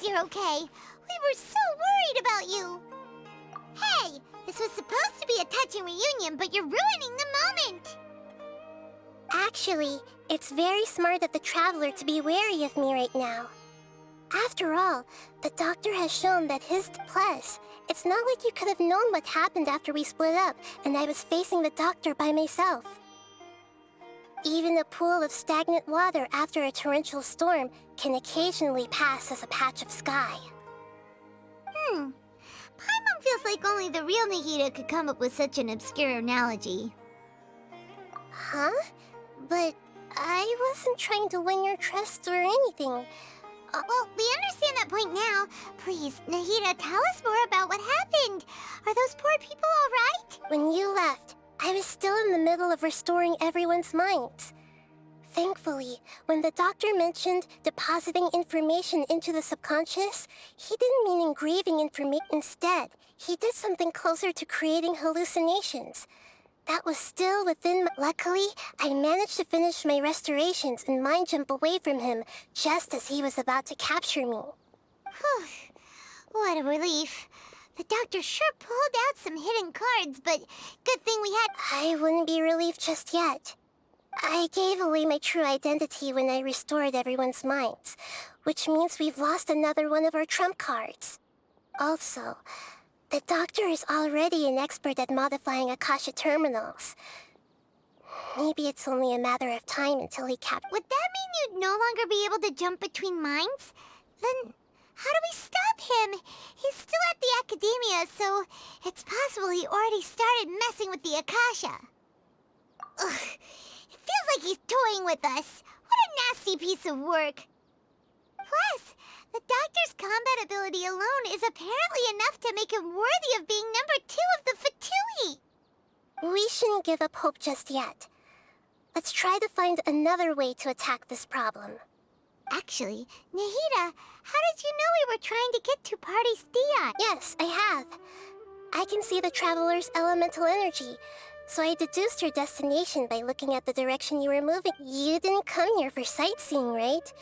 glad you're okay. We were so worried about you. Hey, this was supposed to be a touching reunion, but you're ruining the moment. Actually, it's very smart of the traveler to be wary of me right now. After all, the doctor has shown that plus, it's not like you could have known what happened after we split up and I was facing the doctor by myself. Even a pool of stagnant water after a torrential storm can occasionally pass as a patch of sky. Paimon feels like only the real Nahida could come up with such an obscure analogy. Huh? But I wasn't trying to win your trust or anything. Well, we understand that point now. Please, Nahida, tell us more about what happened. Are those poor people all right? When you left, I was still in the middle of restoring everyone's minds. Thankfully, when the doctor mentioned depositing information into the subconscious, he didn't mean engraving information. Instead, he did something closer to creating hallucinations. That was still within Luckily, I managed to finish my restorations and mind jump away from him just as he was about to capture me. Whew. What a relief. The doctor sure pulled out some hidden cards, but good thing we had... I wouldn't be relieved just yet. I gave away my true identity when I restored everyone's minds, which means we've lost another one of our trump cards. Also, the doctor is already an expert at modifying Akasha terminals. Maybe it's only a matter of time until he Would that mean you'd no longer be able to jump between minds? Then how do we stop him? He's still at the academia, so it's possible he already started messing with the Akasha. Ugh, it feels like he's toying with us. What a nasty piece of work. Plus, the doctor's combat ability alone is apparently enough to make him worthy of being number 2 of the Fatui. We shouldn't give up hope just yet. Let's try to find another way to attack this problem. Actually, Nahida, how did you know we were trying to get to Party's Theon? Yes, I have. I can see the traveler's elemental energy, so I deduced your destination by looking at the direction you were moving. You didn't come here for sightseeing, right?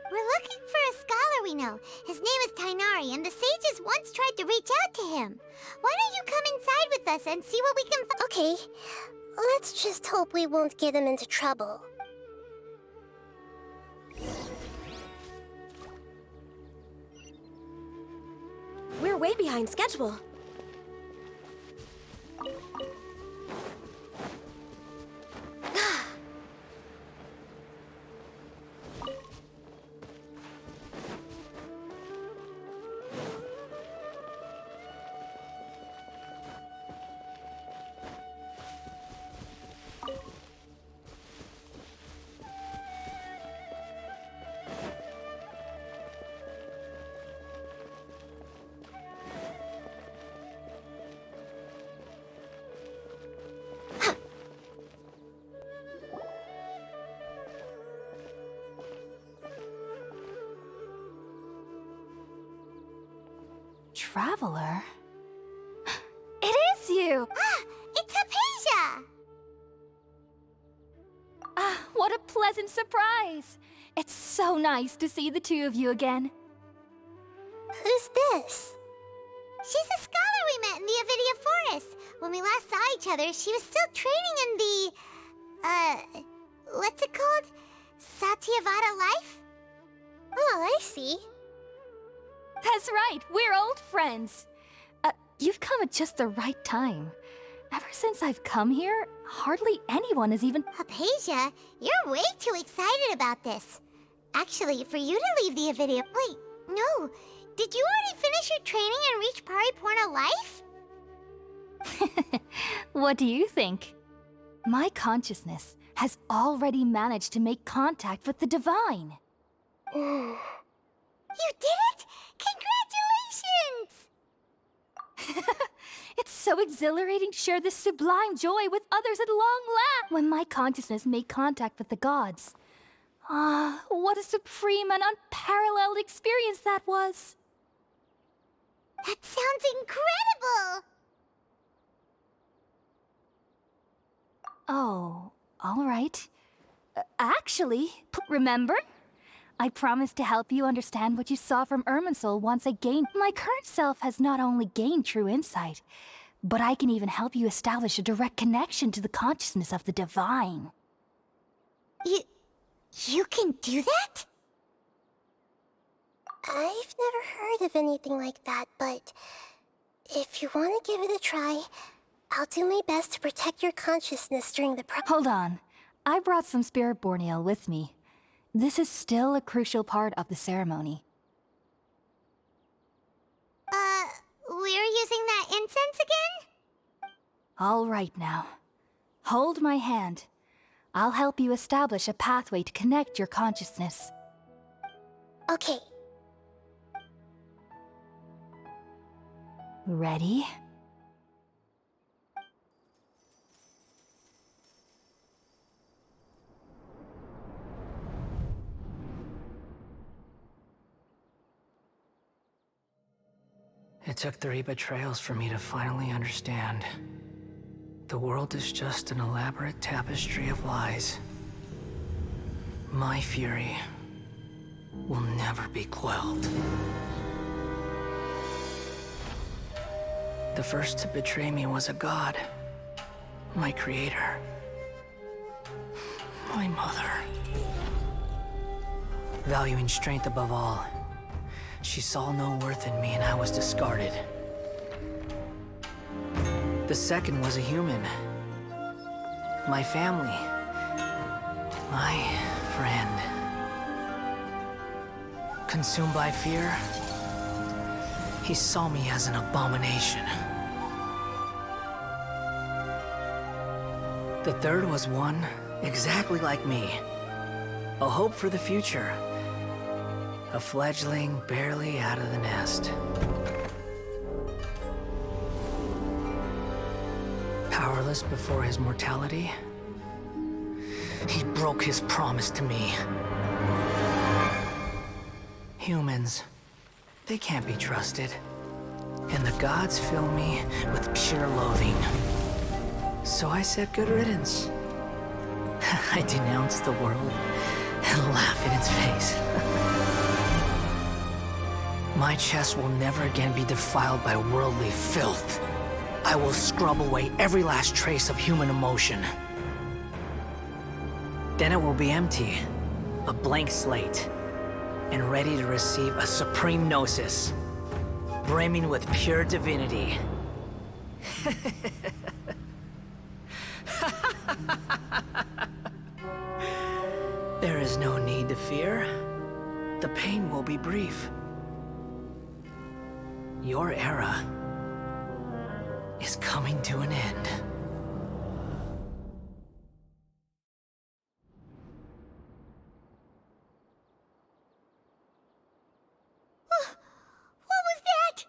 We're looking for a scholar we know. His name is Tainari, and the sages once tried to reach out to him. Why don't you come inside with us and see what we can find? Okay, let's just hope we won't get him into trouble. We're way behind schedule. Traveler? It is you! Ah, it's Hypatia! Ah, what a pleasant surprise! It's so nice to see the two of you again. Who's this? She's a scholar we met in the Avidia Forest. When we last saw each other, she was still training in the... what's it called? Satyavada life? Oh, I see. That's right, we're old friends. You've come at just the right time. Ever since I've come here, hardly anyone has even... Hypatia, you're way too excited about this. Actually, for you to leave the Avidia... Wait, no. Did you already finish your training and reach Paripurna life? What do you think? My consciousness has already managed to make contact with the divine. You did it? Congratulations! It's so exhilarating to share this sublime joy with others at long last. When my consciousness made contact with the gods. Ah, what a supreme and unparalleled experience that was. That sounds incredible! Oh, all right. Actually, remember? I promise to help you understand what you saw from Irminsul once I gained. My current self has not only gained true insight, but I can even help you establish a direct connection to the consciousness of the divine. You can do that? I've never heard of anything like that, but if you want to give it a try, I'll do my best to protect your consciousness during the Hold on. I brought some spirit-born ale with me. This is still a crucial part of the ceremony. We're using that incense again? All right now. Hold my hand. I'll help you establish a pathway to connect your consciousness. Okay. Ready? It took 3 betrayals for me to finally understand. The world is just an elaborate tapestry of lies. My fury will never be quelled. The first to betray me was a god. My creator. My mother. Valuing strength above all, she saw no worth in me and I was discarded. The second was a human. My family. My friend. Consumed by fear, he saw me as an abomination. The third was one exactly like me. A hope for the future. A fledgling barely out of the nest. Powerless before his mortality, he broke his promise to me. Humans, they can't be trusted. And the gods fill me with pure loathing. So I said good riddance. I denounce the world and laugh in its face. My chest will never again be defiled by worldly filth. I will scrub away every last trace of human emotion. Then it will be empty, a blank slate, and ready to receive a supreme gnosis, brimming with pure divinity. There is no need to fear. The pain will be brief. Your era is coming to an end. What was that?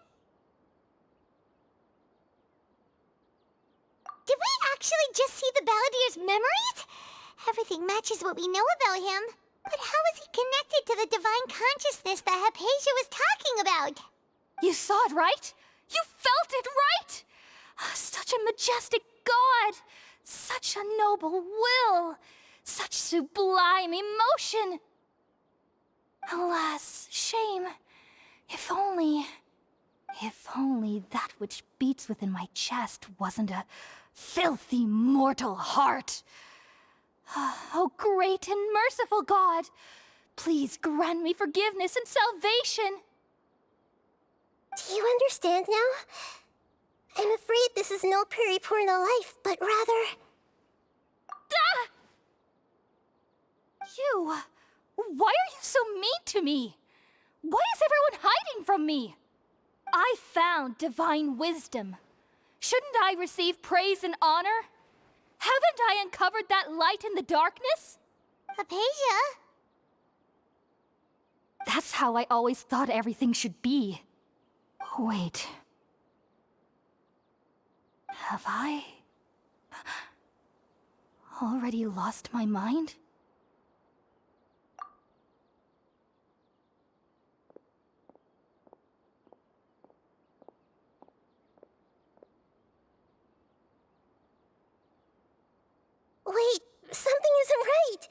Did we actually just see the Balladier's memories? Everything matches what we know about him. But how is he connected to the divine consciousness that Hypatia was talking about? You saw it, right? You felt it, right? Such a majestic god! Such a noble will! Such sublime emotion! Alas, shame. If only that which beats within my chest wasn't a filthy mortal heart. Oh, great and merciful God! Please grant me forgiveness and salvation! Do you understand now? I'm afraid this is no Periporno life, but rather... Ah! You... Why are you so mean to me? Why is everyone hiding from me? I found divine wisdom. Shouldn't I receive praise and honor? Haven't I uncovered that light in the darkness? Hypatia? That's how I always thought everything should be. Wait. Have I... already lost my mind? Wait, something isn't right!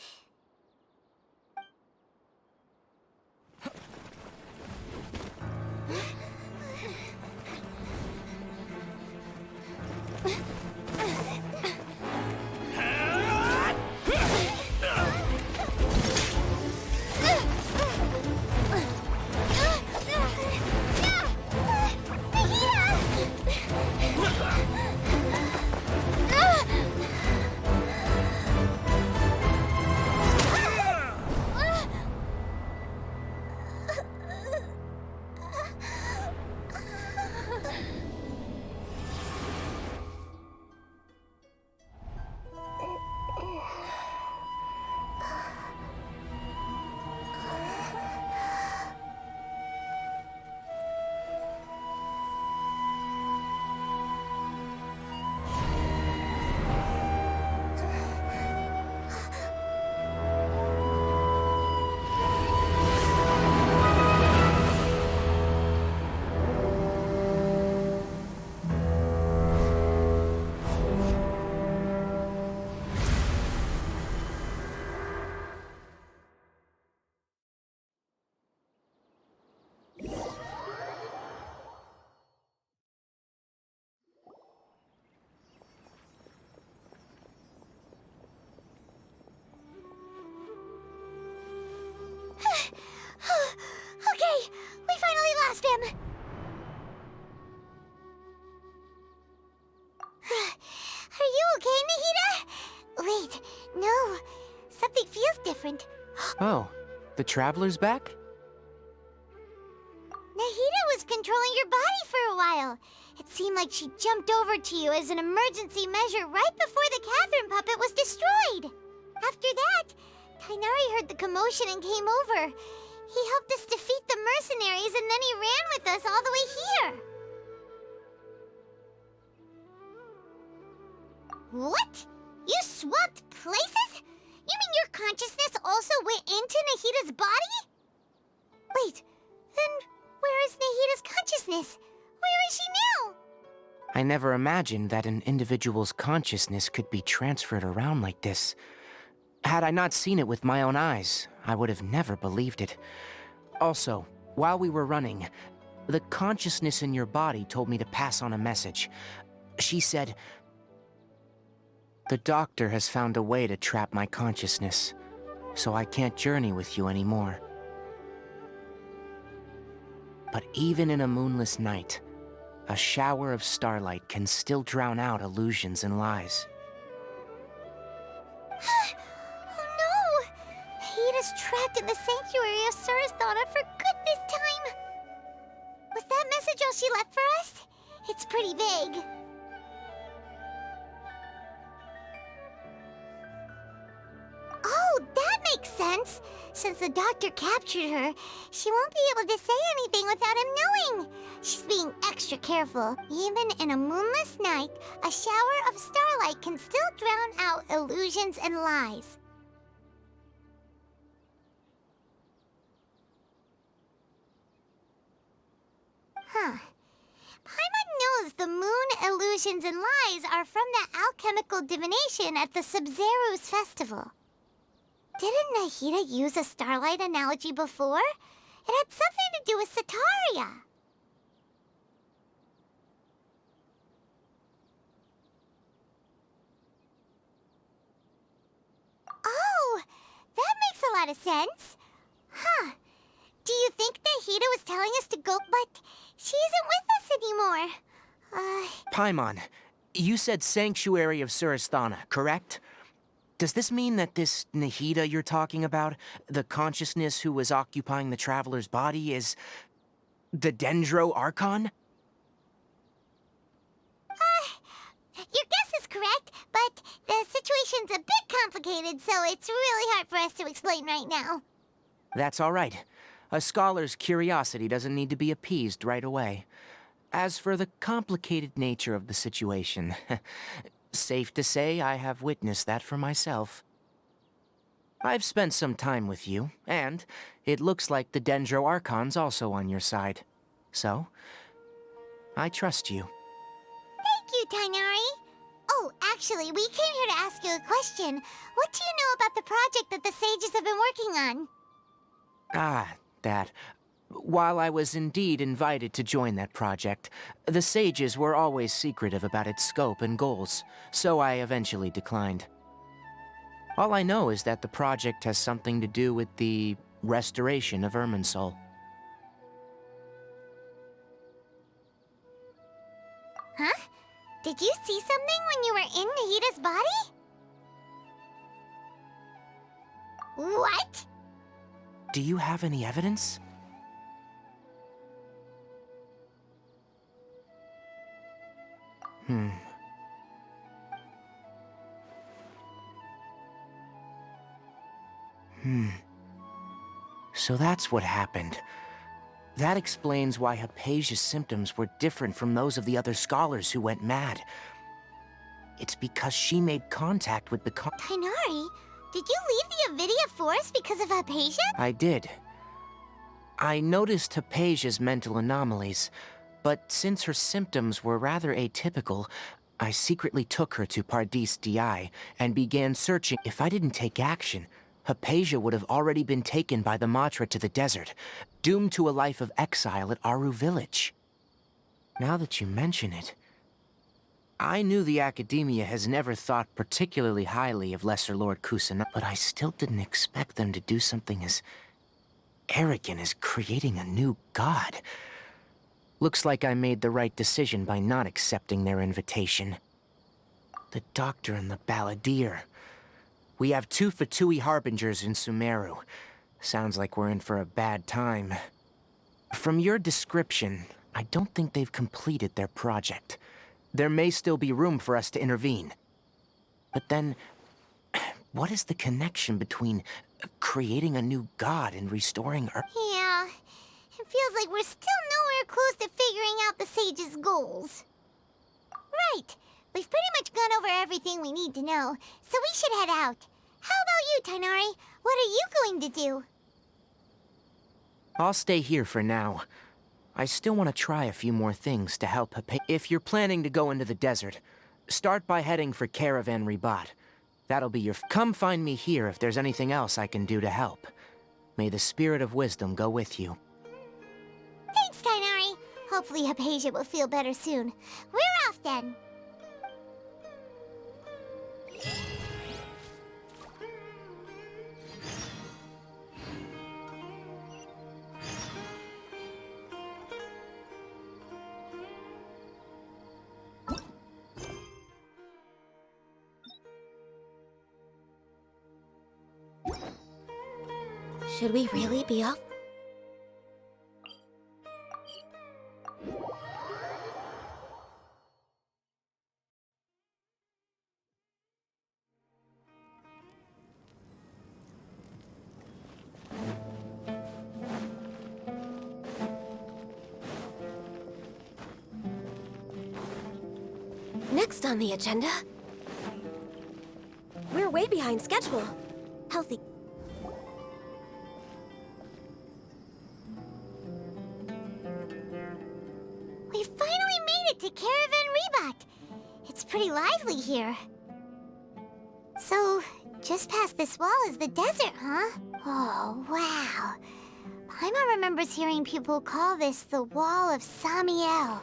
lost him! Are you okay, Nahida? Wait, no. Something feels different. Oh, the Traveler's back? Nahida was controlling your body for a while. It seemed like she jumped over to you as an emergency measure right before the Catherine puppet was destroyed. After that, Tainari heard the commotion and came over. He helped us defeat the mercenaries and then he ran with us all the way here. What? You swapped places? You mean your consciousness also went into Nahida's body? Wait, then where is Nahida's consciousness? Where is she now? I never imagined that an individual's consciousness could be transferred around like this. Had I not seen it with my own eyes, I would have never believed it. Also, while we were running, the consciousness in your body told me to pass on a message. She said, "The doctor has found a way to trap my consciousness, so I can't journey with you anymore." But even in a moonless night, a shower of starlight can still drown out illusions and lies. Oh no! Nahida's trapped in the sanctuary of Surasthana for good this time! Was that message all she left for us? It's pretty vague. Oh, that makes sense! Since the doctor captured her, she won't be able to say anything without him knowing. She's being extra careful. Even in a moonless night, a shower of starlight can still drown out illusions and lies. Huh. Paimon knows the moon illusions and lies are from the alchemical divination at the Sub-Zero's festival. Didn't Nahida use a starlight analogy before? It had something to do with Sataria. Oh, that makes a lot of sense. Huh. Do you think Nahida was telling us to go, but she isn't with us anymore? Paimon, you said Sanctuary of Surasthana, correct? Does this mean that this Nahida you're talking about, the consciousness who was occupying the Traveler's body, is the Dendro Archon? Your guess is correct, but the situation's a bit complicated, so it's really hard for us to explain right now. That's all right. A scholar's curiosity doesn't need to be appeased right away. As for the complicated nature of the situation, safe to say I have witnessed that for myself. I've spent some time with you, and it looks like the Dendro Archon's also on your side. So, I trust you. Thank you, Tainari. Oh, actually, we came here to ask you a question. What do you know about the project that the sages have been working on? Ah, that. While I was indeed invited to join that project, the sages were always secretive about its scope and goals, so I eventually declined. All I know is that the project has something to do with the restoration of Irminsul. Huh? Did you see something when you were in Nahida's body? What? Do you have any evidence? So that's what happened. That explains why Hypatia's symptoms were different from those of the other scholars who went mad. It's because she made contact with the Tainari, did you leave the Avidia forest because of Hypatia? I did. I noticed Hypatia's mental anomalies, but since her symptoms were rather atypical, I secretly took her to Pardis Di and began searching. If I didn't take action, Hypatia would have already been taken by the Matra to the desert, doomed to a life of exile at Aru village. Now that you mention it, I knew the Academia has never thought particularly highly of Lesser Lord Kusanagi, but I still didn't expect them to do something as arrogant as creating a new god. Looks like I made the right decision by not accepting their invitation. The Doctor and the Balladeer. We have 2 Fatui Harbingers in Sumeru. Sounds like we're in for a bad time. From your description, I don't think they've completed their project. There may still be room for us to intervene. But then, what is the connection between creating a new god and restoring Earth? Yeah, it feels like we're still nowhere close to figuring out the sage's goals. Right, we've pretty much gone over everything we need to know, so we should head out. How about you, Tighnari? What are you going to do? I'll stay here for now. I still want to try a few more things to help If you're planning to go into the desert, start by heading for Caravan Ribat. That'll be your Come find me here if there's anything else I can do to help. May the spirit of wisdom go with you. Thanks, Tighnari. Hopefully Hypatia will feel better soon. We're off then. Should we really be off? Next on the agenda... We're way behind schedule. Healthy... We finally made it to Caravan Ribat. It's pretty lively here. So, just past this wall is the desert, huh? Oh, wow. Paimon remembers hearing people call this the Wall of Samiel.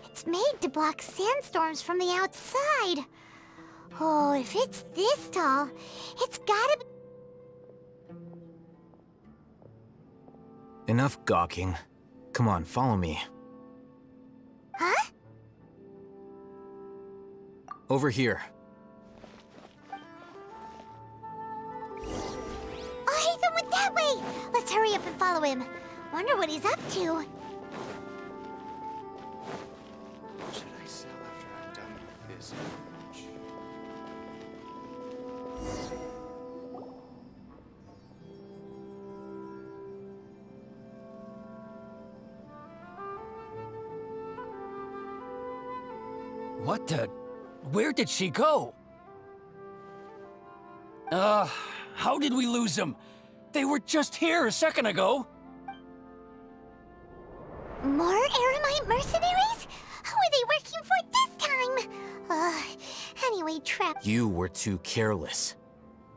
It's made to block sandstorms from the outside. Oh, if it's this tall, it's gotta be... Enough gawking. Come on, follow me. Huh? Over here. Oh, Haytham went that way! Let's hurry up and follow him. Wonder what he's up to. What should I sell after I'm done with this much? What the... Where did she go? How did we lose them? They were just here a second ago. More Eremite mercenaries? Who are they working for this time? Anyway, Trap... You were too careless.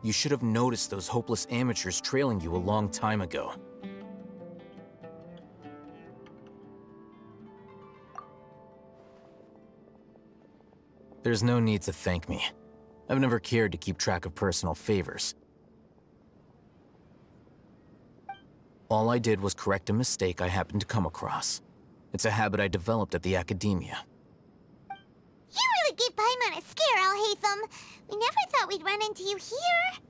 You should have noticed those hopeless amateurs trailing you a long time ago. There's no need to thank me. I've never cared to keep track of personal favors. All I did was correct a mistake I happened to come across. It's a habit I developed at the academia. You really gave Paimon a scare, Al-Haytham. We never thought we'd run into you here.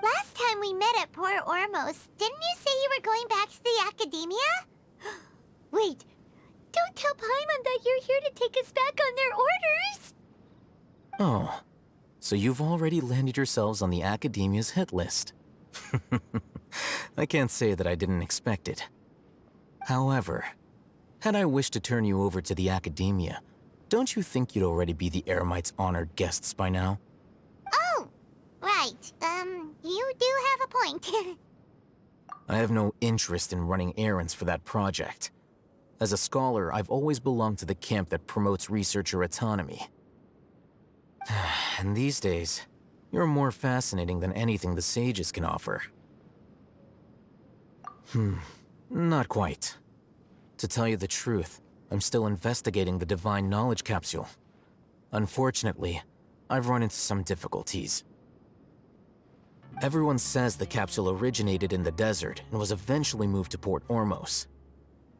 Last time we met at Port Ormos, didn't you say you were going back to the academia? Wait, don't tell Paimon that you're here to take us back on their orders! Oh, so you've already landed yourselves on the academia's hit list. I can't say that I didn't expect it. However, had I wished to turn you over to the academia, don't you think you'd already be the Eremite's honored guests by now? Oh, right. You do have a point. I have no interest in running errands for that project. As a scholar, I've always belonged to the camp that promotes researcher autonomy. And these days, you're more fascinating than anything the sages can offer. Not quite. To tell you the truth, I'm still investigating the Divine Knowledge Capsule. Unfortunately, I've run into some difficulties. Everyone says the capsule originated in the desert and was eventually moved to Port Ormos.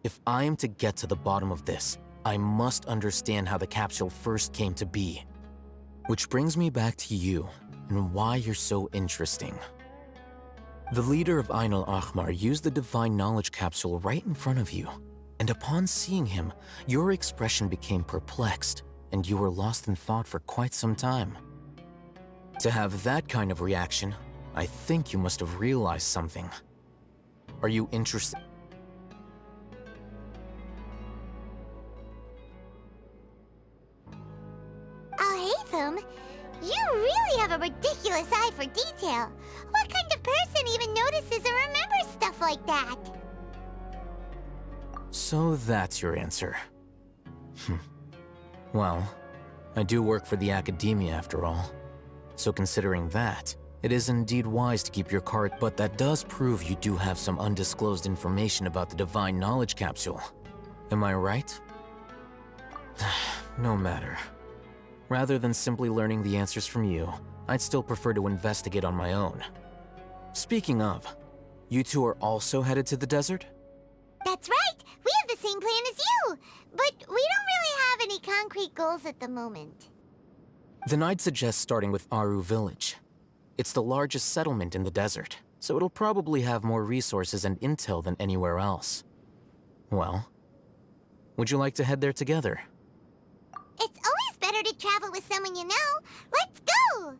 If I am to get to the bottom of this, I must understand how the capsule first came to be. Which brings me back to you, and why you're so interesting. The leader of Ain al-Ahmar used the divine knowledge capsule right in front of you, and upon seeing him, your expression became perplexed, and you were lost in thought for quite some time. To have that kind of reaction, I think you must have realized something. Are you interested? Al-Haytham, you really have a ridiculous eye for detail. What kind of person even notices or remembers stuff like that? So that's your answer. Well, I do work for the academia after all. So considering that, it is indeed wise to keep your card, but that does prove you do have some undisclosed information about the divine knowledge capsule. Am I right? No matter. Rather than simply learning the answers from you, I'd still prefer to investigate on my own. Speaking of, you two are also headed to the desert? That's right! We have the same plan as you! But we don't really have any concrete goals at the moment. Then I'd suggest starting with Aru Village. It's the largest settlement in the desert, so it'll probably have more resources and intel than anywhere else. Well, would you like to head there together? It's always better to travel with someone you know. Let's go!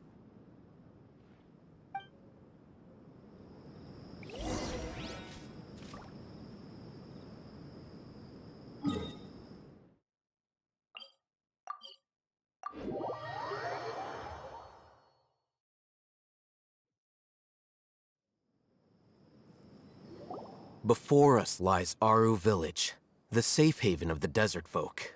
Before us lies Aru Village, the safe haven of the desert folk.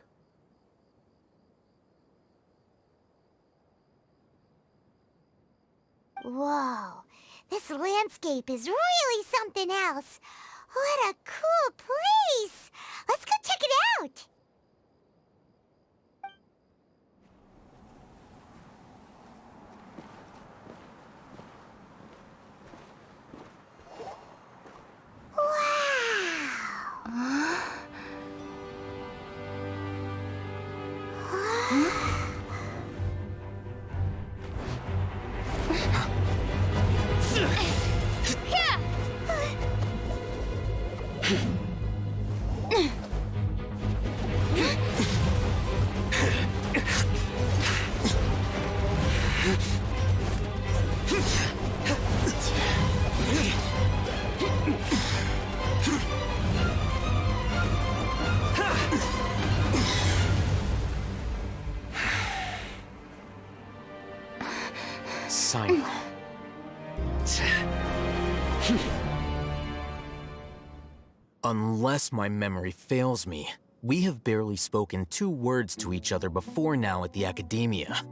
Whoa, this landscape is really something else. What a cool place! Let's go check it out! Sino. Unless my memory fails me, we have barely spoken 2 words to each other before now at the academia.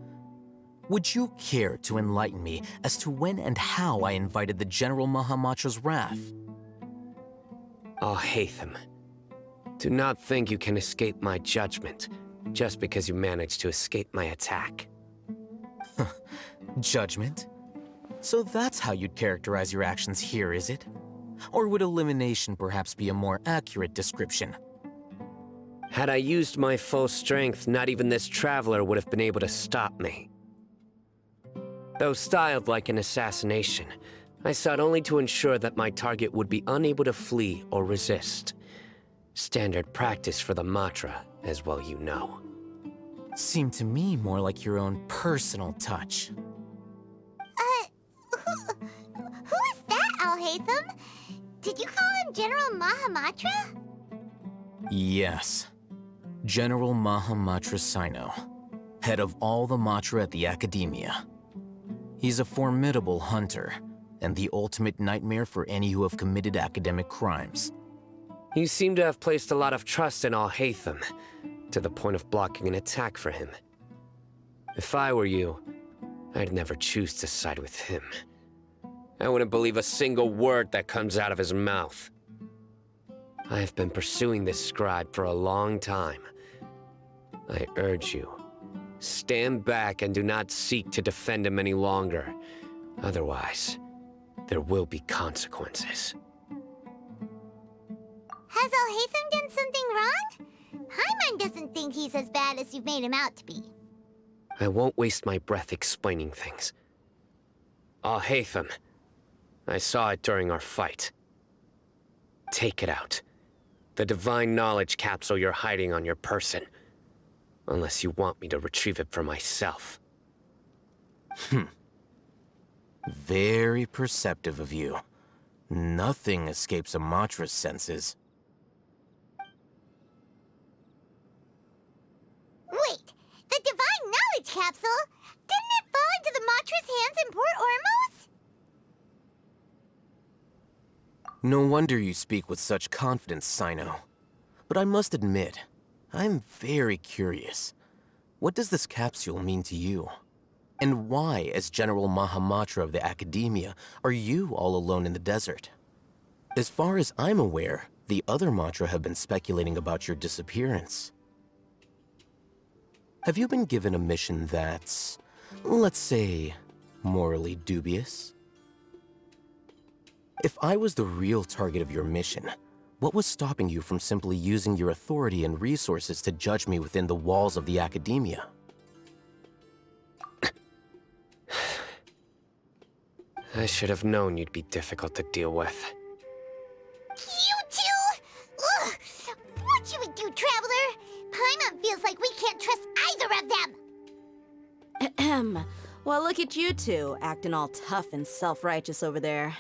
Would you care to enlighten me as to when and how I invited the General Mahamatra's wrath? Al-Haytham, do not think you can escape my judgment just because you managed to escape my attack. Judgment? So that's how you'd characterize your actions here, is it? Or would elimination perhaps be a more accurate description? Had I used my full strength, not even this traveler would have been able to stop me. Though styled like an assassination, I sought only to ensure that my target would be unable to flee or resist. Standard practice for the Matra, as well you know. Seemed to me more like your own personal touch. Who is that, Al-Haytham? Did you call him General Mahamatra? Yes. General Mahamatra Sino, head of all the Matra at the Academia. He's a formidable hunter, and the ultimate nightmare for any who have committed academic crimes. You seem to have placed a lot of trust in Al-Haytham, to the point of blocking an attack for him. If I were you, I'd never choose to side with him. I wouldn't believe a single word that comes out of his mouth. I have been pursuing this scribe for a long time. I urge you, stand back and do not seek to defend him any longer. Otherwise, there will be consequences. How Has Alhaitham done something wrong? Paimon doesn't think he's as bad as you've made him out to be. I won't waste my breath explaining things. Alhaitham, I saw it during our fight. Take it out. The divine knowledge capsule you're hiding on your person. Unless you want me to retrieve it for myself. Very perceptive of you. Nothing escapes a Matra's senses. Wait, the divine knowledge capsule? Didn't it fall into the Matra's hands in Port Ormos? No wonder you speak with such confidence, Sino. But I must admit, I'm very curious. What does this capsule mean to you? And why, as General Mahamatra of the Academia, are you all alone in the desert? As far as I'm aware, the other Matra have been speculating about your disappearance. Have you been given a mission that's, let's say, morally dubious? If I was the real target of your mission, what was stopping you from simply using your authority and resources to judge me within the walls of the Academia? I should have known you'd be difficult to deal with. You two? Ugh! What you would do, Traveler? Paimon feels like we can't trust either of them! Ahem. Well, look at you two, acting all tough and self-righteous over there.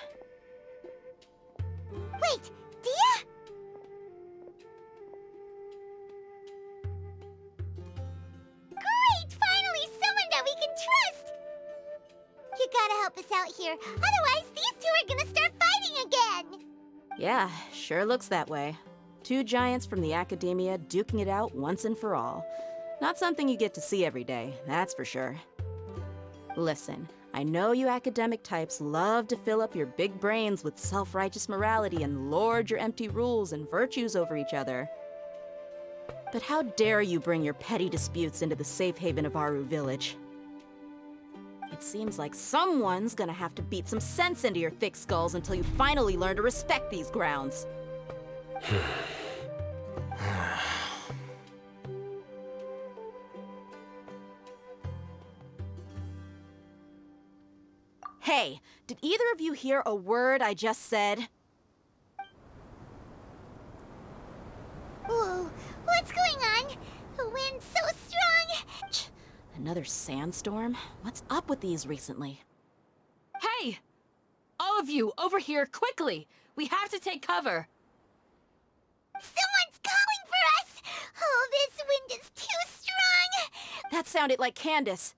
Wait, Dia? Great! Finally someone that we can trust! You gotta help us out here, otherwise these two are gonna start fighting again! Yeah, sure looks that way. Two giants from the Academia duking it out once and for all. Not something you get to see every day, that's for sure. Listen, I know you academic types love to fill up your big brains with self-righteous morality and lord your empty rules and virtues over each other. But how dare you bring your petty disputes into the safe haven of Aru Village? It seems like someone's gonna have to beat some sense into your thick skulls until you finally learn to respect these grounds. Hey, did either of you hear a word I just said? Whoa, what's going on? The wind's so strong! Another sandstorm? What's up with these recently? Hey! All of you, over here, quickly! We have to take cover! Someone's calling for us! Oh, this wind is too strong! That sounded like Candace.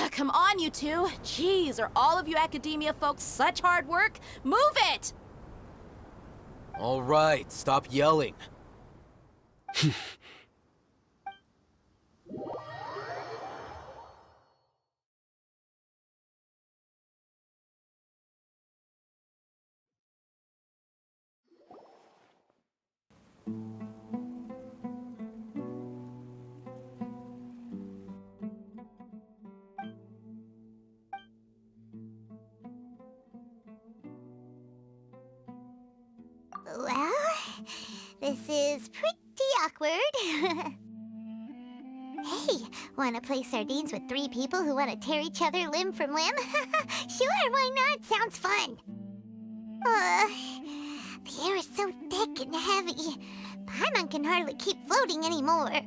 Come on, you two. Jeez, are all of you Academia folks such hard work? Move it! All right, stop yelling. Well, this is pretty awkward. Hey, wanna play sardines with 3 people who wanna tear each other limb from limb? Sure, why not? Sounds fun. The air is so thick and heavy. Paimon can hardly keep floating anymore.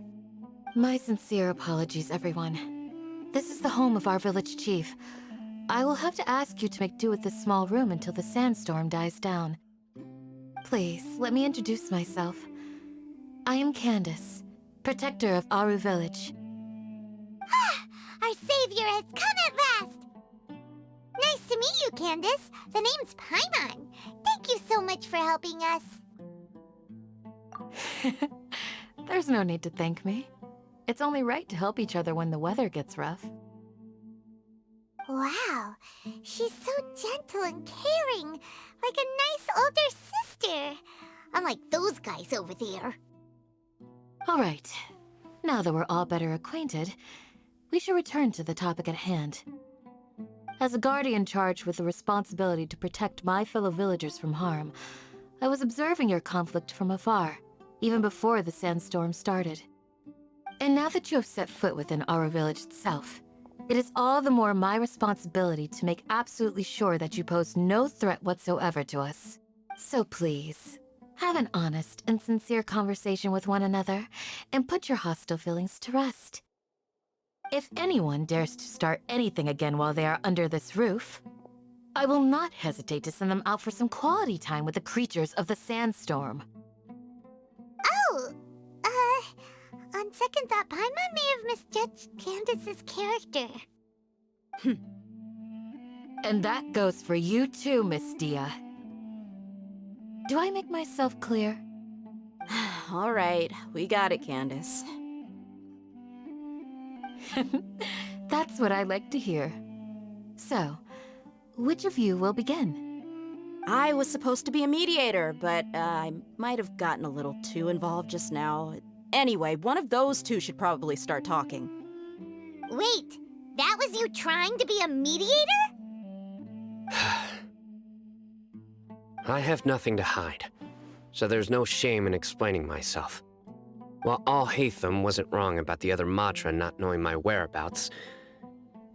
My sincere apologies, everyone. This is the home of our village chief. I will have to ask you to make do with this small room until the sandstorm dies down. Please, let me introduce myself. I am Candace, protector of Aru Village. Our savior has come at last! Nice to meet you, Candace. The name's Paimon. Thank you so much for helping us. There's no need to thank me. It's only right to help each other when the weather gets rough. Wow, she's so gentle and caring, like a nice older sister. Unlike those guys over there. All right. Now that we're all better acquainted, we should return to the topic at hand. As a guardian charged with the responsibility to protect my fellow villagers from harm, I was observing your conflict from afar, even before the sandstorm started. And now that you have set foot within our village itself, it is all the more my responsibility to make absolutely sure that you pose no threat whatsoever to us. So please, have an honest and sincere conversation with one another, and put your hostile feelings to rest. If anyone dares to start anything again while they are under this roof, I will not hesitate to send them out for some quality time with the creatures of the sandstorm. Oh, on second thought, Paimon may have misjudged Candace's character. And that goes for you too, Miss Dia. Do I make myself clear? All right, we got it, Candace. That's what I like to hear. So, which of you will begin? I was supposed to be a mediator, but I might have gotten a little too involved just now. Anyway, one of those two should probably start talking. Wait, that was you trying to be a mediator? I have nothing to hide, so there's no shame in explaining myself. While Alhaitham wasn't wrong about the other Matra not knowing my whereabouts,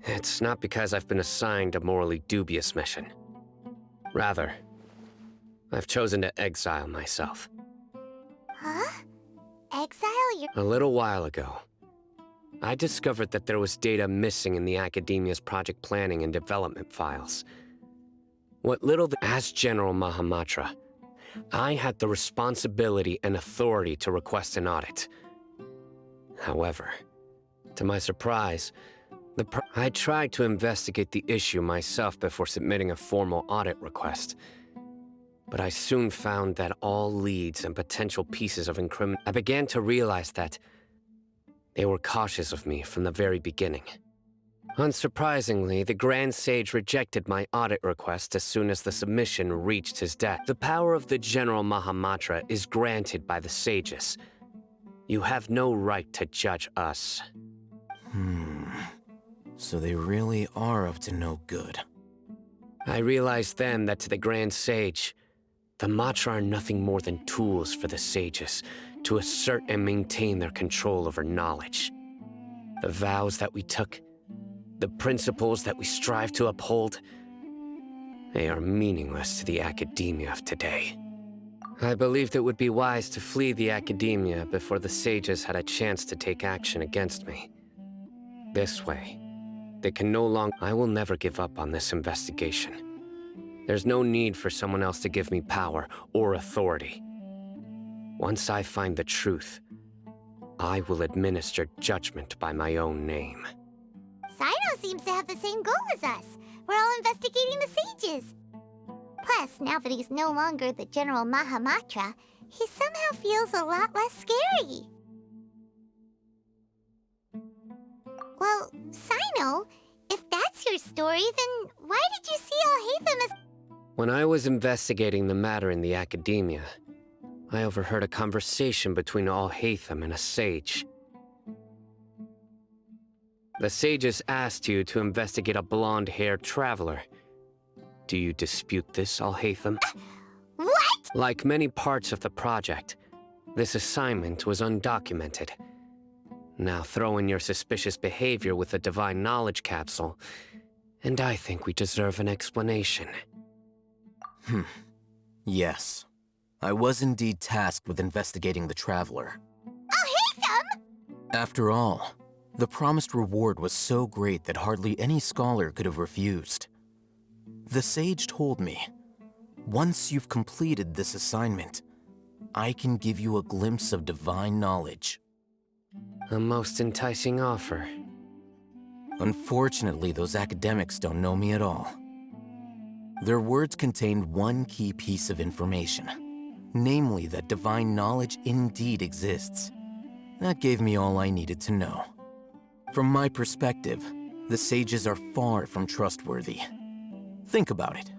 it's not because I've been assigned a morally dubious mission. Rather, I've chosen to exile myself. Huh? Exile your... A little while ago, I discovered that there was data missing in the Academia's project planning and development files. What little as General Mahamatra, I had the responsibility and authority to request an audit. However, to my surprise, I tried to investigate the issue myself before submitting a formal audit request. But I soon found that all leads and potential pieces of incrimination... I began to realize that they were cautious of me from the very beginning. Unsurprisingly, the Grand Sage rejected my audit request as soon as the submission reached his desk. The power of the General Mahamatra is granted by the sages. You have no right to judge us. So they really are up to no good. I realized then that to the Grand Sage, the Matra are nothing more than tools for the sages to assert and maintain their control over knowledge. The vows that we took, the principles that we strive to uphold, they are meaningless to the academia of today. I believed it would be wise to flee the academia before the sages had a chance to take action against me. This way, they can no longer... I will never give up on this investigation. There's no need for someone else to give me power or authority. Once I find the truth, I will administer judgment by my own name. Sino seems to have the same goal as us. We're all investigating the sages. Plus, now that he's no longer the General Mahamatra, he somehow feels a lot less scary. Well, Sino, if that's your story, then why did you see Alhaitham as... When I was investigating the matter in the academia, I overheard a conversation between Alhaitham and a sage. The sages asked you to investigate a blonde-haired traveler. Do you dispute this, Alhaitham? What? Like many parts of the project, this assignment was undocumented. Now throw in your suspicious behavior with the Divine Knowledge Capsule, and I think we deserve an explanation. Yes. I was indeed tasked with investigating the traveler. Alhaitham! After all, the promised reward was so great that hardly any scholar could have refused. The sage told me, once you've completed this assignment, I can give you a glimpse of divine knowledge. A most enticing offer. Unfortunately, those academics don't know me at all. Their words contained one key piece of information, namely that divine knowledge indeed exists. That gave me all I needed to know. From my perspective, the sages are far from trustworthy. Think about it.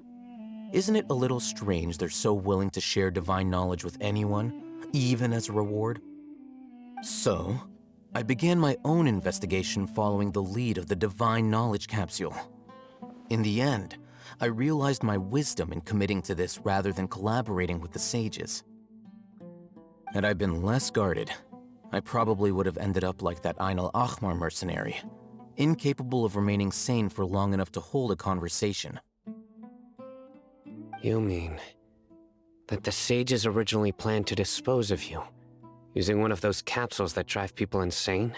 Isn't it a little strange they're so willing to share divine knowledge with anyone, even as a reward? So, I began my own investigation following the lead of the Divine Knowledge Capsule. In the end, I realized my wisdom in committing to this rather than collaborating with the sages. Had I been less guarded, I probably would have ended up like that Ain al-Ahmar mercenary, incapable of remaining sane for long enough to hold a conversation. You mean that the sages originally planned to dispose of you, using one of those capsules that drive people insane?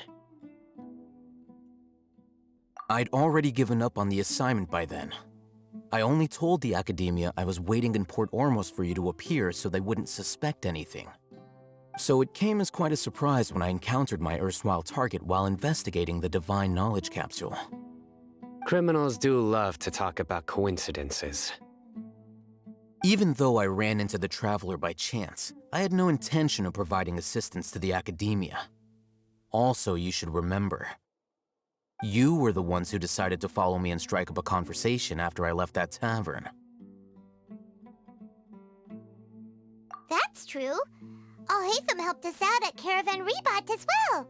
I'd already given up on the assignment by then. I only told the Academia I was waiting in Port Ormos for you to appear so they wouldn't suspect anything. So it came as quite a surprise when I encountered my erstwhile target while investigating the Divine Knowledge Capsule. Criminals do love to talk about coincidences. Even though I ran into the Traveler by chance, I had no intention of providing assistance to the Academia. Also, you should remember, you were the ones who decided to follow me and strike up a conversation after I left that tavern. That's true. Al-Haytham helped us out at Caravan Rebat as well.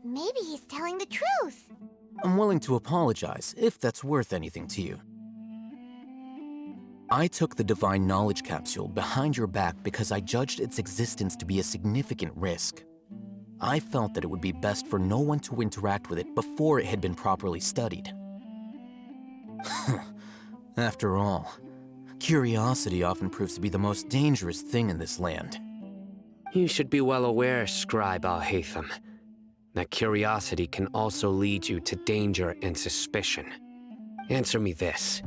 Maybe he's telling the truth. I'm willing to apologize if that's worth anything to you. I took the Divine Knowledge Capsule behind your back because I judged its existence to be a significant risk. I felt that it would be best for no one to interact with it before it had been properly studied. After all, curiosity often proves to be the most dangerous thing in this land. You should be well aware, Scribe Al-Haytham, that curiosity can also lead you to danger and suspicion. Answer me this.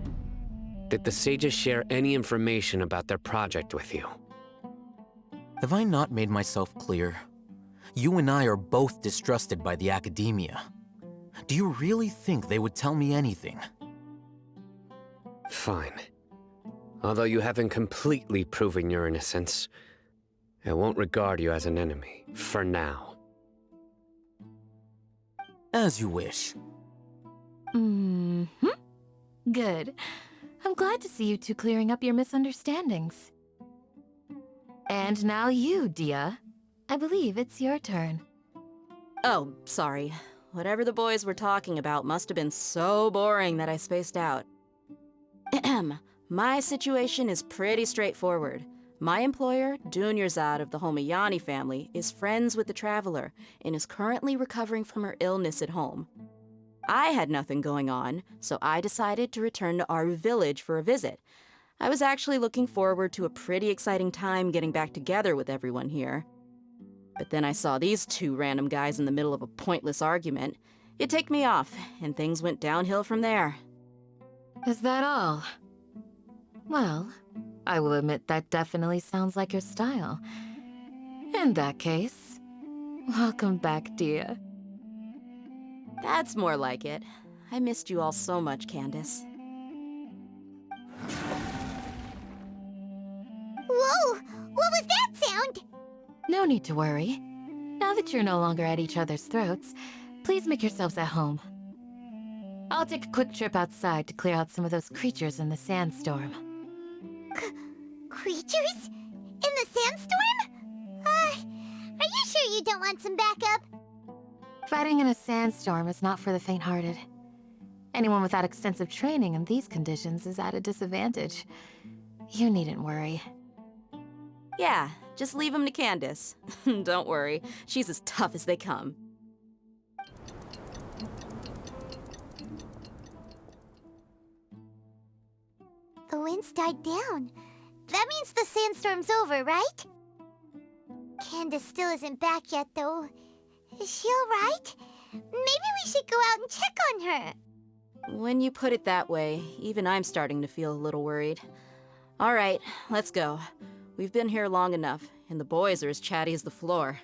Did the sages share any information about their project with you? Have I not made myself clear? You and I are both distrusted by the Academia. Do you really think they would tell me anything? Fine. Although you haven't completely proven your innocence, I won't regard you as an enemy, for now. As you wish. Good. I'm glad to see you two clearing up your misunderstandings. And now you, Dia. I believe it's your turn. Oh, sorry. Whatever the boys were talking about must have been so boring that I spaced out. Ahem. My situation is pretty straightforward. My employer, Dunyarzad of the Homayani family, is friends with the Traveler and is currently recovering from her illness at home. I had nothing going on, so I decided to return to our village for a visit. I was actually looking forward to a pretty exciting time getting back together with everyone here. But then I saw these two random guys in the middle of a pointless argument. It ticked me off, and things went downhill from there. Is that all? Well, I will admit that definitely sounds like your style. In that case, welcome back, Dia. That's more like it. I missed you all so much, Candace. Whoa! What was that sound? No need to worry. Now that you're no longer at each other's throats, please make yourselves at home. I'll take a quick trip outside to clear out some of those creatures in the sandstorm. Creatures? In the sandstorm? Are you sure you don't want some backup? Fighting in a sandstorm is not for the faint-hearted. Anyone without extensive training in these conditions is at a disadvantage. You needn't worry. Yeah, just leave them to Candace. Don't worry, she's as tough as they come. The wind's died down. That means the sandstorm's over, right? Candace still isn't back yet, though. Is she alright? Maybe we should go out and check on her. When you put it that way, even I'm starting to feel a little worried. All right, let's go. We've been here long enough, and the boys are as chatty as the floor.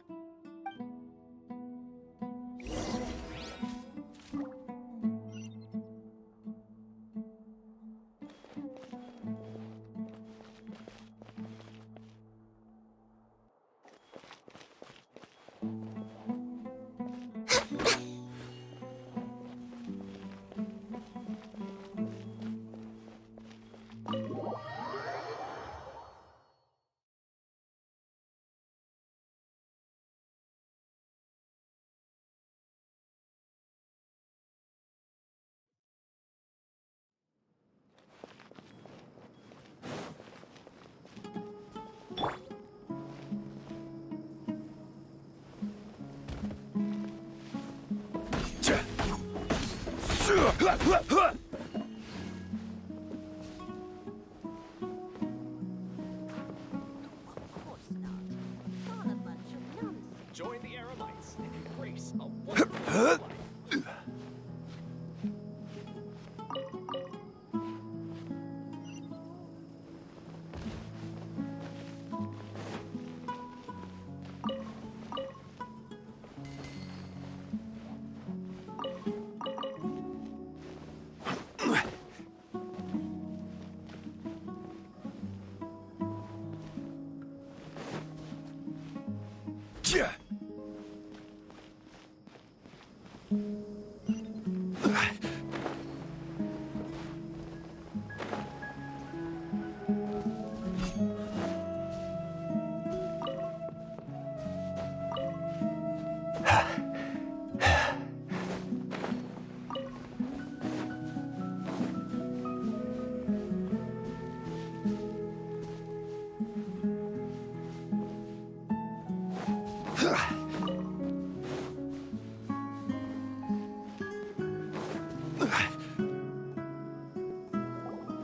Join the Aramites and embrace a wonderful life.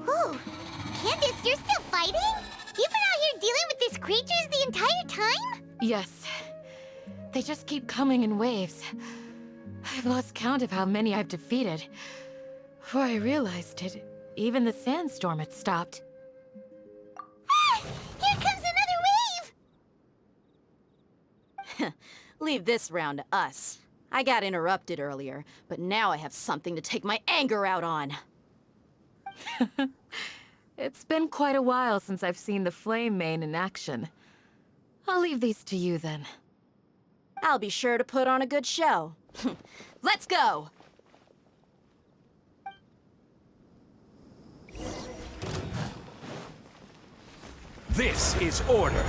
Whoa, Candace, you're still fighting? You've been out here dealing with these creatures the entire time? Yes. They just keep coming in waves. I've lost count of how many I've defeated. Before I realized it, even the sandstorm had stopped. Ah! Here comes another wave! Leave this round to us. I got interrupted earlier, but now I have something to take my anger out on. It's been quite a while since I've seen the Flame Mane in action. I'll leave these to you then. I'll be sure to put on a good show. Let's go! This is order.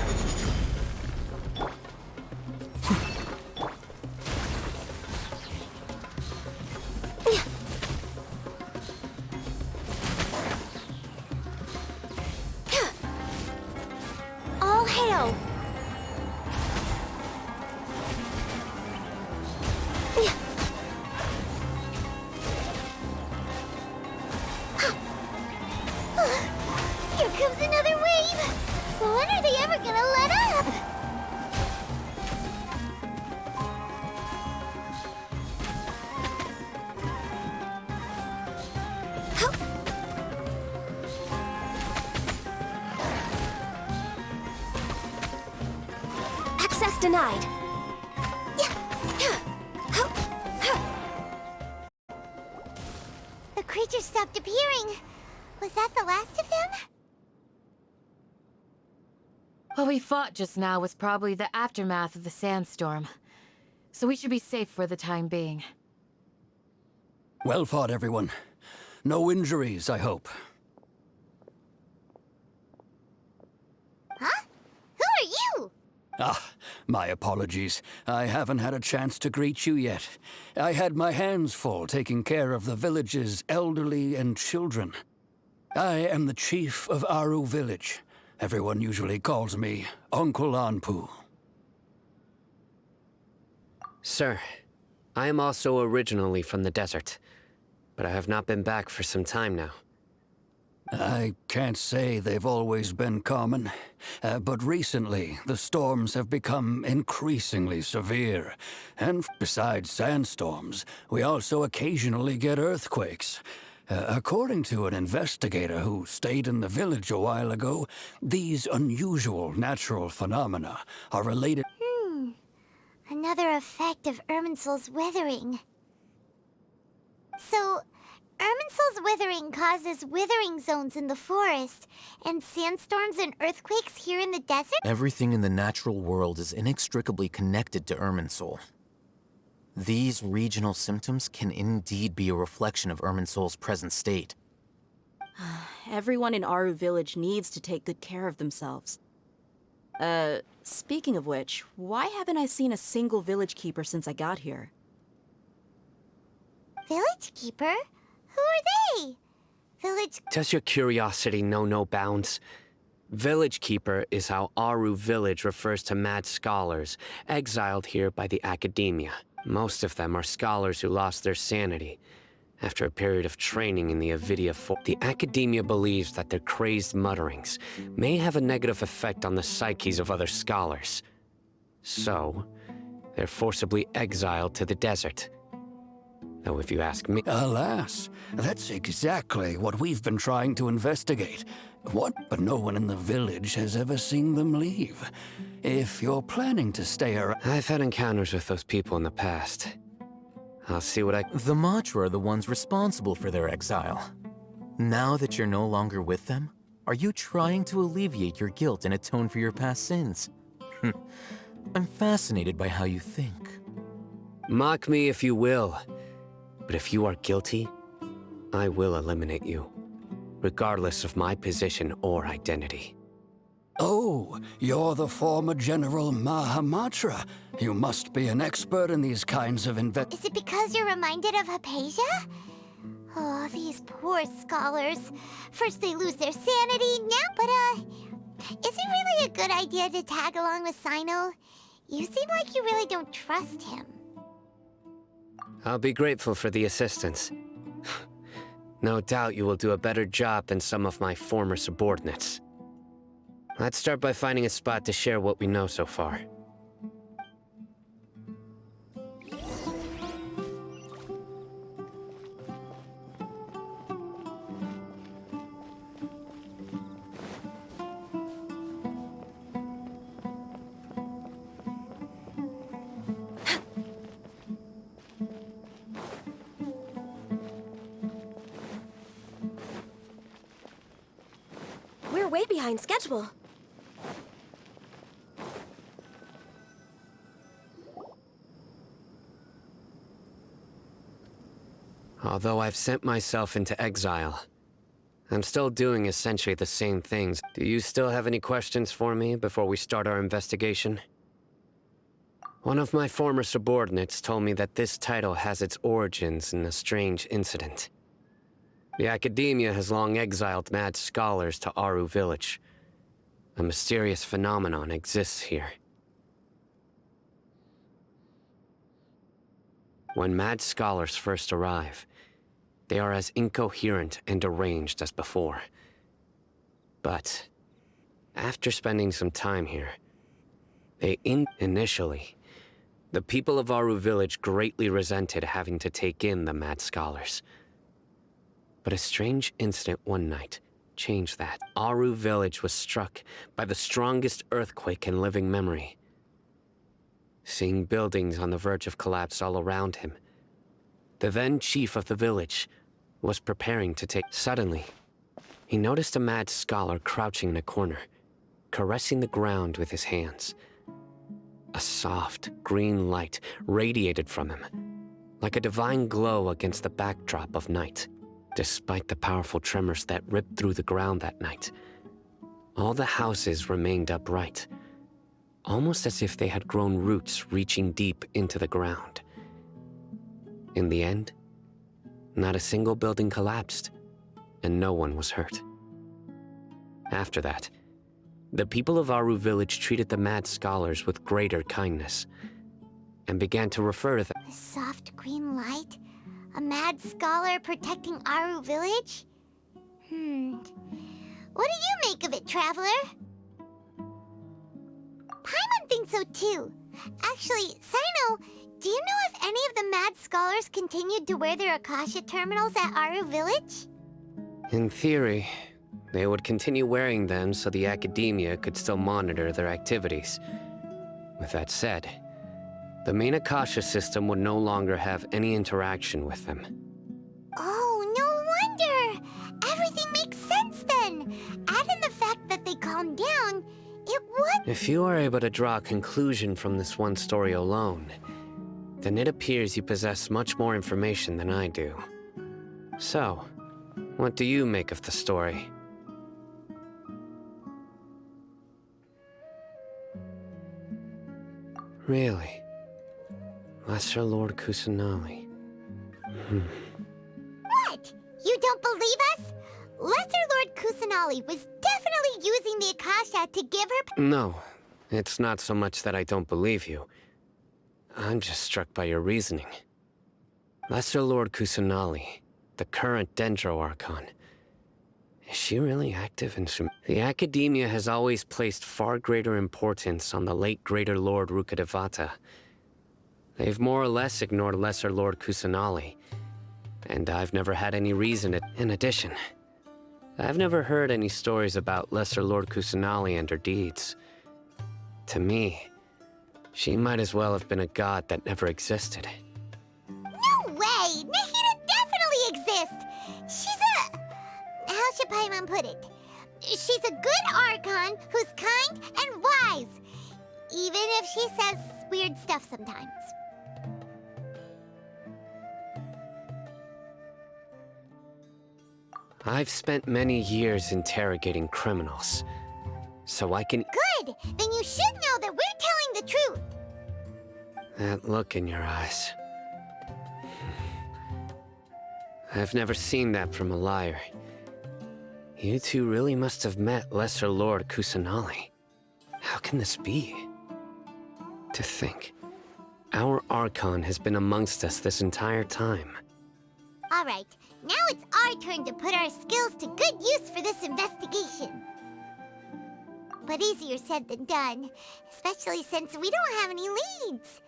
All hail! Here comes another wave! When are they ever gonna let up? Access denied. The creatures stopped appearing. Was that the last of them? What we fought just now was probably the aftermath of the sandstorm. So we should be safe for the time being. Well fought, everyone. No injuries, I hope. Huh? Who are you? Ah, my apologies. I haven't had a chance to greet you yet. I had my hands full taking care of the village's elderly and children. I am the chief of Aru village. Everyone usually calls me Uncle Anpu. Sir, I am also originally from the desert, but I have not been back for some time now. I can't say they've always been common, but recently the storms have become increasingly severe. And besides sandstorms, we also occasionally get earthquakes. According to an investigator who stayed in the village a while ago, these unusual natural phenomena are related. Another effect of Irminsul's withering. So, Irminsul's withering causes withering zones in the forest, and sandstorms and earthquakes here in the desert? Everything in the natural world is inextricably connected to Irminsul. These regional symptoms can indeed be a reflection of Irminsul's present state. Everyone in Aru village needs to take good care of themselves. Speaking of which, why haven't I seen a single village keeper since I got here? Village keeper? Who are they? Village... Does your curiosity know no bounds? Village Keeper is how Aru village refers to mad scholars, exiled here by the academia. Most of them are scholars who lost their sanity, After a period of training in the Avidia the Academia believes that their crazed mutterings may have a negative effect on the psyches of other scholars. So, they're forcibly exiled to the desert. Though if you ask me... Alas, that's exactly what we've been trying to investigate. But no one in the village has ever seen them leave. If you're planning to stay around... I've had encounters with those people in the past. I'll see what I... The Matra are the ones responsible for their exile. Now that you're no longer with them, are you trying to alleviate your guilt and atone for your past sins? I'm fascinated by how you think. Mock me if you will, but if you are guilty, I will eliminate you, regardless of my position or identity. Oh, you're the former General Mahamatra. You must be an expert in these kinds of Is it because you're reminded of Hypatia? Oh, these poor scholars. First they lose their sanity, is it really a good idea to tag along with Sino? You seem like you really don't trust him. I'll be grateful for the assistance. No doubt you will do a better job than some of my former subordinates. Let's start by finding a spot to share what we know so far. We're way behind schedule. Although I've sent myself into exile, I'm still doing essentially the same things. Do you still have any questions for me before we start our investigation? One of my former subordinates told me that this title has its origins in a strange incident. The Academia has long exiled mad scholars to Aru village. A mysterious phenomenon exists here. When mad scholars first arrive, they are as incoherent and deranged as before. But after spending some time here, initially, the people of Aru village greatly resented having to take in the mad scholars. But a strange incident one night changed that. Aru village was struck by the strongest earthquake in living memory. Seeing buildings on the verge of collapse all around him, the then chief of the village was preparing to take... Suddenly, he noticed a mad scholar crouching in a corner, caressing the ground with his hands. A soft, green light radiated from him, like a divine glow against the backdrop of night. Despite the powerful tremors that ripped through the ground that night, all the houses remained upright, almost as if they had grown roots reaching deep into the ground. In the end, not a single building collapsed, and no one was hurt. After that, the people of Aru village treated the mad scholars with greater kindness, and began to refer to them. A soft green light? A mad scholar protecting Aru village? What do you make of it, Traveler? Paimon thinks so too. Actually, Sino, do you know if any of the mad scholars continued to wear their Akasha terminals at Aru village? In theory, they would continue wearing them so the Academia could still monitor their activities. With that said, the main Akasha system would no longer have any interaction with them. Oh, no wonder! Everything makes sense then! Add in the fact that they calmed down, it would... If you are able to draw a conclusion from this one story alone, then it appears you possess much more information than I do. So, what do you make of the story? Really? Lesser Lord Kusanali. What? You don't believe us? Lesser Lord Kusanali was definitely using the Akasha to give her... No, it's not so much that I don't believe you. I'm just struck by your reasoning. Lesser Lord Kusanali the current Dendro Archon. Is she really active in some... The Academia has always placed far greater importance on the late Greater Lord Rukkhadevata. They've more or less ignored Lesser Lord Kusanali, and I've never had any reason to... In addition, I've never heard any stories about Lesser Lord Kusanali and her deeds. To me, she might as well have been a god that never existed. No way! Nahida definitely exists! She's a... How should Paimon put it? She's a good Archon who's kind and wise. Even if she says weird stuff sometimes. I've spent many years interrogating criminals, so I can... Good! Then you should know that we're telling the truth! That look in your eyes. I've never seen that from a liar. You two really must have met Lesser Lord Kusanali. How can this be? To think, our Archon has been amongst us this entire time. Alright, now it's our turn to put our skills to good use for this investigation. But easier said than done, especially since we don't have any leads.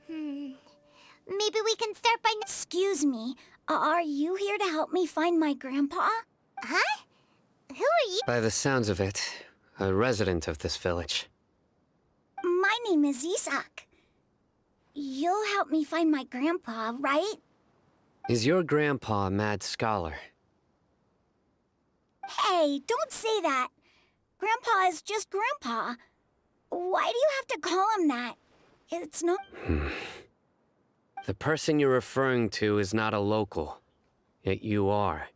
Maybe we can start by... Excuse me, are you here to help me find my grandpa? Huh? Who are you? By the sounds of it, a resident of this village. My name is Isak. You'll help me find my grandpa, right? Is your grandpa a mad scholar? Hey, don't say that. Grandpa is just Grandpa. Why do you have to call him that? It's not... The person you're referring to is not a local, yet you are.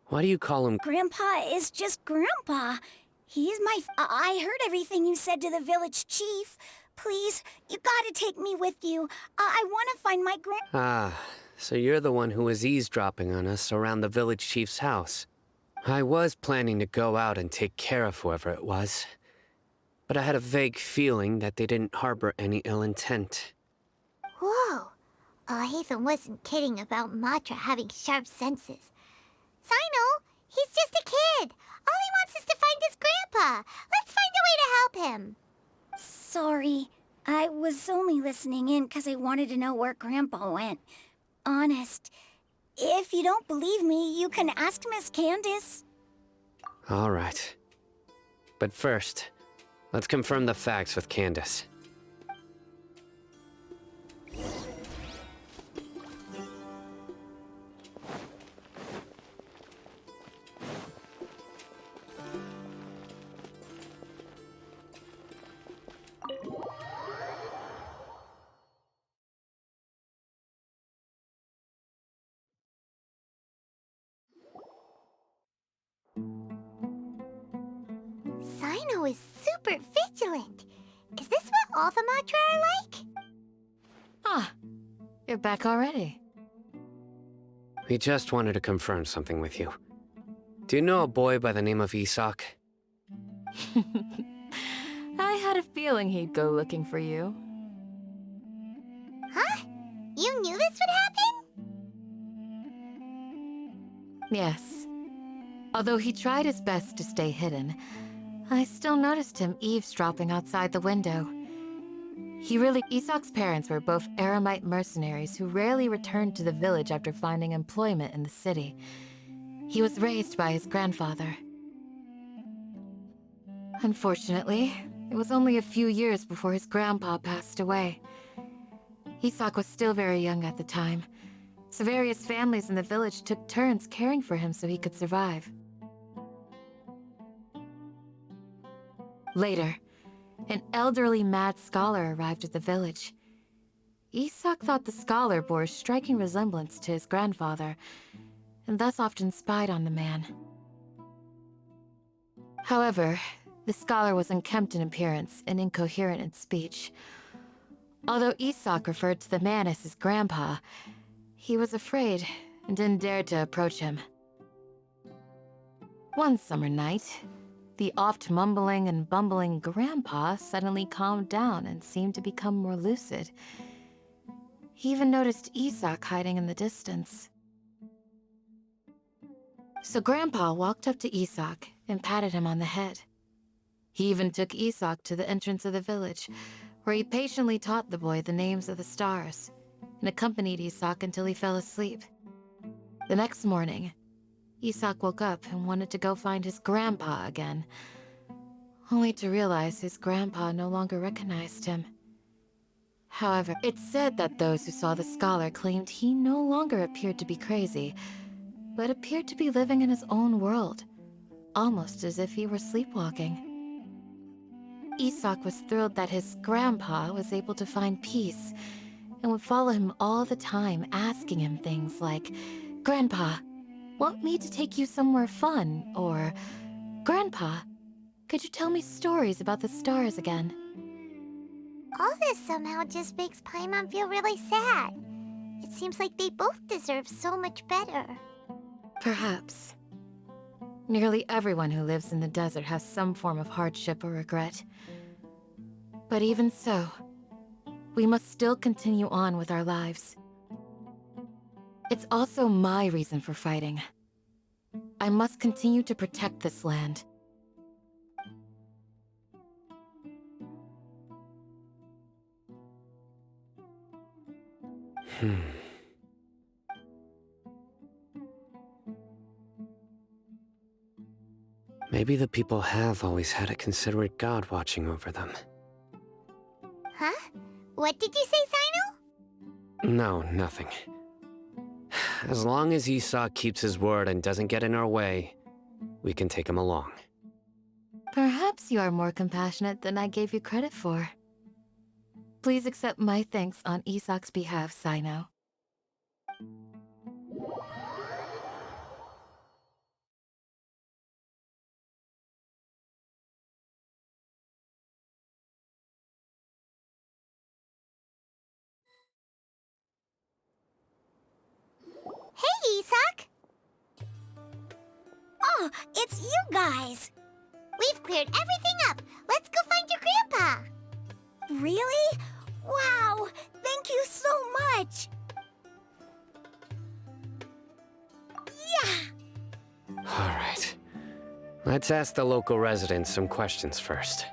Why do you call him... Grandpa is just Grandpa. He's my... I heard everything you said to the village chief. Please, you gotta take me with you. I want to find my Ah, so you're the one who was eavesdropping on us around the village chief's house. I was planning to go out and take care of whoever it was, but I had a vague feeling that they didn't harbor any ill intent. Whoa. Haytham wasn't kidding about Matra having sharp senses. Sino, he's just a kid. All he wants is to find his grandpa. Let's find a way to help him. Sorry, I was only listening in because I wanted to know where Grandpa went. Honest. If you don't believe me, you can ask Miss Candace. All right. But first, let's confirm the facts with Candace. Sino is super vigilant. Is this what all the Matra are like? Ah, you're back already. We just wanted to confirm something with you. Do you know a boy by the name of Isak? I had a feeling he'd go looking for you. Huh? You knew this would happen? Yes. Although he tried his best to stay hidden, I still noticed him eavesdropping outside the window. Isak's parents were both Aramite mercenaries who rarely returned to the village after finding employment in the city. He was raised by his grandfather. Unfortunately, it was only a few years before his grandpa passed away. Isak was still very young at the time, so various families in the village took turns caring for him so he could survive. Later, an elderly mad scholar arrived at the village. Isak thought the scholar bore a striking resemblance to his grandfather, and thus often spied on the man. However, the scholar was unkempt in appearance and incoherent in speech. Although Isak referred to the man as his grandpa, he was afraid and didn't dare to approach him. One summer night, the oft mumbling and bumbling grandpa suddenly calmed down and seemed to become more lucid. He even noticed Isak hiding in the distance. So Grandpa walked up to Isak and patted him on the head. He even took Isak to the entrance of the village, where he patiently taught the boy the names of the stars, and accompanied Isak until he fell asleep. The next morning, Isak woke up and wanted to go find his grandpa again, only to realize his grandpa no longer recognized him. However, it's said that those who saw the scholar claimed he no longer appeared to be crazy, but appeared to be living in his own world, almost as if he were sleepwalking. Isak was thrilled that his grandpa was able to find peace and would follow him all the time, asking him things like, "Grandpa, want me to take you somewhere fun?" Or, "Grandpa, could you tell me stories about the stars again?" All this somehow just makes Paimon feel really sad. It seems like they both deserve so much better. Perhaps. Nearly everyone who lives in the desert has some form of hardship or regret. But even so, we must still continue on with our lives. It's also my reason for fighting. I must continue to protect this land. Maybe the people have always had a considerate god watching over them. Huh? What did you say, Sino? No, nothing. As long as Isak keeps his word and doesn't get in our way, we can take him along. Perhaps you are more compassionate than I gave you credit for. Please accept my thanks on Isak's behalf, Sino. Hey, Isak! Oh, it's you guys! We've cleared everything up. Let's go find your grandpa. Really? Wow! Thank you so much! Yeah! All right. Let's ask the local residents some questions first.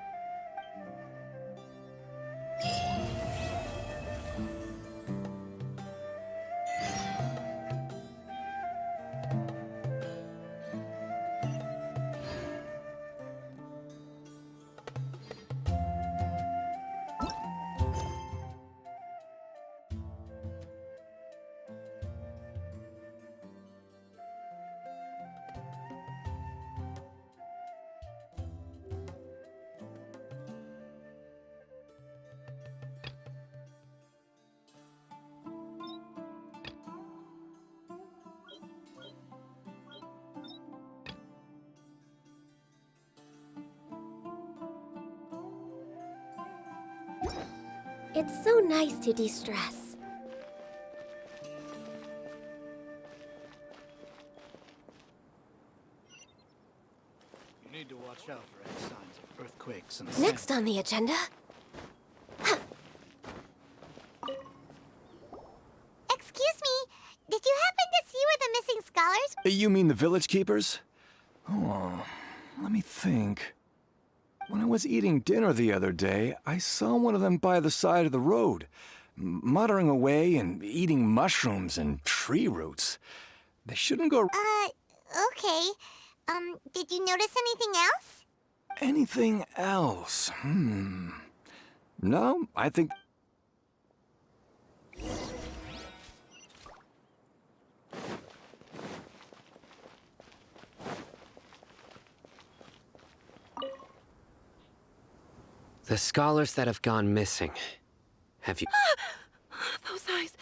It's so nice to de-stress. You need to watch out for any signs of earthquakes and Next on the agenda... Excuse me, did you happen to see where the missing scholars... You mean the village keepers? Oh, let me think. When I was eating dinner the other day, I saw one of them by the side of the road, muttering away and eating mushrooms and tree roots. They shouldn't go... Okay. Did you notice anything else? Anything else? No, I think... The scholars that have gone missing. Have you... Those eyes.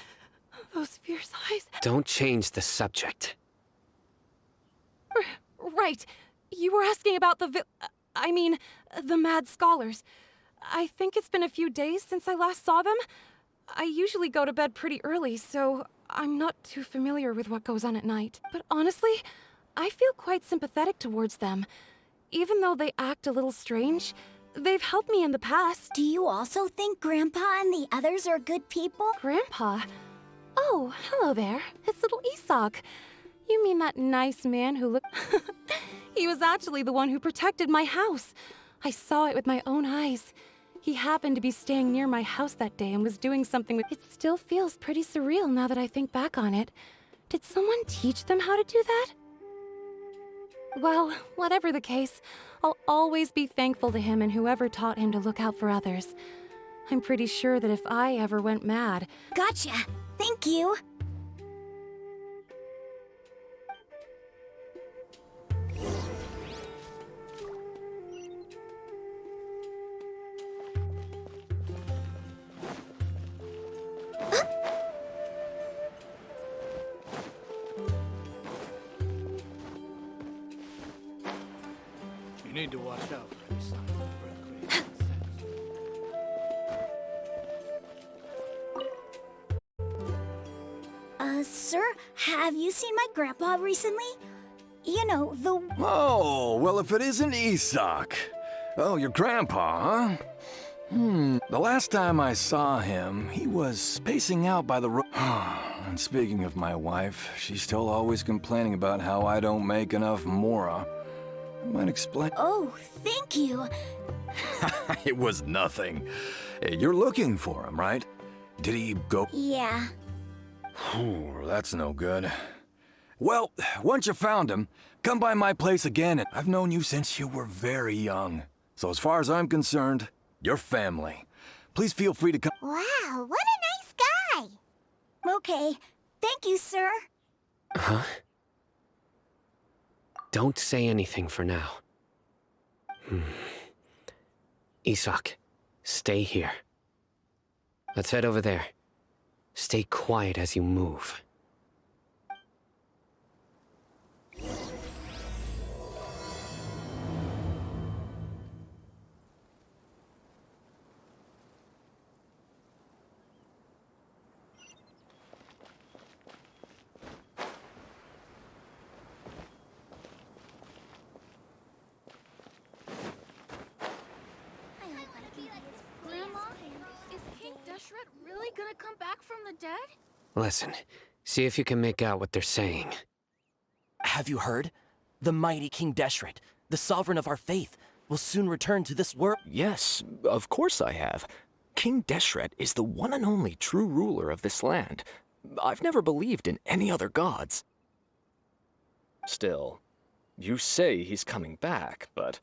Those fierce eyes. Don't change the subject. Right. You were asking about the the mad scholars. I think it's been a few days since I last saw them. I usually go to bed pretty early, so I'm not too familiar with what goes on at night. But honestly, I feel quite sympathetic towards them. Even though they act a little strange, they've helped me in the past. Do you also think Grandpa and the others are good people? Grandpa? Oh, hello there. It's little Isak. You mean that nice man who looked... He was actually the one who protected my house. I saw it with my own eyes. He happened to be staying near my house that day and was doing something with... It still feels pretty surreal now that I think back on it. Did someone teach them how to do that? Well, whatever the case, I'll always be thankful to him and whoever taught him to look out for others. I'm pretty sure that if I ever went mad... Gotcha. Thank you. You need to watch out for any sign of earthquake. Sir, have you seen my grandpa recently? You know, the... Oh, well, if it isn't Isak. Oh, your grandpa, huh? The last time I saw him, he was spacing out by the road. And speaking of my wife, she's still always complaining about how I don't make enough mora. I might explain. Oh, thank you. It was nothing. Hey, you're looking for him, right? Did he go? Yeah. Whew, that's no good. Well, once you found him, come by my place again. And I've known you since you were very young. So as far as I'm concerned, you're family. Please feel free to come. Wow, what a nice guy! Okay. Thank you, sir. Huh? Don't say anything for now. Isak, stay here. Let's head over there. Stay quiet as you move. Deshret really gonna come back from the dead? Listen, see if you can make out what they're saying. Have you heard? The mighty King Deshret, the sovereign of our faith, will soon return to this world. Yes, of course I have. King Deshret is the one and only true ruler of this land. I've never believed in any other gods. Still, you say he's coming back, but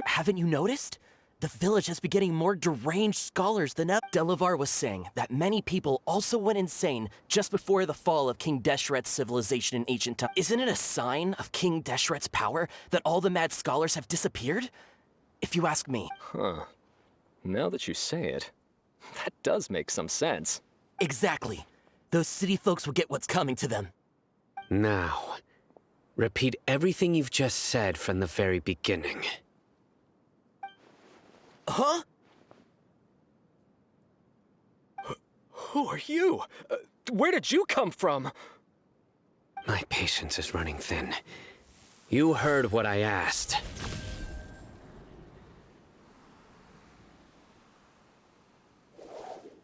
Haven't you noticed? The village has been getting more deranged scholars than ever. Delavar was saying that many people also went insane just before the fall of King Deshret's civilization in ancient times. Isn't it a sign of King Deshret's power that all the mad scholars have disappeared? If you ask me. Huh. Now that you say it, that does make some sense. Exactly. Those city folks will get what's coming to them. Now, repeat everything you've just said from the very beginning. Huh? Who are you? Where did you come from? My patience is running thin. You heard what I asked.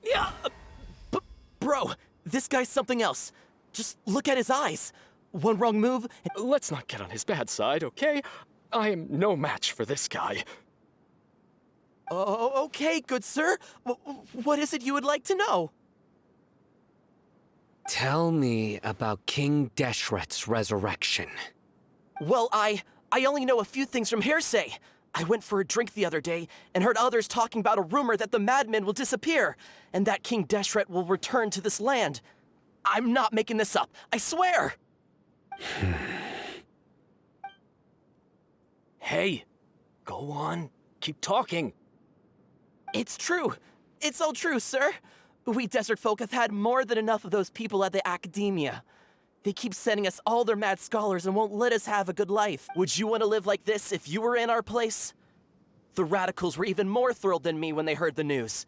Yeah, bro, this guy's something else. Just look at his eyes. One wrong move. Let's not get on his bad side, okay? I am no match for this guy. Oh, okay, good sir. What is it you would like to know? Tell me about King Deshret's resurrection. Well, I only know a few things from hearsay. I went for a drink the other day and heard others talking about a rumor that the madmen will disappear and that King Deshret will return to this land. I'm not making this up, I swear! Hey, go on, keep talking. It's true. It's all true, sir. We desert folk have had more than enough of those people at the academia. They keep sending us all their mad scholars and won't let us have a good life. Would you want to live like this if you were in our place? The radicals were even more thrilled than me when they heard the news.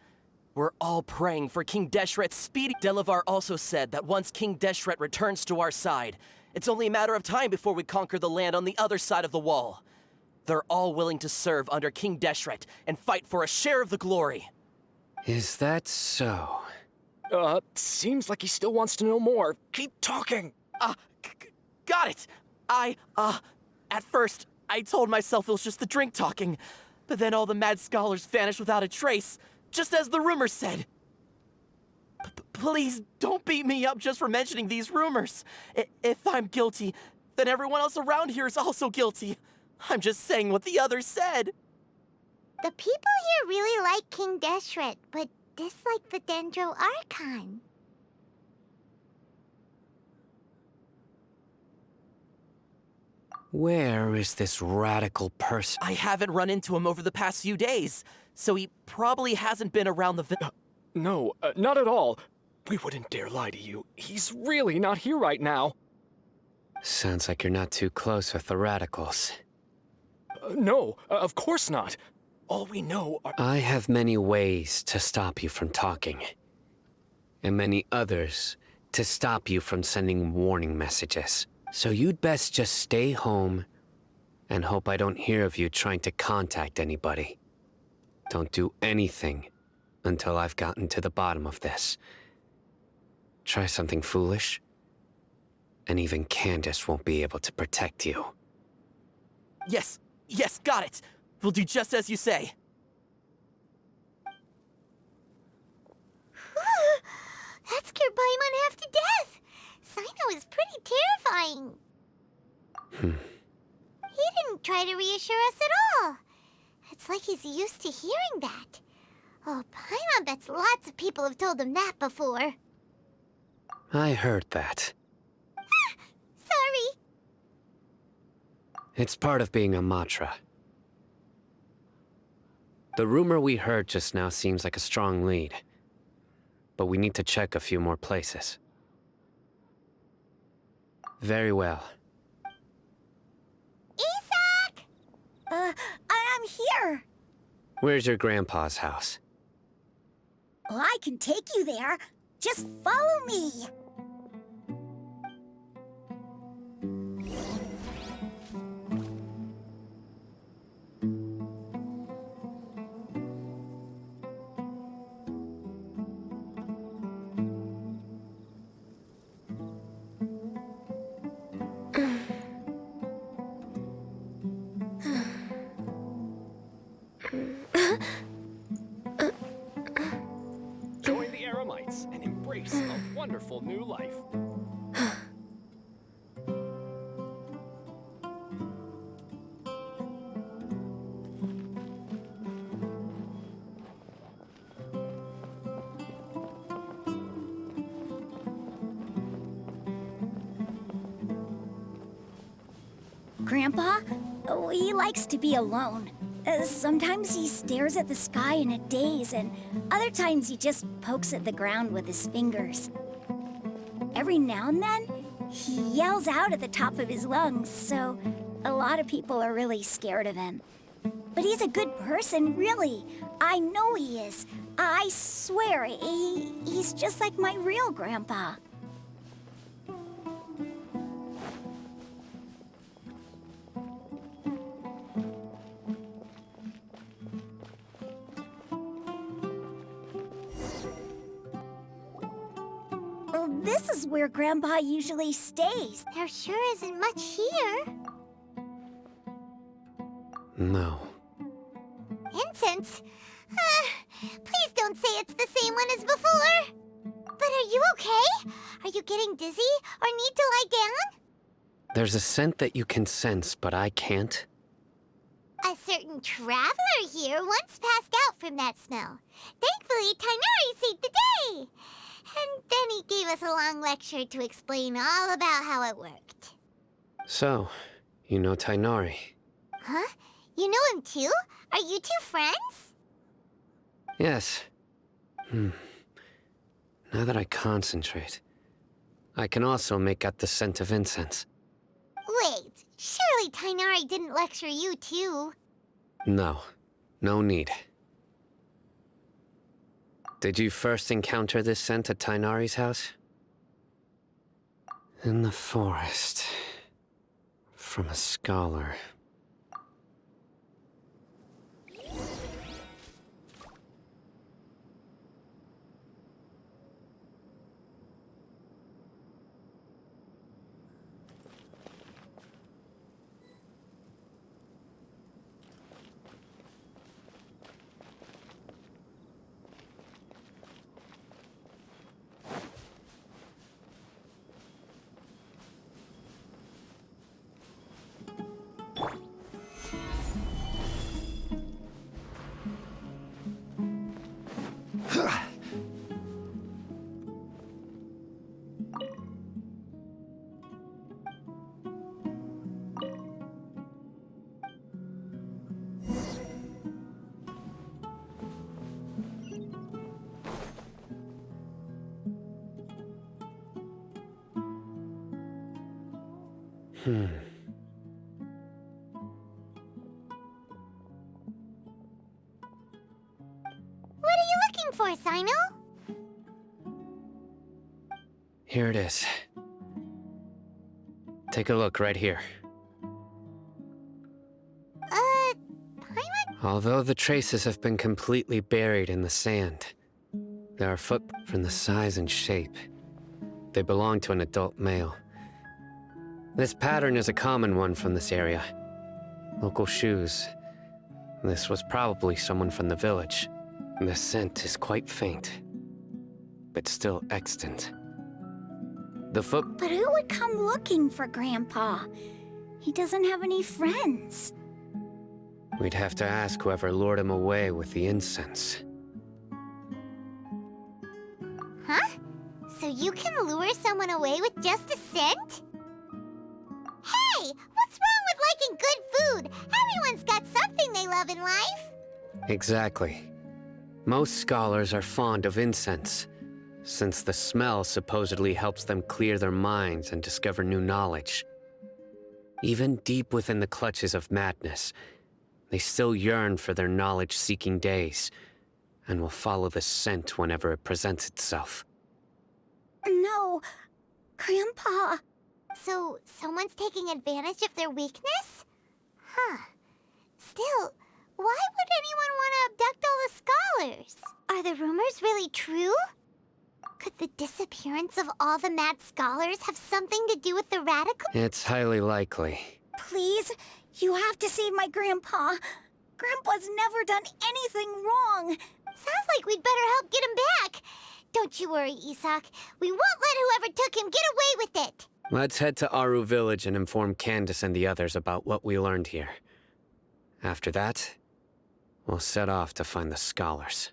We're all praying for King Deshret's speedy... Delavar also said that once King Deshret returns to our side, it's only a matter of time before we conquer the land on the other side of the wall. They're all willing to serve under King Deshret and fight for a share of the glory. Is that so? Seems like he still wants to know more. Keep talking. got it! At first, I told myself it was just the drink talking, but then all the mad scholars vanished without a trace, just as the rumors said. Please don't beat me up just for mentioning these rumors. If I'm guilty, then everyone else around here is also guilty. I'm just saying what the others said. The people here really like King Deshret, but dislike the Dendro Archon. Where is this radical person? I haven't run into him over the past few days, so he probably hasn't been around the No, not at all. We wouldn't dare lie to you. He's really not here right now. Sounds like you're not too close with the radicals. No, of course not. All we know are— I have many ways to stop you from talking. And many others to stop you from sending warning messages. So you'd best just stay home and hope I don't hear of you trying to contact anybody. Don't do anything until I've gotten to the bottom of this. Try something foolish, and even Candace won't be able to protect you. Yes, got it. We'll do just as you say. That scared Paimon half to death. Sino is pretty terrifying. He didn't try to reassure us at all. It's like he's used to hearing that. Oh, Paimon bets lots of people have told him that before. I heard that. Sorry. It's part of being a Matra. The rumor we heard just now seems like a strong lead. But we need to check a few more places. Very well. Isak! I'm here. Where's your grandpa's house? Well, I can take you there. Just follow me. Join the Eremites and embrace a wonderful new life. Grandpa? Oh, he likes to be alone. Sometimes he stares at the sky in a daze, and other times he just pokes at the ground with his fingers. Every now and then, he yells out at the top of his lungs, so a lot of people are really scared of him. But he's a good person, really. I know he is. I swear, he's just like my real grandpa. This is where Grandpa usually stays. There sure isn't much here. No. Incense? Please don't say it's the same one as before. But are you okay? Are you getting dizzy or need to lie down? There's a scent that you can sense, but I can't. A certain traveler here once passed out from that smell. Thankfully, Tighnari saved the day. And then he gave us a long lecture to explain all about how it worked. So, you know Tighnari? Huh? You know him too? Are you two friends? Yes. Now that I concentrate, I can also make out the scent of incense. Wait, surely Tighnari didn't lecture you too? No. No need. Did you first encounter this scent at Tighnari's house? In the forest. From a scholar. What are you looking for, Sino? Here it is. Take a look right here. Paimon? Although the traces have been completely buried in the sand, there are footprints from the size and shape. They belong to an adult male. This pattern is a common one from this area. Local shoes. This was probably someone from the village. The scent is quite faint, but still extant. The foot... But who would come looking for Grandpa? He doesn't have any friends. We'd have to ask whoever lured him away with the incense. Huh? So you can lure someone away with just a scent? Hey! What's wrong with liking good food? Everyone's got something they love in life. Exactly. Most scholars are fond of incense, since the smell supposedly helps them clear their minds and discover new knowledge. Even deep within the clutches of madness, they still yearn for their knowledge-seeking days, and will follow the scent whenever it presents itself. No, Grandpa. So, someone's taking advantage of their weakness? Huh. Still, why would anyone want to abduct all the scholars? Are the rumors really true? Could the disappearance of all the mad scholars have something to do with the radical? It's highly likely. Please, you have to save my Grandpa. Grandpa's never done anything wrong. Sounds like we'd better help get him back. Don't you worry, Isak. We won't let whoever took him get away with it. Let's head to Aru Village and inform Candace and the others about what we learned here. After that, we'll set off to find the scholars.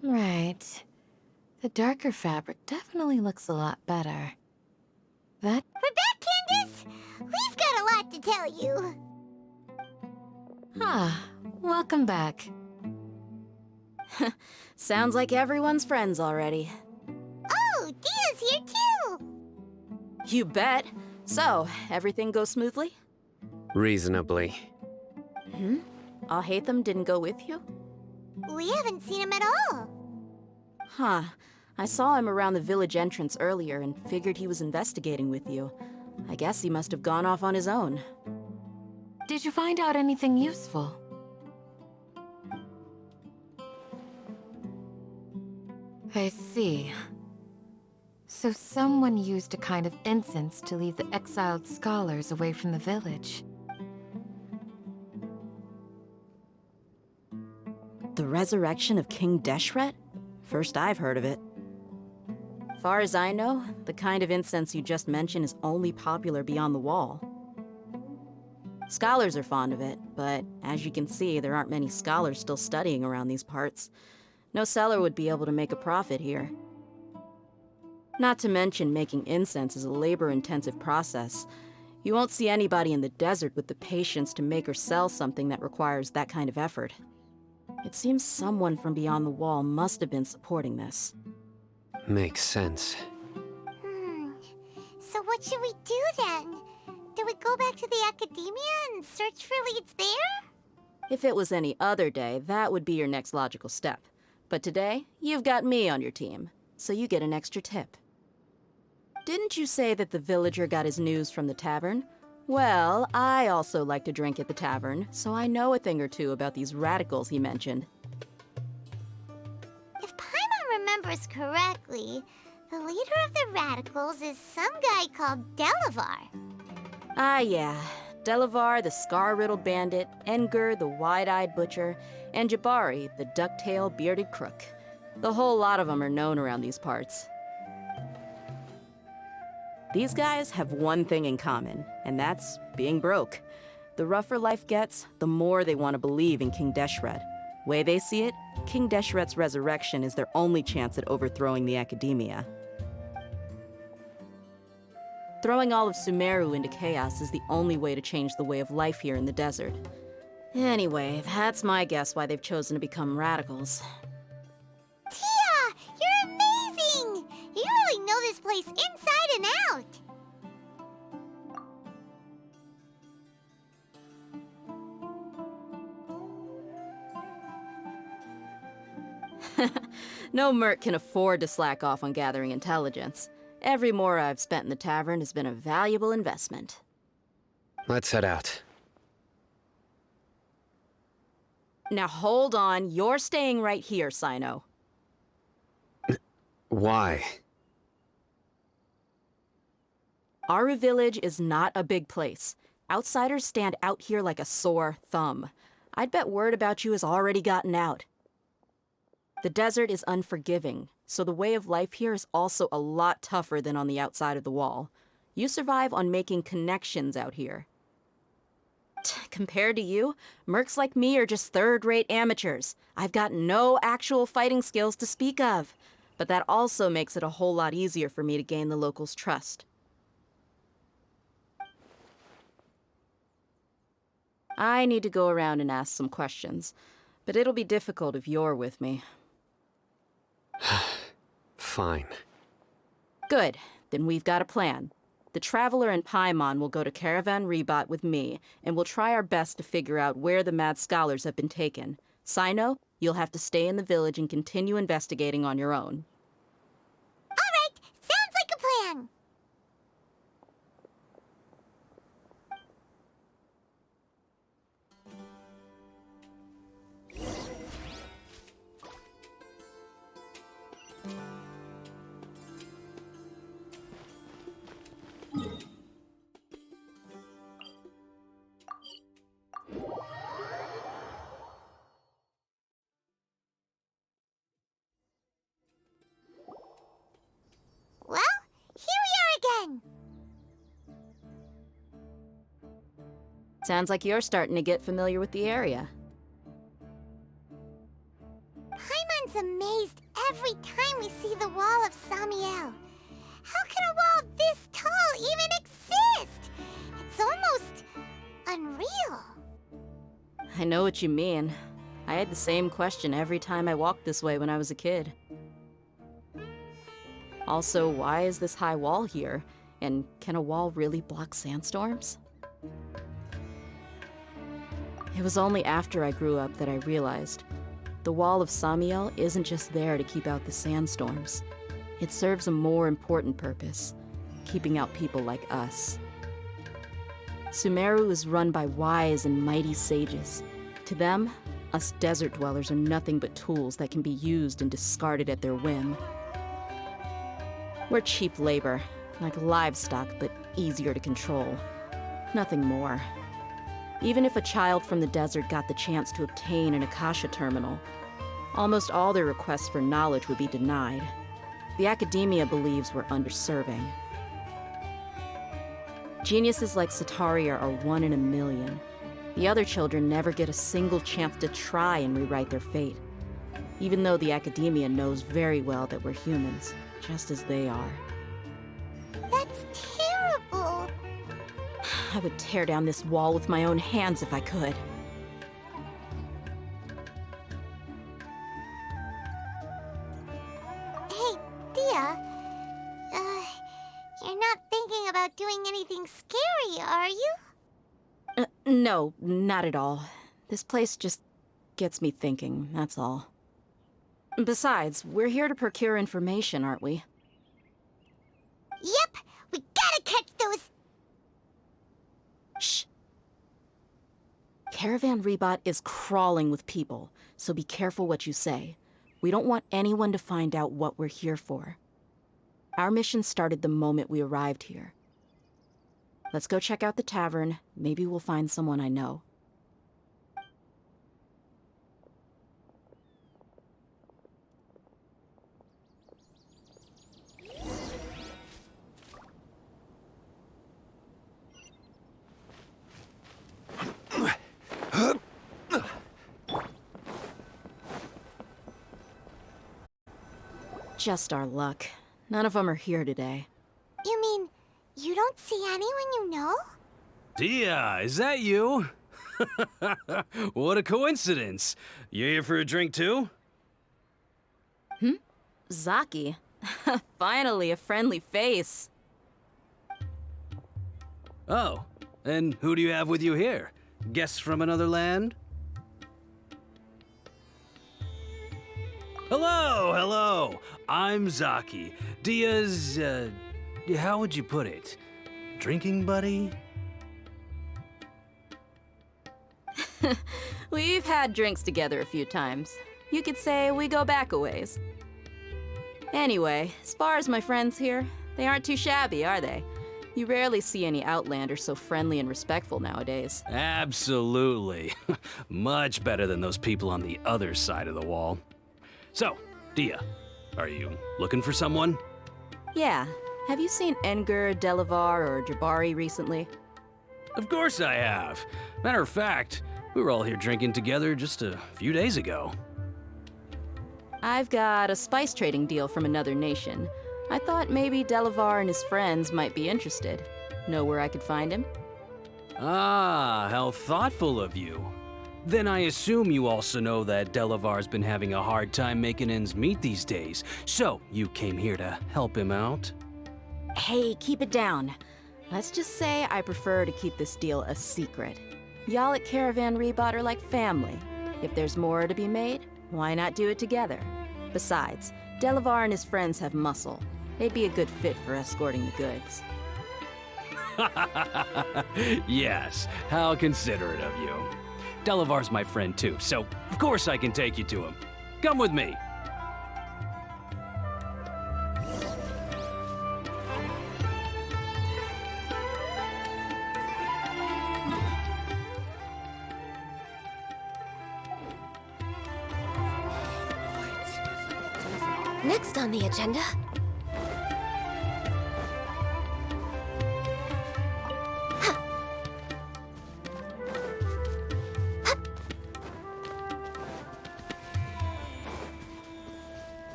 Right. The darker fabric definitely looks a lot better. That... We're back, Candace! We've got a lot to tell you. Ah, welcome back. Sounds like everyone's friends already. Oh, Dia's here too! You bet. So, everything goes smoothly? Reasonably. Alhaitham didn't go with you? We haven't seen him at all. Huh. I saw him around the village entrance earlier and figured he was investigating with you. I guess he must have gone off on his own. Did you find out anything useful? I see. So someone used a kind of incense to lead the exiled scholars away from the village. The resurrection of King Deshret? First I've heard of it. Far as I know, the kind of incense you just mentioned is only popular beyond the wall. Scholars are fond of it, but as you can see, there aren't many scholars still studying around these parts. No seller would be able to make a profit here. Not to mention, making incense is a labor-intensive process. You won't see anybody in the desert with the patience to make or sell something that requires that kind of effort. It seems someone from beyond the wall must have been supporting this. Makes sense. So what should we do then? Do we go back to the academia and search for leads there? If it was any other day, that would be your next logical step. But today, you've got me on your team, so you get an extra tip. Didn't you say that the villager got his news from the tavern? Well, I also like to drink at the tavern, so I know a thing or two about these radicals he mentioned. If Paimon remembers correctly, the leader of the radicals is some guy called Delavar. Ah, yeah. Delavar, the scar-riddled bandit, Enger, the wide-eyed butcher, and Jabari, the duck-tailed bearded crook. The whole lot of them are known around these parts. These guys have one thing in common, and that's being broke. The rougher life gets, the more they want to believe in King Deshret. Way they see it, King Deshret's resurrection is their only chance at overthrowing the Academia. Throwing all of Sumeru into chaos is the only way to change the way of life here in the desert. Anyway, that's my guess why they've chosen to become radicals. Tia! You're amazing! You really know this place inside and out! No merc can afford to slack off on gathering intelligence. Every mora I've spent in the tavern has been a valuable investment. Let's head out. Now hold on, you're staying right here, Sino. Why? Aru Village is not a big place. Outsiders stand out here like a sore thumb. I'd bet word about you has already gotten out. The desert is unforgiving, so the way of life here is also a lot tougher than on the outside of the wall. You survive on making connections out here. Compared to you, mercs like me are just third-rate amateurs. I've got no actual fighting skills to speak of, but that also makes it a whole lot easier for me to gain the locals' trust. I need to go around and ask some questions, but it'll be difficult if you're with me. Fine. Good. Then we've got a plan. The Traveler and Paimon will go to Caravan Rebot with me, and we'll try our best to figure out where the Mad Scholars have been taken. Sino, you'll have to stay in the village and continue investigating on your own. All right! Sounds like a plan! Well, here we are again! Sounds like you're starting to get familiar with the area. Paimon's amazed every time we see the wall of Samiel. How can a wall this tall even exist? It's almost unreal. I know what you mean. I had the same question every time I walked this way when I was a kid. Also, why is this high wall here? And can a wall really block sandstorms? It was only after I grew up that I realized the wall of Samiel isn't just there to keep out the sandstorms. It serves a more important purpose, keeping out people like us. Sumeru is run by wise and mighty sages. To them, us desert dwellers are nothing but tools that can be used and discarded at their whim. We're cheap labor, like livestock, but easier to control. Nothing more. Even if a child from the desert got the chance to obtain an Akasha terminal, almost all their requests for knowledge would be denied. The Academia believes we're underserving. Geniuses like Sataria are 1 in a million. The other children never get a single chance to try and rewrite their fate, even though the Academia knows very well that we're humans, just as they are. That's terrible. I would tear down this wall with my own hands if I could. Hey, Dia. You're not thinking about doing anything scary, are you? No, not at all. This place just gets me thinking, that's all. Besides, we're here to procure information, aren't we? Yep, we gotta catch those... Shh. Caravan Rebot is crawling with people, so be careful what you say. We don't want anyone to find out what we're here for. Our mission started the moment we arrived here. Let's go check out the tavern. Maybe we'll find someone I know. Just our luck. None of them are here today. You mean, you don't see anyone you know? Dia, is that you? What a coincidence. You here for a drink too? Zaki. Finally, a friendly face. Oh, and who do you have with you here? Guests from another land? Hello, hello. I'm Zaki. Dia's, how would you put it? Drinking buddy? We've had drinks together a few times. You could say we go back a ways. Anyway, as far as my friends here, they aren't too shabby, are they? You rarely see any Outlanders so friendly and respectful nowadays. Absolutely. Much better than those people on the other side of the wall. So, Dia, are you looking for someone? Yeah. Have you seen Enger, Delavar, or Jabari recently? Of course I have. Matter of fact, we were all here drinking together just a few days ago. I've got a spice trading deal from another nation. I thought maybe Delavar and his friends might be interested. Know where I could find him? Ah, how thoughtful of you. Then I assume you also know that Delavar's been having a hard time making ends meet these days, so you came here to help him out? Hey, keep it down. Let's just say I prefer to keep this deal a secret. Y'all at Caravan Rebot are like family. If there's more to be made, why not do it together? Besides, Delavar and his friends have muscle. They'd be a good fit for escorting the goods. Yes, how considerate of you. Delavar's my friend too, so of course I can take you to him. Come with me. Next on the agenda...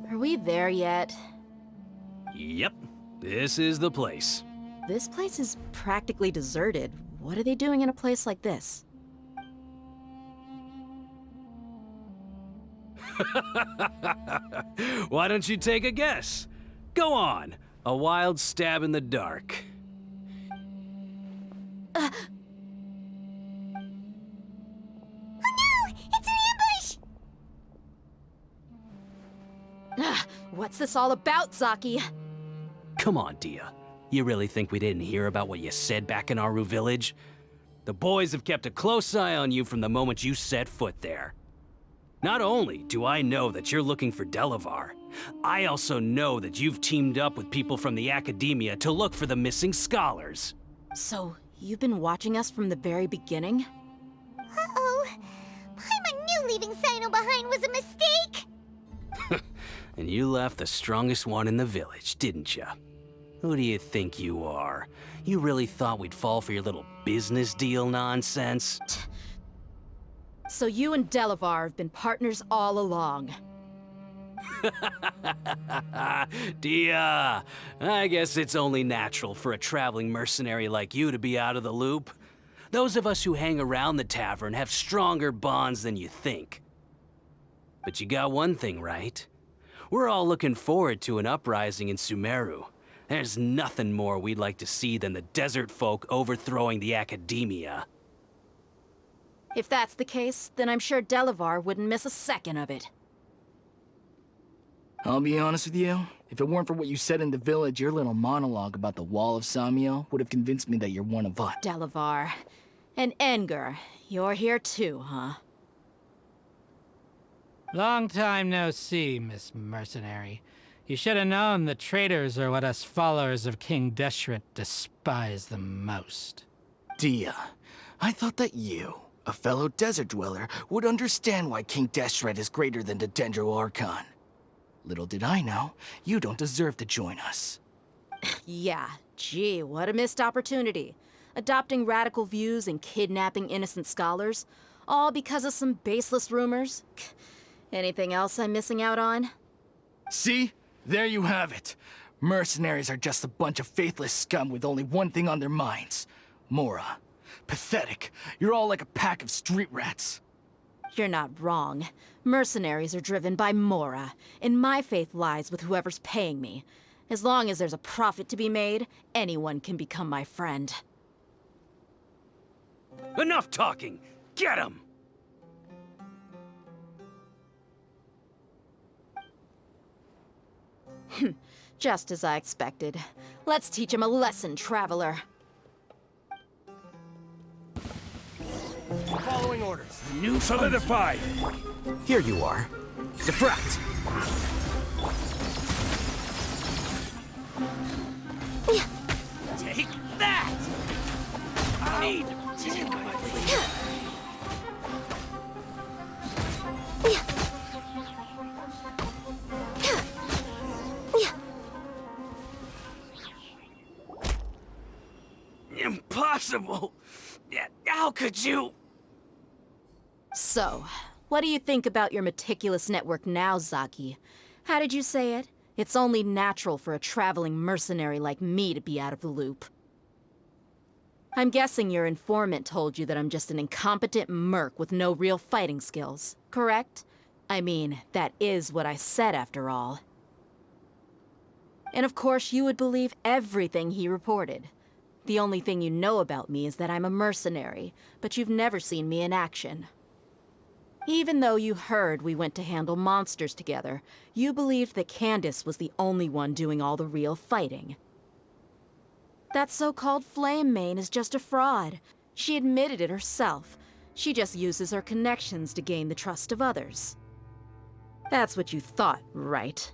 Are we there yet? Yep, this is the place. This place is practically deserted. What are they doing in a place like this? Why don't you take a guess? Go on, a wild stab in the dark. What's this all about, Zaki? Come on, Dia. You really think we didn't hear about what you said back in Aru village? The boys have kept a close eye on you from the moment you set foot there. Not only do I know that you're looking for Delavar, I also know that you've teamed up with people from the Academia to look for the missing scholars. So, you've been watching us from the very beginning? Uh-oh. Paimon knew leaving Sino behind was a mistake! And you left the strongest one in the village, didn't ya? Who do you think you are? You really thought we'd fall for your little business deal nonsense? So you and Delavar have been partners all along. Dia, I guess it's only natural for a traveling mercenary like you to be out of the loop. Those of us who hang around the tavern have stronger bonds than you think. But you got one thing right. We're all looking forward to an uprising in Sumeru. There's nothing more we'd like to see than the desert folk overthrowing the Academia. If that's the case, then I'm sure Delavar wouldn't miss a second of it. I'll be honest with you. If it weren't for what you said in the village, your little monologue about the Wall of Samiel would have convinced me that you're one of us. Delavar. And Edgar, you're here too, huh? Long time no see, Miss Mercenary. You should have known the traitors are what us followers of King Deshret despise the most. Dia, I thought that you, a fellow desert dweller, would understand why King Deshret is greater than the Dendro Archon. Little did I know, you don't deserve to join us. Yeah, gee, what a missed opportunity. Adopting radical views and kidnapping innocent scholars, all because of some baseless rumors. Anything else I'm missing out on? See? There you have it. Mercenaries are just a bunch of faithless scum with only one thing on their minds. Mora. Pathetic. You're all like a pack of street rats. You're not wrong. Mercenaries are driven by Mora, and my faith lies with whoever's paying me. As long as there's a profit to be made, anyone can become my friend. Enough talking! Get him! Just as I expected. Let's teach him a lesson, traveler. Following orders. New solidified! Here you are. Defract! Take that! I need Impossible! How could you? So, what do you think about your meticulous network now, Zaki? How did you say it? It's only natural for a traveling mercenary like me to be out of the loop. I'm guessing your informant told you that I'm just an incompetent merc with no real fighting skills, correct? I mean, that is what I said after all. And of course you would believe everything he reported. The only thing you know about me is that I'm a mercenary, but you've never seen me in action. Even though you heard we went to handle monsters together, you believed that Candace was the only one doing all the real fighting. That so-called Flame Mane is just a fraud. She admitted it herself. She just uses her connections to gain the trust of others. That's what you thought, right?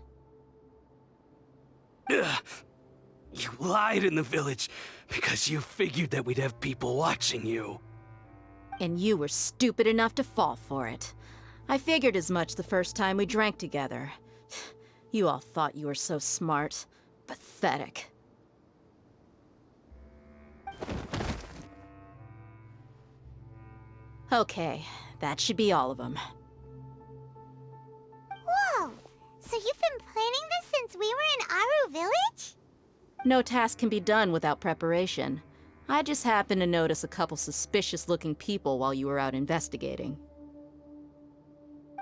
Ugh. You lied in the village because you figured that we'd have people watching you. And you were stupid enough to fall for it. I figured as much the first time we drank together. You all thought you were so smart. Pathetic. Okay, that should be all of them. Whoa! So you've been planning this since we were in Aru Village? No task can be done without preparation. I just happened to notice a couple suspicious-looking people while you were out investigating.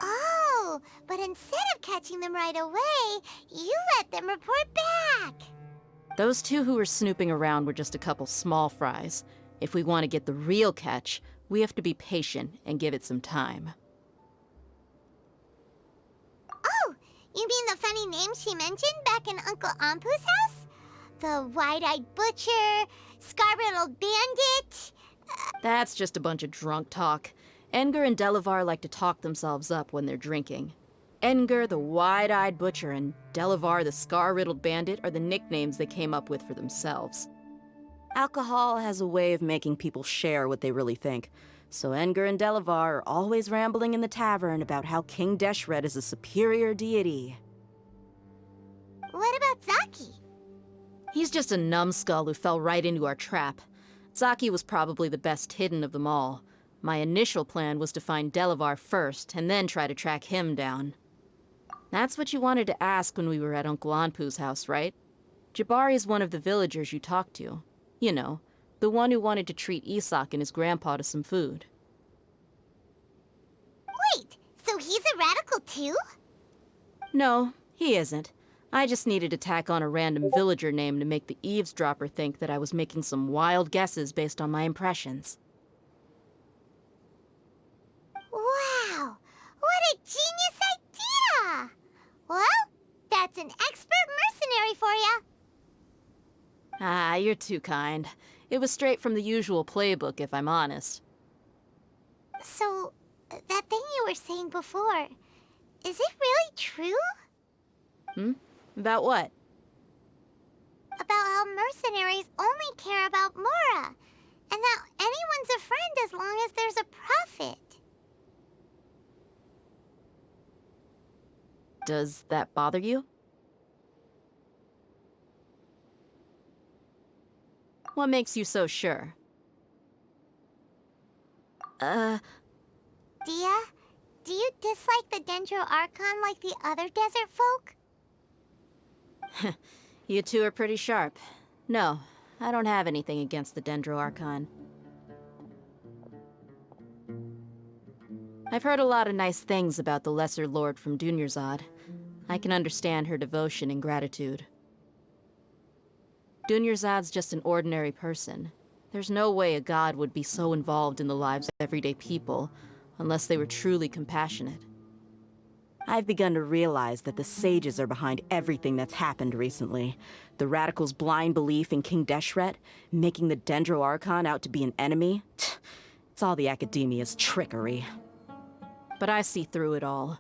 Oh, but instead of catching them right away, you let them report back. Those two who were snooping around were just a couple small fries. If we want to get the real catch, we have to be patient and give it some time. Oh, you mean the funny name she mentioned back in Uncle Ampu's house? The wide-eyed butcher, scar-riddled bandit? That's just a bunch of drunk talk. Edgar and Delavar like to talk themselves up when they're drinking. Edgar, the wide-eyed butcher, and Delavar, the scar-riddled bandit, are the nicknames they came up with for themselves. Alcohol has a way of making people share what they really think, so Edgar and Delavar are always rambling in the tavern about how King Deshret is a superior deity. What about Zaki? He's just a numbskull who fell right into our trap. Zaki was probably the best hidden of them all. My initial plan was to find Delavar first, and then try to track him down. That's what you wanted to ask when we were at Uncle Anpu's house, right? Jabari is one of the villagers you talked to. You know, the one who wanted to treat Isak and his grandpa to some food. Wait, so he's a radical too? No, he isn't. I just needed to tack on a random villager name to make the eavesdropper think that I was making some wild guesses based on my impressions. Wow, what a genius idea! Well, That's an expert mercenary for ya. Ah, you're too kind. It was straight from the usual playbook, if I'm honest. So, that thing you were saying before, is it really true? Hmm? About what? About how mercenaries only care about Mora, and that anyone's a friend as long as there's a profit. Does that bother you? What makes you so sure? Dia, do you dislike the Dendro Archon like the other desert folk? You two are pretty sharp. No, I don't have anything against the Dendro Archon. I've heard a lot of nice things about the Lesser Lord from Dunyarzad. I can understand her devotion and gratitude. Dunyarzad's just an ordinary person. There's no way a god would be so involved in the lives of everyday people, unless they were truly compassionate. I've begun to realize that the sages are behind everything that's happened recently. The radicals' blind belief in King Deshret, making the Dendro Archon out to be an enemy. It's all the academia's trickery. But I see through it all.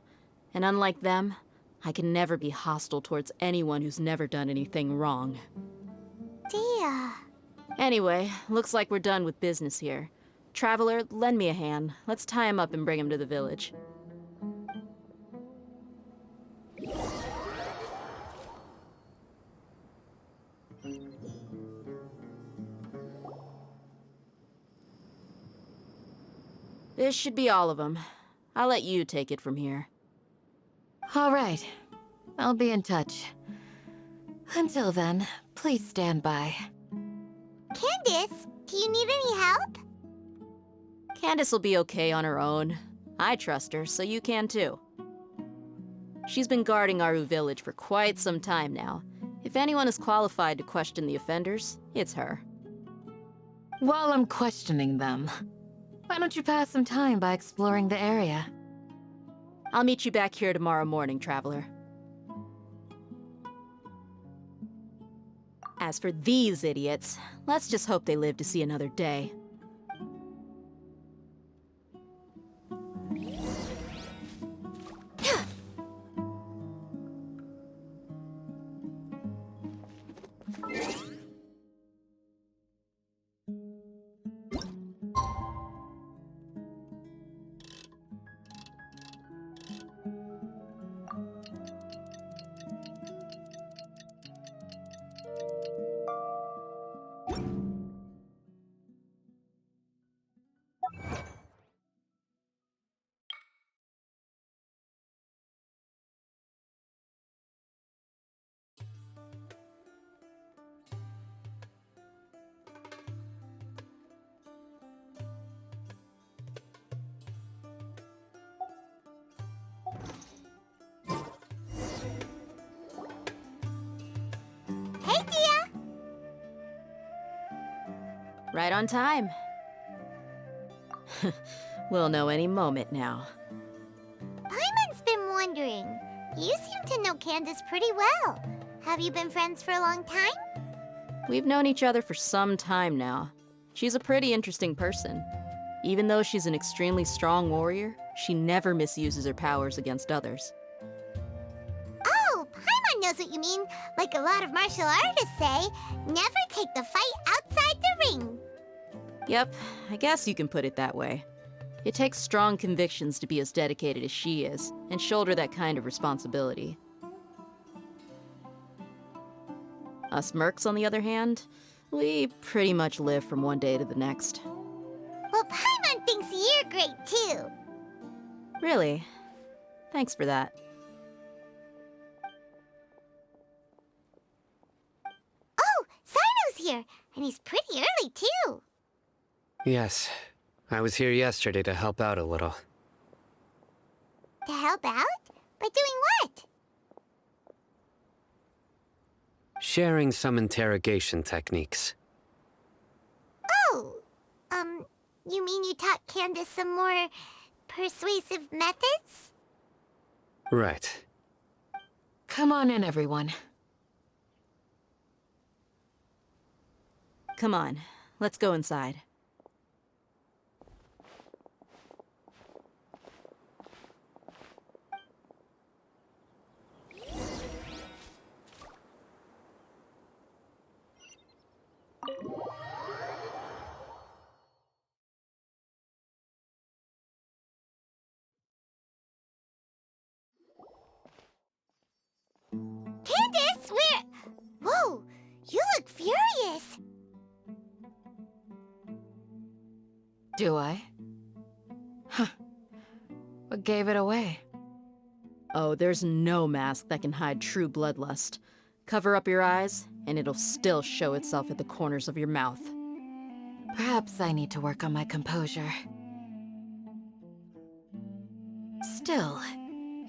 And unlike them, I can never be hostile towards anyone who's never done anything wrong. Dia. Anyway, looks like we're done with business here. Traveler, lend me a hand. Let's tie him up and bring him to the village. This should be all of them. I'll let you take it from here. All right. I'll be in touch. Until then, please stand by. Candace, do you need any help? Candace will be okay on her own. I trust her, so you can too. She's been guarding Aru village for quite some time now. If anyone is qualified to question the offenders, it's her. While I'm questioning them, why don't you pass some time by exploring the area? I'll meet you back here tomorrow morning, Traveler. As for these idiots, let's just hope they live to see another day. Hey, Dia! Right on time. We'll know any moment now. Paimon's been wondering. You seem to know Candace pretty well. Have you been friends for a long time? We've known each other for some time now. She's a pretty interesting person. Even though she's an extremely strong warrior, she never misuses her powers against others. Oh, Paimon knows what you mean. Like a lot of martial artists say, never take the fight outside the ring. Yep, I guess you can put it that way. It takes strong convictions to be as dedicated as she is, and shoulder that kind of responsibility. Us mercs, on the other hand, we pretty much live from one day to the next. Well, Paimon thinks you're great too. Really? Thanks for that. Oh, Sino's here, and he's pretty early too. Yes, I was here yesterday to help out a little. To help out? By doing what? Sharing some interrogation techniques. Oh, you mean you taught Candace some more persuasive methods? Right. Come on in, everyone. Come on, let's go inside. Candace, where... Whoa, you look furious. Do I? Huh. What gave it away? Oh, there's no mask that can hide true bloodlust. Cover up your eyes, and it'll still show itself at the corners of your mouth. Perhaps I need to work on my composure. Still,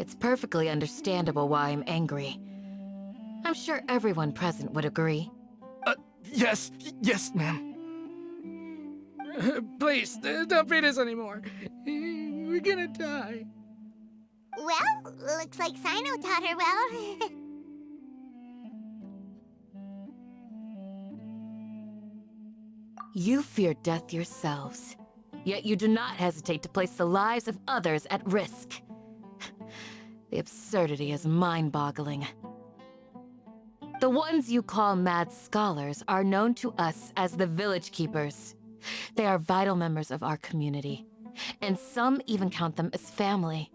it's perfectly understandable why I'm angry. I'm sure everyone present would agree. Yes, ma'am. Please, don't beat us anymore. We're gonna die. Well, looks like Sino taught her well. You fear death yourselves, yet you do not hesitate to place the lives of others at risk. The absurdity is mind-boggling. The ones you call mad scholars are known to us as the Village Keepers. They are vital members of our community, and some even count them as family.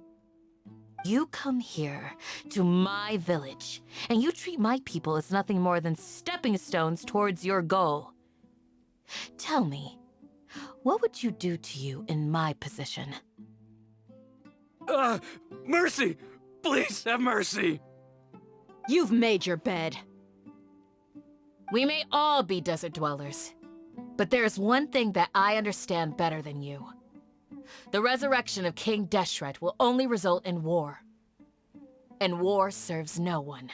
You come here, to my village, and you treat my people as nothing more than stepping stones towards your goal. Tell me, what would you do to you in my position? Mercy! Please have mercy! You've made your bed. We may all be desert dwellers, but there's one thing that I understand better than you. The resurrection of King Deshret will only result in war. And war serves no one.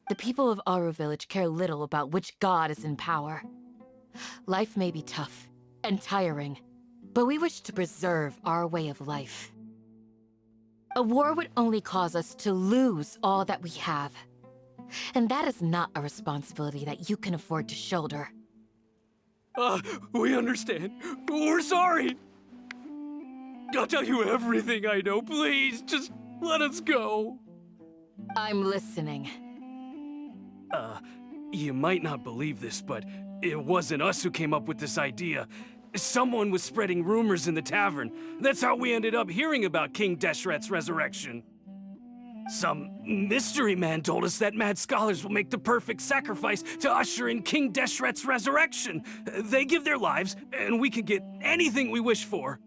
The people of Aru Village care little about which god is in power. Life may be tough and tiring, but we wish to preserve our way of life. A war would only cause us to lose all that we have. And that is not a responsibility that you can afford to shoulder. We understand. We're sorry. I'll tell you everything I know. Please, just let us go. I'm listening. You might not believe this, but it wasn't us who came up with this idea. Someone was spreading rumors in the tavern. That's how we ended up hearing about King Deshret's resurrection. Some mystery man told us that mad scholars will make the perfect sacrifice to usher in King Deshret's resurrection. They give their lives, and we can get anything we wish for.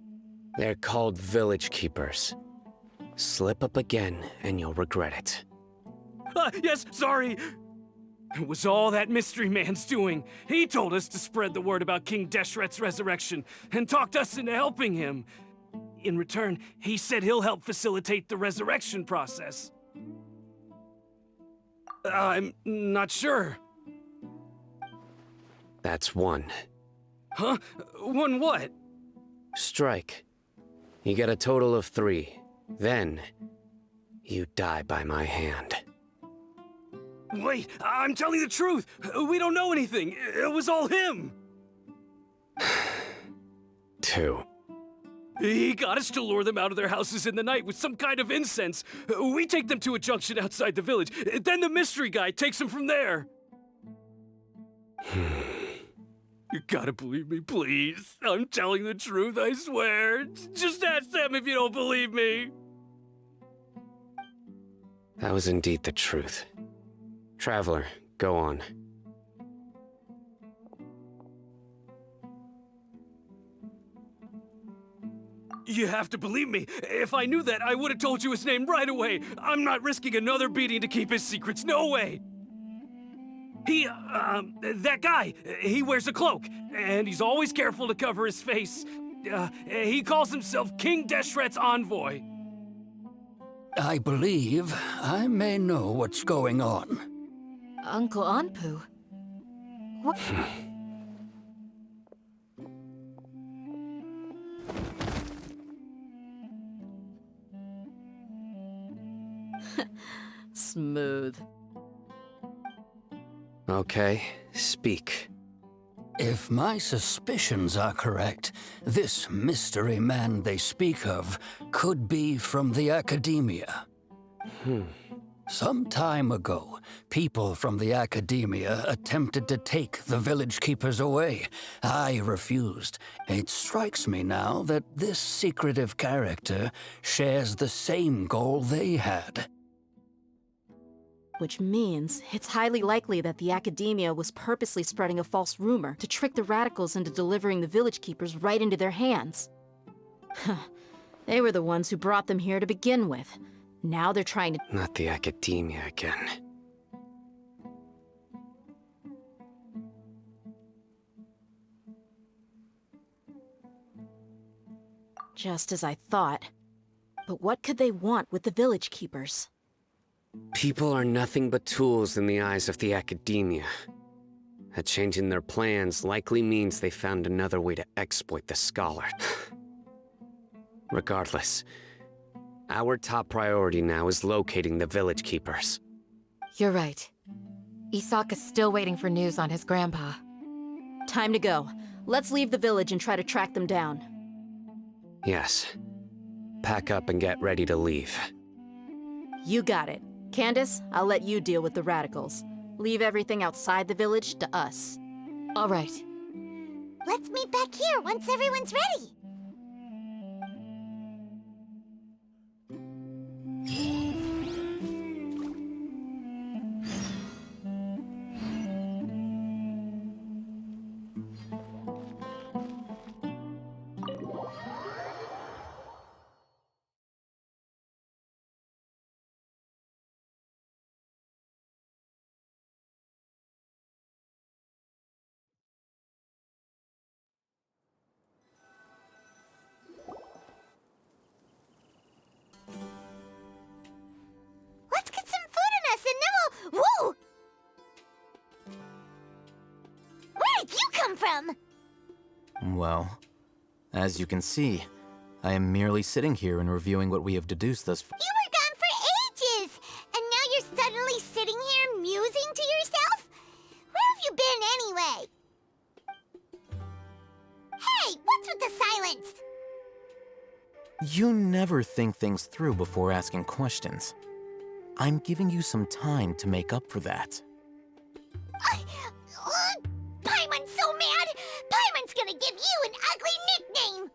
They're called Village Keepers. Slip up again, and you'll regret it. Yes, sorry. It was all that mystery man's doing. He told us to spread the word about King Deshret's resurrection, and talked us into helping him. In return, he said he'll help facilitate the resurrection process. I'm not sure. That's one. Huh? One what? Strike. You get a total of 3. Then, you die by my hand. Wait, I'm telling the truth. We don't know anything. It was all him. 2. He got us to lure them out of their houses in the night with some kind of incense. We take them to a junction outside the village. Then the mystery guy takes them from there. You gotta believe me, please. I'm telling the truth, I swear. Just ask them if you don't believe me. That was indeed the truth. Traveler, go on. You have to believe me. If I knew that, I would have told you his name right away. I'm not risking another beating to keep his secrets. No way. That guy, he wears a cloak, and he's always careful to cover his face. He calls himself King Deshret's envoy. I believe I may know what's going on. Uncle Anpu? What? Okay, speak. If my suspicions are correct, this mystery man they speak of could be from the academia. Some time ago, people from the academia attempted to take the village keepers away. I refused. It strikes me now that this secretive character shares the same goal they had. Which means it's highly likely that the academia was purposely spreading a false rumor to trick the radicals into delivering the village keepers right into their hands. They were the ones who brought them here to begin with. Now they're trying to— Not the academia again. Just as I thought. But what could they want with the village keepers? People are nothing but tools in the eyes of the academia. A change in their plans likely means they found another way to exploit the scholar. Regardless, our top priority now is locating the village keepers. You're right. Isaka's still waiting for news on his grandpa. Time to go. Let's leave the village and try to track them down. Yes. Pack up and get ready to leave. You got it. Candace, I'll let you deal with the radicals. Leave everything outside the village to us. All right. Let's meet back here once everyone's ready. Let's get some food in us and then we'll— Whoa! Where did you come from? Well, as you can see, I am merely sitting here and reviewing what we have deduced thus far. You were gone for ages! And now you're suddenly sitting here musing to yourself? Where have you been anyway? Hey, what's with the silence? You never think things through before asking questions. I'm giving you some time to make up for that. Paimon's so mad! Paimon's gonna give you an ugly nickname!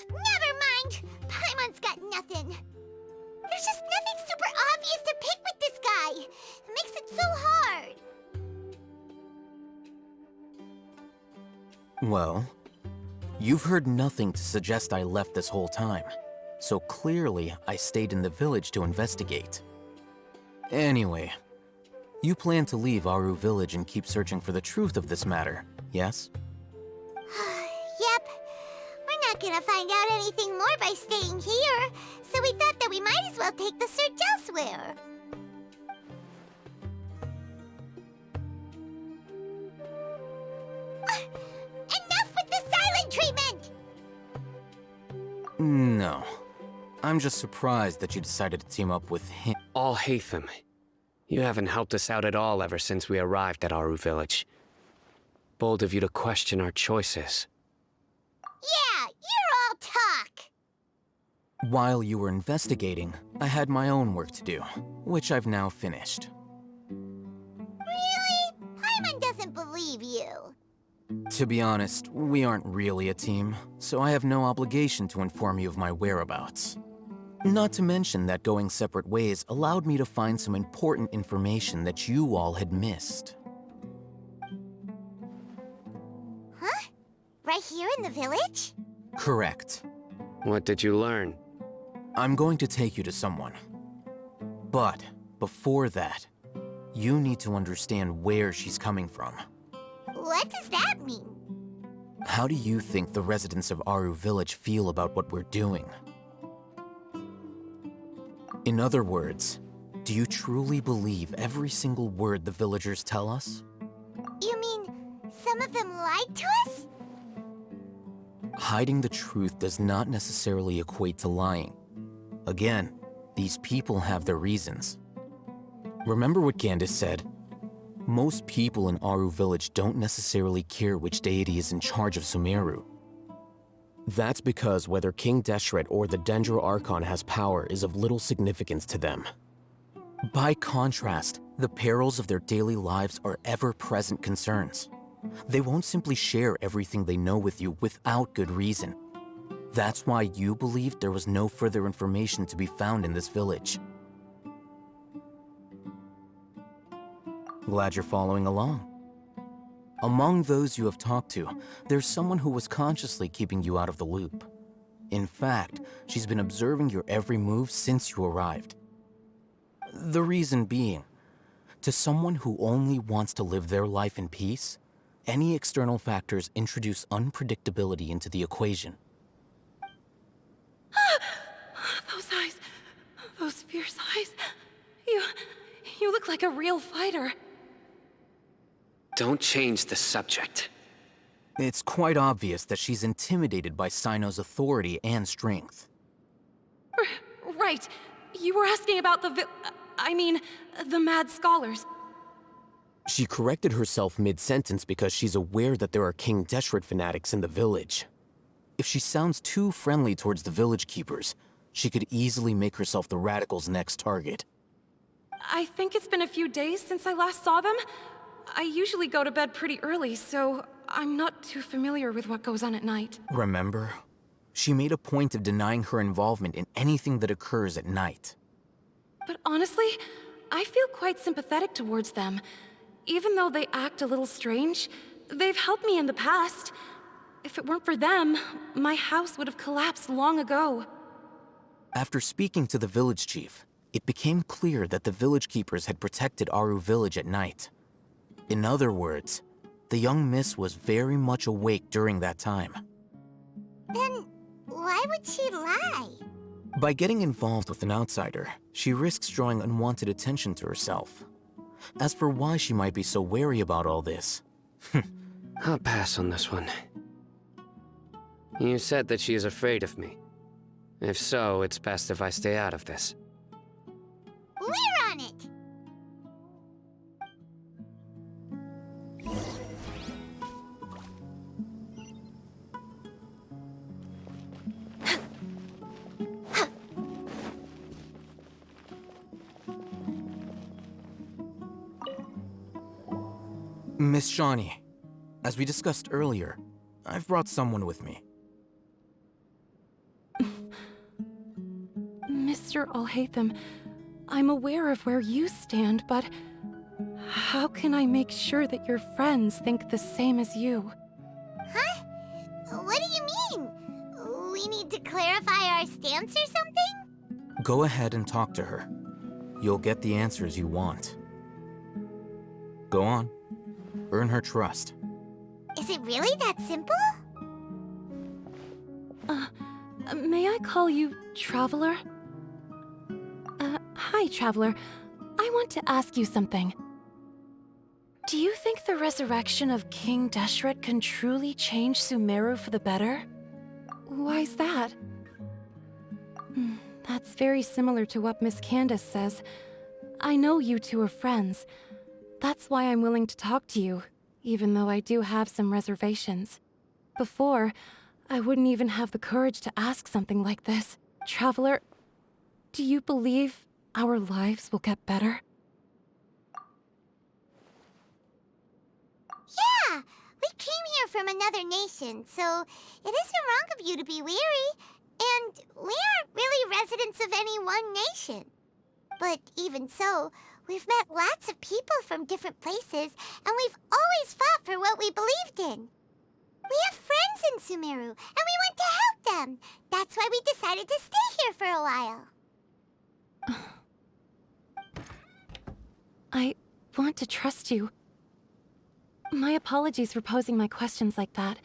Never mind! Paimon's got nothing. There's just nothing super obvious to pick with this guy. It makes it so hard. Well, you've heard nothing to suggest I left this whole time, so clearly I stayed in the village to investigate. Anyway, you plan to leave Aru village and keep searching for the truth of this matter, yes? Yep. We're not gonna find out anything more by staying here, so we thought that we might as well take the search elsewhere. Enough with the silent treatment! No. I'm just surprised that you decided to team up with him. All Haytham. You haven't helped us out at all ever since we arrived at Aru village. Bold of you to question our choices. Yeah, you're all talk! While you were investigating, I had my own work to do, which I've now finished. Really? Paimon doesn't believe you. To be honest, we aren't really a team, so I have no obligation to inform you of my whereabouts. Not to mention that going separate ways allowed me to find some important information that you all had missed. Huh? Right here in the village? Correct. What did you learn? I'm going to take you to someone. But before that, you need to understand where she's coming from. What does that mean? How do you think the residents of Aru village feel about what we're doing? In other words, do you truly believe every single word the villagers tell us? You mean some of them lied to us? Hiding the truth does not necessarily equate to lying. Again, these people have their reasons. Remember what Gandis said? Most people in Aru village don't necessarily care which deity is in charge of Sumeru. That's because whether King Deshret or the Dendro Archon has power is of little significance to them. By contrast, the perils of their daily lives are ever-present concerns. They won't simply share everything they know with you without good reason. That's why you believed there was no further information to be found in this village. Glad you're following along. Among those you have talked to, there's someone who was consciously keeping you out of the loop. In fact, she's been observing your every move since you arrived. The reason being, to someone who only wants to live their life in peace, any external factors introduce unpredictability into the equation. Those eyes. Those fierce eyes. You look like a real fighter. Don't change the subject. It's quite obvious that she's intimidated by Sino's authority and strength. Right. You were asking about the mad scholars. She corrected herself mid-sentence because she's aware that there are King Deshret fanatics in the village. If she sounds too friendly towards the village keepers, she could easily make herself the radicals' next target. I think it's been a few days since I last saw them. I usually go to bed pretty early, so I'm not too familiar with what goes on at night. Remember? She made a point of denying her involvement in anything that occurs at night. But honestly, I feel quite sympathetic towards them. Even though they act a little strange, they've helped me in the past. If it weren't for them, my house would have collapsed long ago. After speaking to the village chief, it became clear that the village keepers had protected Aru village at night. In other words, the young miss was very much awake during that time. Then why would she lie? By getting involved with an outsider, she risks drawing unwanted attention to herself. As for why she might be so wary about all this... I'll pass on this one. You said that she is afraid of me. If so, it's best if I stay out of this. We're on it! Miss Shawnee, as we discussed earlier, I've brought someone with me. Mr. Alhaitham, I'm aware of where you stand, but how can I make sure that your friends think the same as you? Huh? What do you mean? We need to clarify our stance or something? Go ahead and talk to her. You'll get the answers you want. Go on. Earn her trust. Is it really that simple? May I call you Traveler? Hi, Traveler. I want to ask you something. Do you think the resurrection of King Deshret can truly change Sumeru for the better? Why's that? That's very similar to what Miss Candace says. I know you two are friends. That's why I'm willing to talk to you, even though I do have some reservations. Before, I wouldn't even have the courage to ask something like this. Traveler, do you believe our lives will get better? Yeah! We came here from another nation, so it isn't wrong of you to be weary. And we aren't really residents of any one nation. But even so, we've met lots of people from different places, and we've always fought for what we believed in. We have friends in Sumeru, and we want to help them. That's why we decided to stay here for a while. I want to trust you. My apologies for posing my questions like that.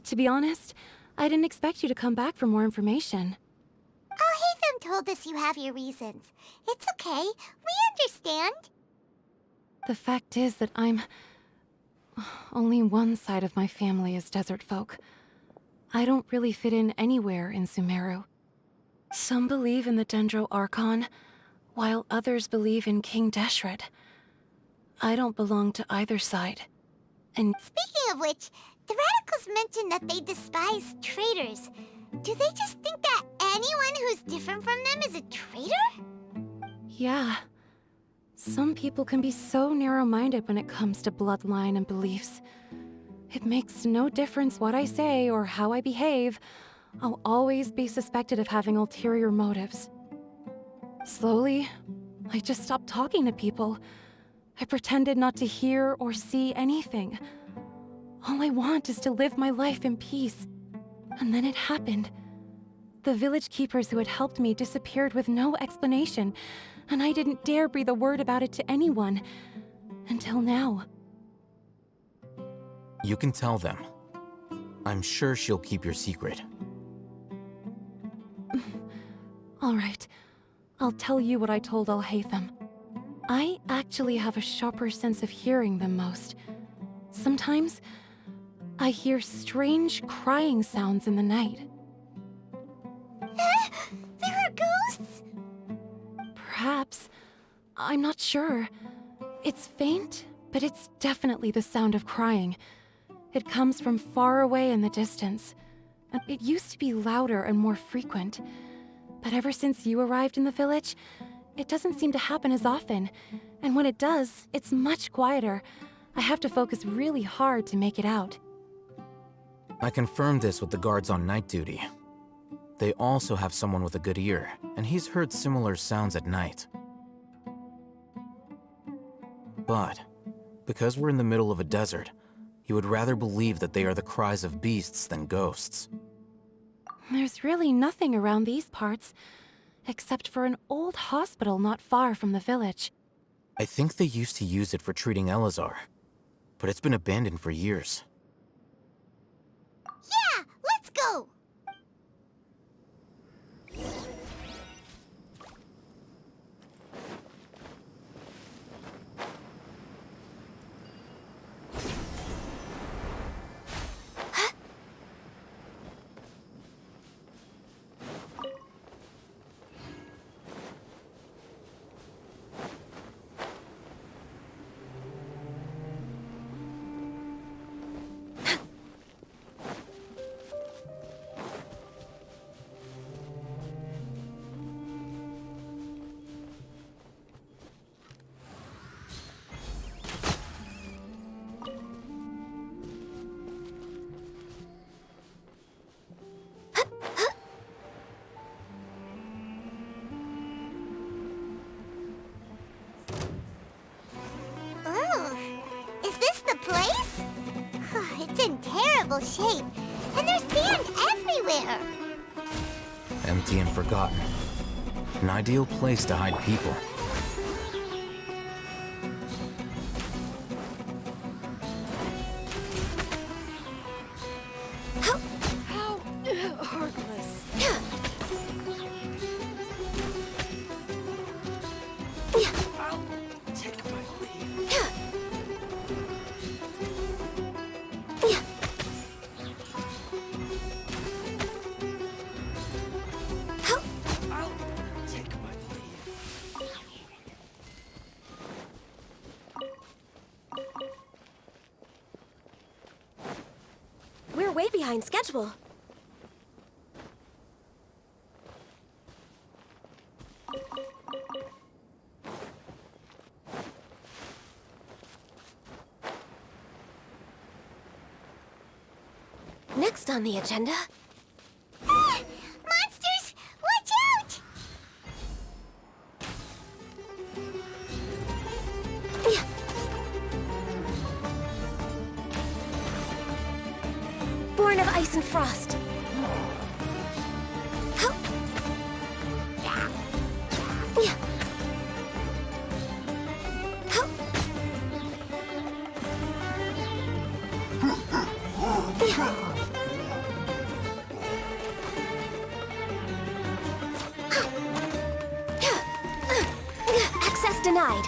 To be honest, I didn't expect you to come back for more information. Alhaitham told us you have your reasons. It's okay. We understand. The fact is that only one side of my family is desert folk. I don't really fit in anywhere in Sumeru. Some believe in the Dendro Archon, while others believe in King Deshret. I don't belong to either side. And Speaking of which, the radicals mentioned that they despise traitors. Do they just think that anyone who's different from them is a traitor? yeah, some people can be so narrow-minded when it comes to bloodline and beliefs. It makes no difference what I say or how I behave. I'll always be suspected of having ulterior motives. Slowly, I just stopped talking to people. I pretended not to hear or see anything. All I want is to live my life in peace. And then it happened. The village keepers who had helped me disappeared with no explanation, and I didn't dare breathe a word about it to anyone. Until now. You can tell them. I'm sure she'll keep your secret. All right. I'll tell you what I told Alhaitham. I actually have a sharper sense of hearing than most. Sometimes, I hear strange crying sounds in the night. There are ghosts? Perhaps. I'm not sure. It's faint, but it's definitely the sound of crying. It comes from far away in the distance. And it used to be louder and more frequent. But ever since you arrived in the village, it doesn't seem to happen as often. And when it does, it's much quieter. I have to focus really hard to make it out. I confirmed this with the guards on night duty. They also have someone with a good ear, and he's heard similar sounds at night. But, because we're in the middle of a desert, he would rather believe that they are the cries of beasts than ghosts. There's really nothing around these parts, except for an old hospital not far from the village. I think they used to use it for treating Elazar, but it's been abandoned for years. Yeah, let's go! Shape, and there's sand everywhere. Empty and forgotten. An ideal place to hide people. How heartless. I'll take my leave. We're way behind schedule. Next on the agenda... Ah! Monsters! Watch out! Born of ice and frost. Access denied.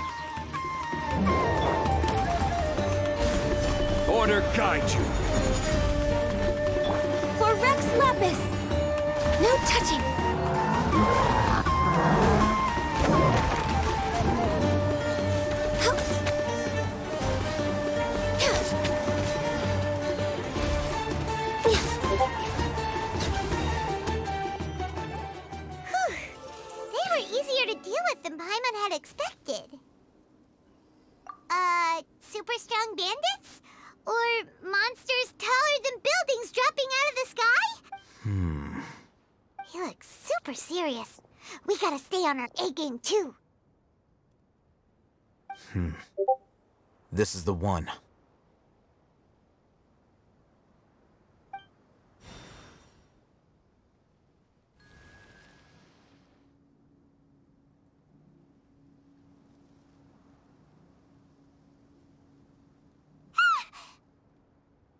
Order guide you. For Rex Lapis. No touching. They were easier to deal with than Paimon had expected. Super strong bandits? Or monsters taller than buildings dropping out of the sky? He looks super serious. We gotta stay on our A game too. This is the one.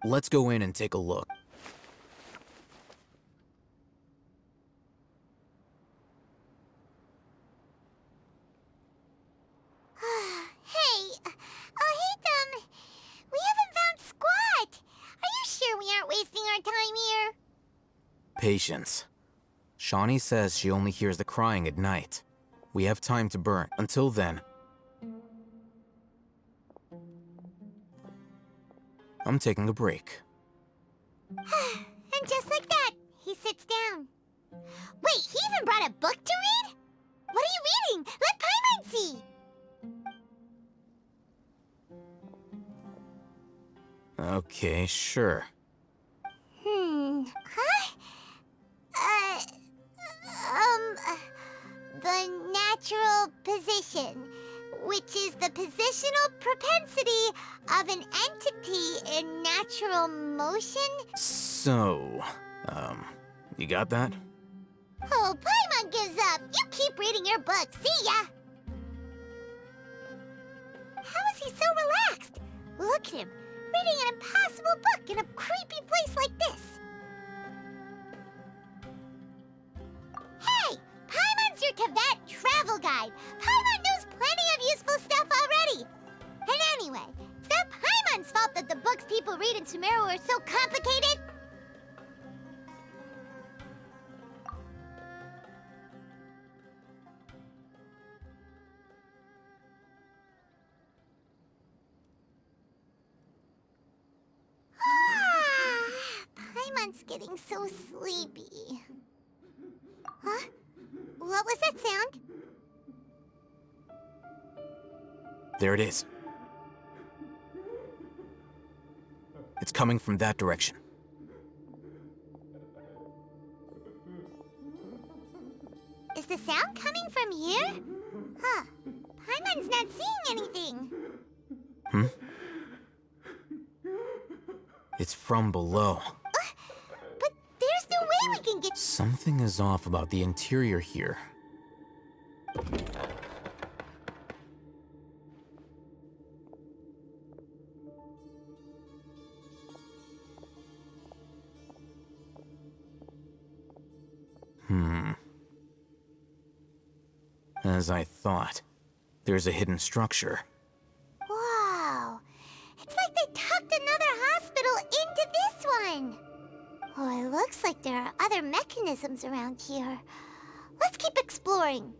Let's go in and take a look. Hey, Hatham, we haven't found squat. Are you sure we aren't wasting our time here? Patience. Shawnee says she only hears the crying at night. We have time to burn. Until then, I'm taking a break. And just like that, he sits down. Wait, he even brought a book to read? What are you reading? Let Paimon see! Okay, sure. The natural position, which is the positional propensity of an entity in natural motion? So, you got that? Oh, Paimon gives up. You keep reading your book. See ya! How is he so relaxed? Look at him, reading an impossible book in a creepy place like this. Hey! Paimon's your Tibet travel guide. Paimon knows plenty of useful stuff already. And anyway, it's not Paimon's fault that the books people read in Sumeru are so complicated. Paimon's getting so sleepy. Huh? What was that sound? There it is. It's coming from that direction. Is the sound coming from here? Huh. Paimon's not seeing anything. It's from below. But there's no way we can get... Something is off about the interior here. As I thought, there's a hidden structure. Wow. It's like they tucked another hospital into this one. Oh, it looks like there are other mechanisms around here. Let's keep exploring.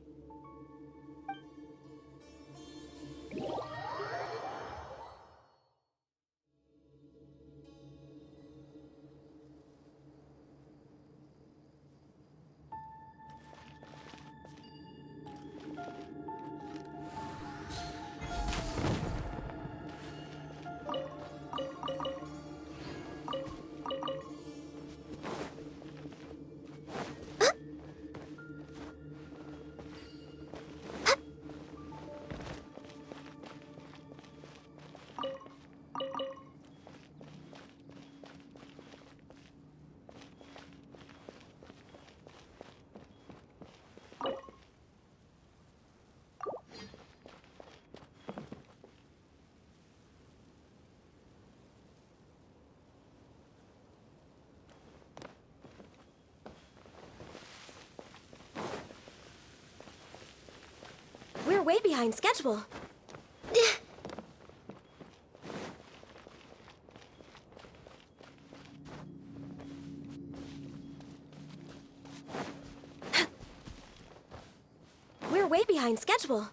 We're way behind schedule. way behind schedule.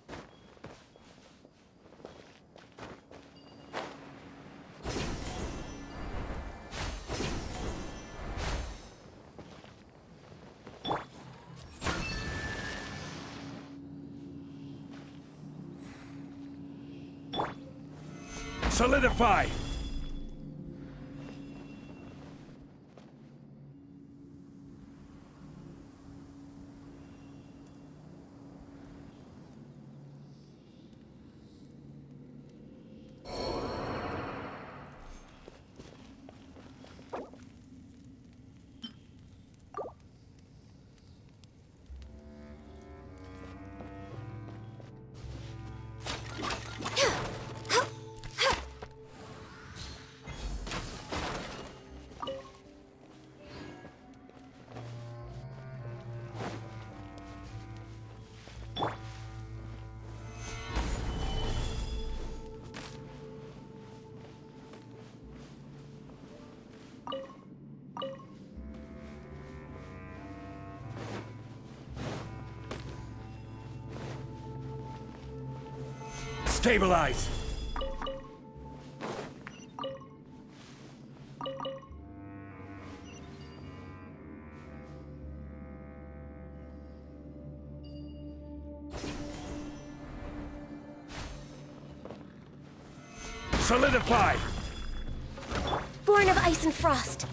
Solidify! Stabilize! Solidify! Born of ice and frost.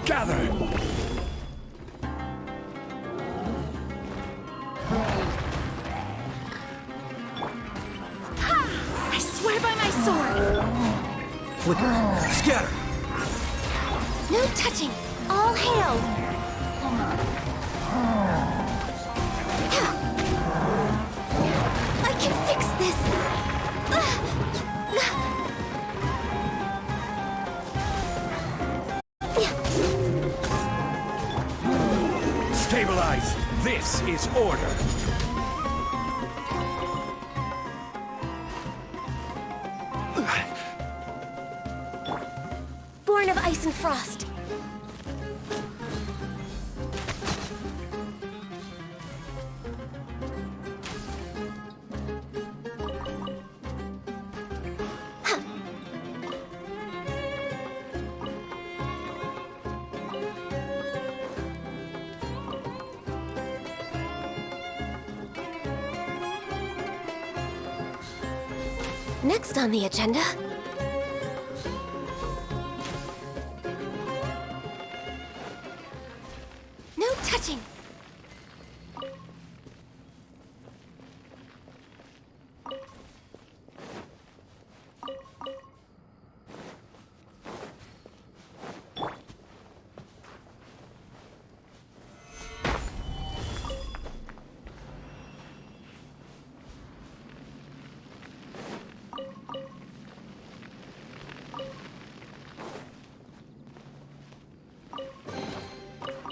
Gather! I swear by my sword! Flicker! Scatter! No touching! All hail! I can fix this! Stabilize! This is order! Born of ice and frost. Next on the agenda... No touching!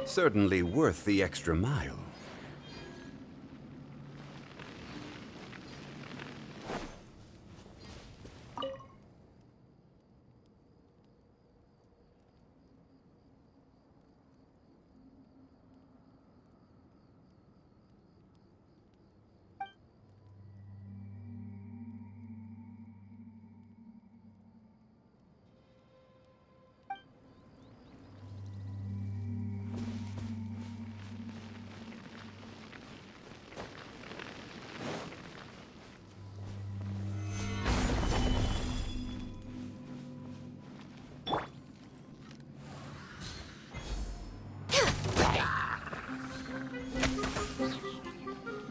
Certainly worth the extra mile.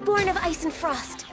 Born of ice and frost.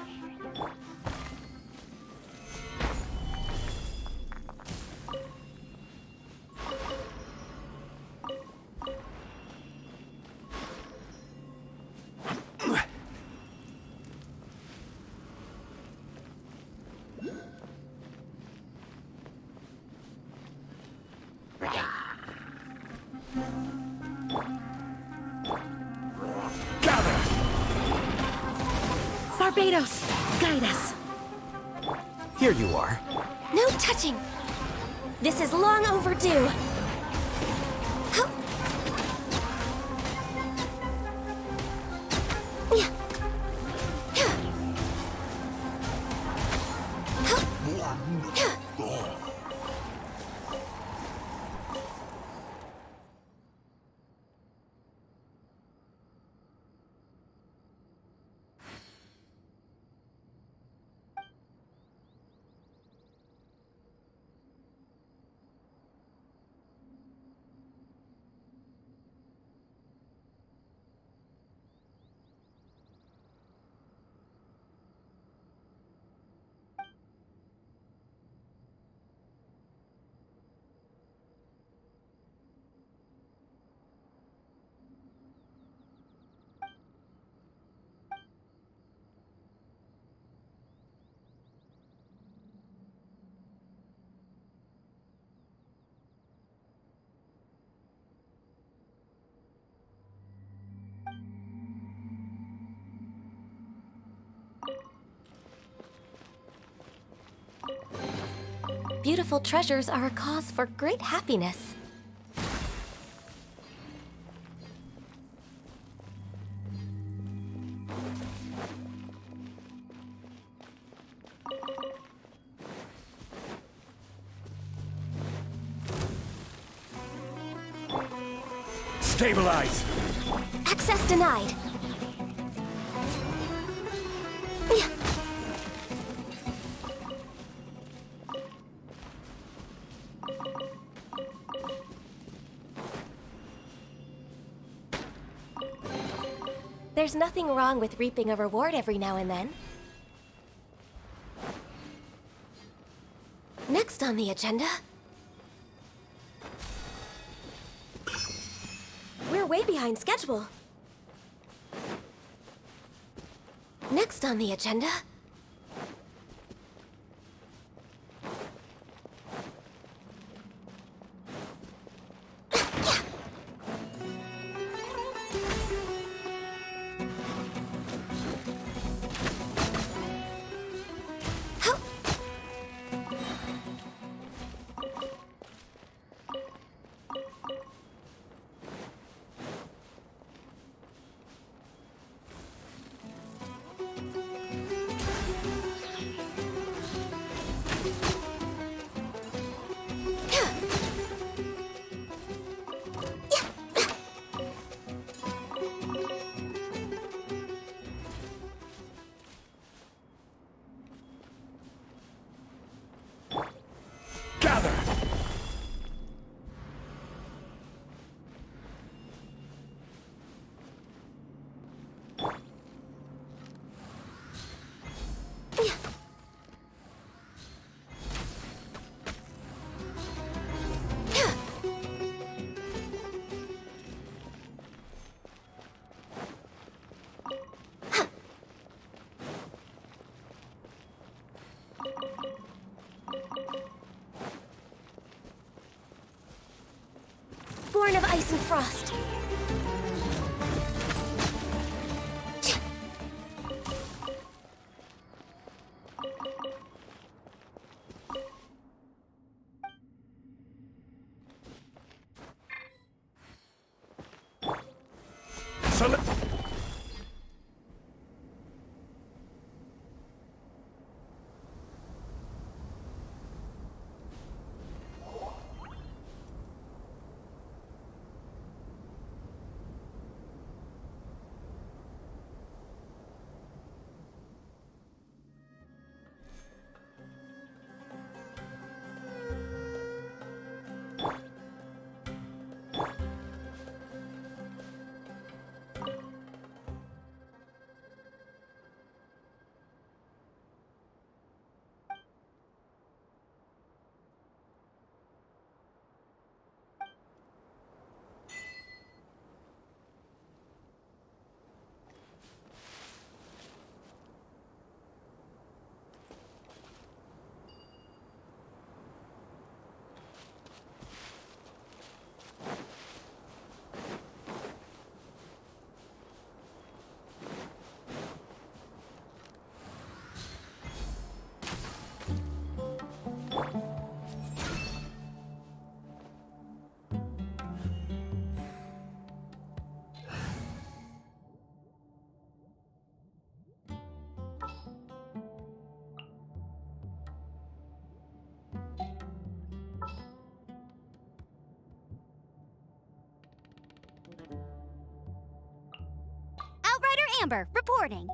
Barbados, guide us. Here you are. No touching! This is long overdue. Beautiful treasures are a cause for great happiness. Stabilize! Access denied. There's nothing wrong with reaping a reward every now and then. Next on the agenda... We're way behind schedule. Next on the agenda... Born of ice and frost. Amber, reporting.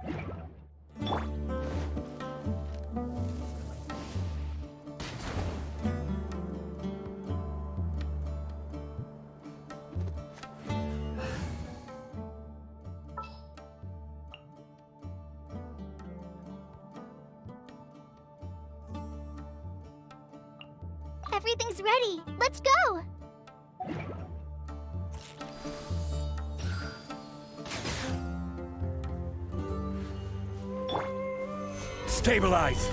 Everything's ready. Let's go! Stabilize!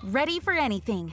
Ready for anything.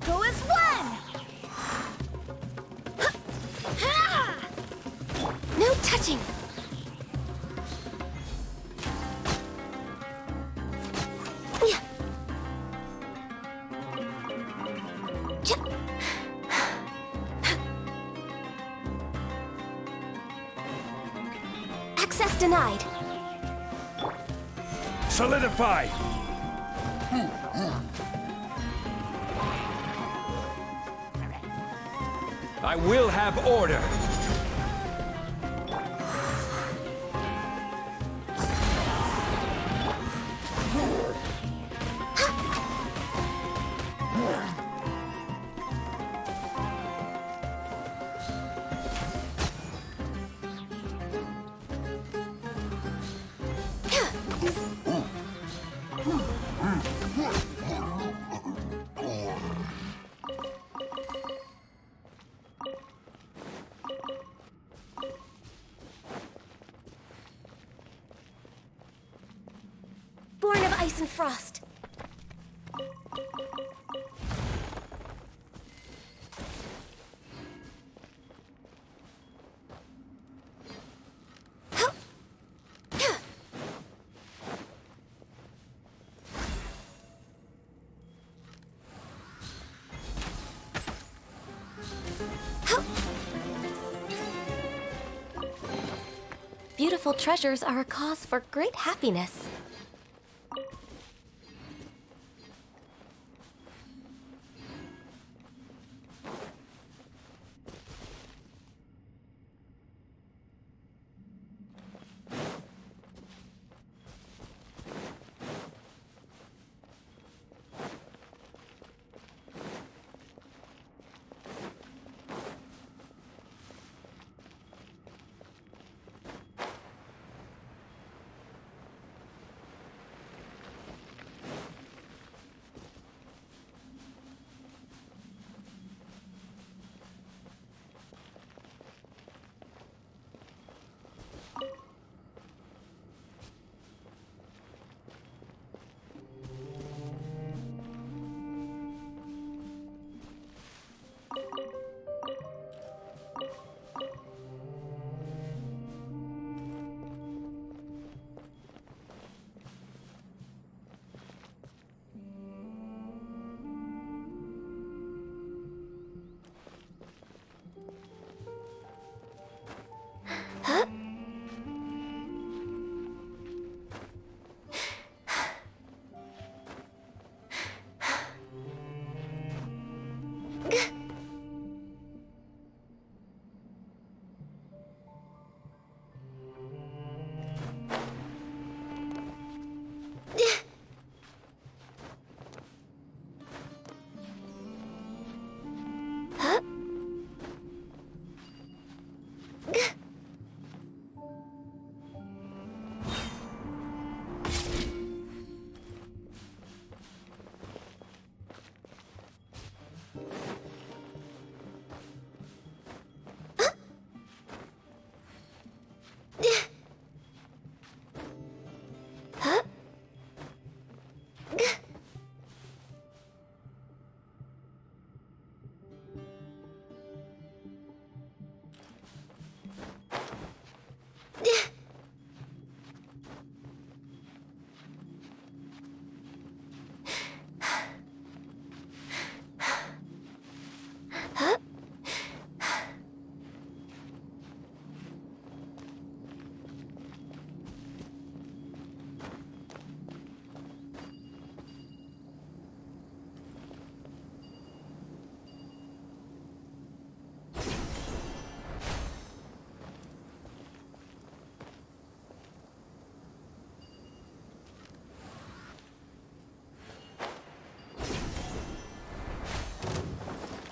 Go as one! No touching! Access denied. Solidify! I will have order! Born of ice and frost. Beautiful treasures are a cause for great happiness.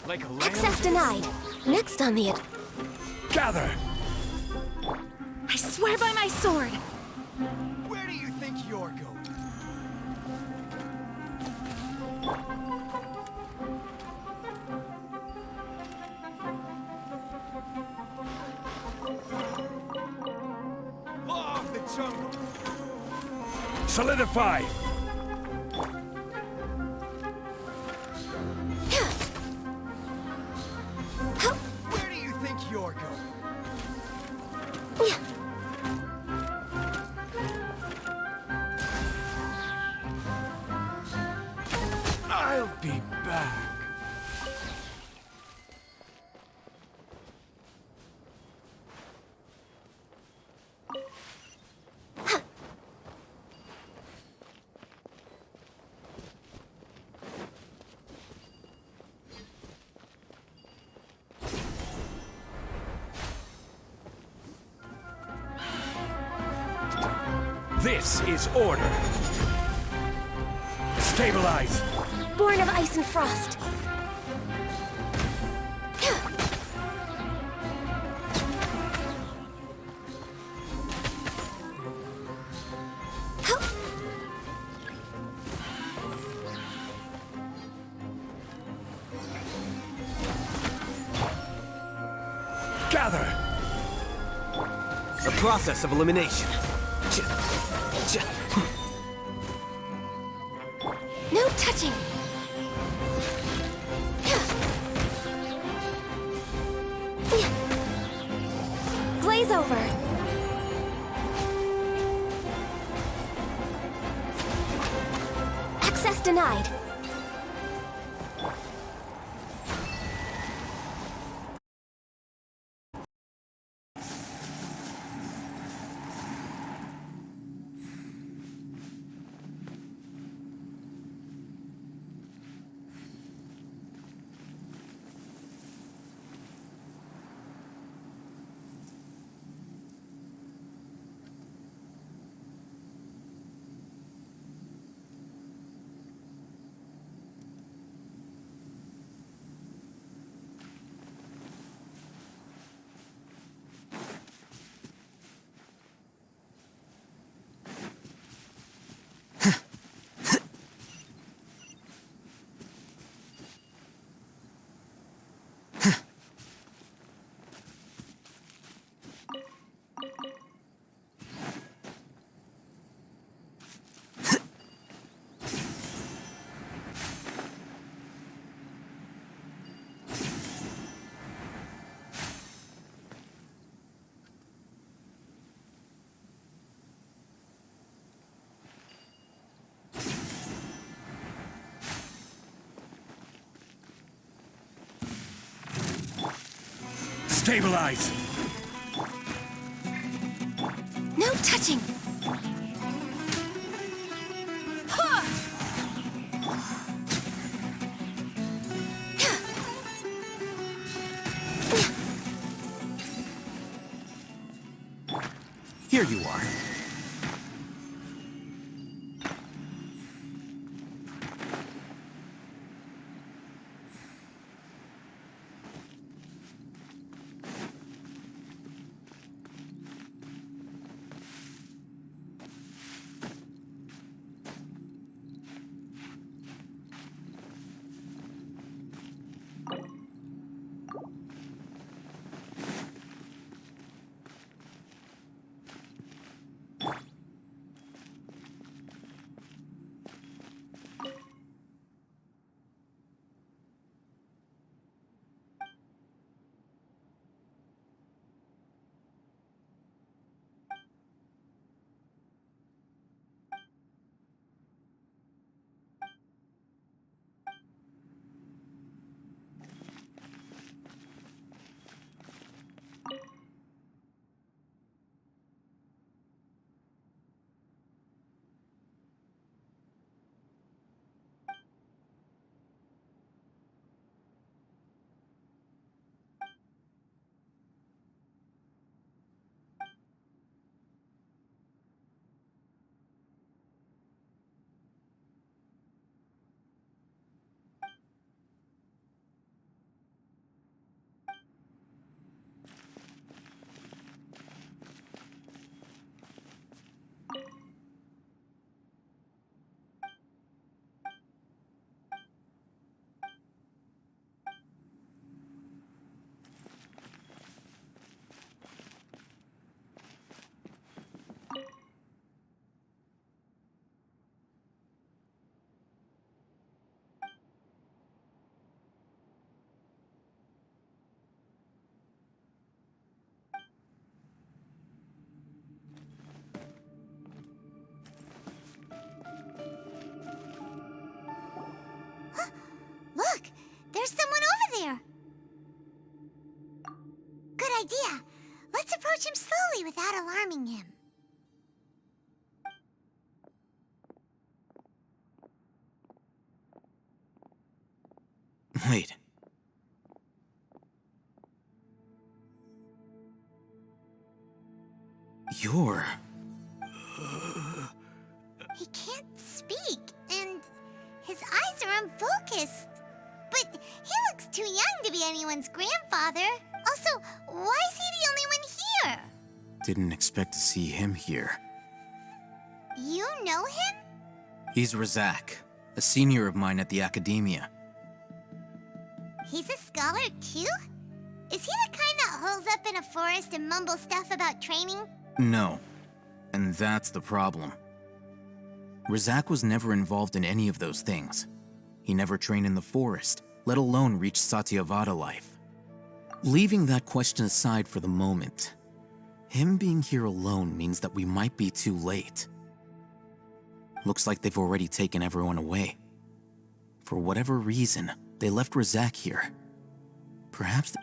Like a lamb. Access denied. Next on the... Gather! I swear by my sword! Where do you think you're going? Law of the jungle! Solidify! Where do you think you're going? I'll be back. This is order. Stabilize. Born of ice and frost. Gather. A process of elimination. No touching. Glaze over. Access denied. Stabilize. No touching. Here you are. There's someone over there! Good idea. Let's approach him slowly without alarming him. Wait. You're... He can't speak, and his eyes are unfocused. But he looks too young to be anyone's grandfather. Also, why is he the only one here? Didn't expect to see him here. You know him? He's Razak, a senior of mine at the Academia. He's a scholar too? Is he the kind that holes up in a forest and mumbles stuff about training? No. And that's the problem. Razak was never involved in any of those things. He never trained in the forest, let alone reach Satyavada life. Leaving that question aside for the moment, him being here alone means that we might be too late. Looks like they've already taken everyone away. For whatever reason, they left Razak here. Perhaps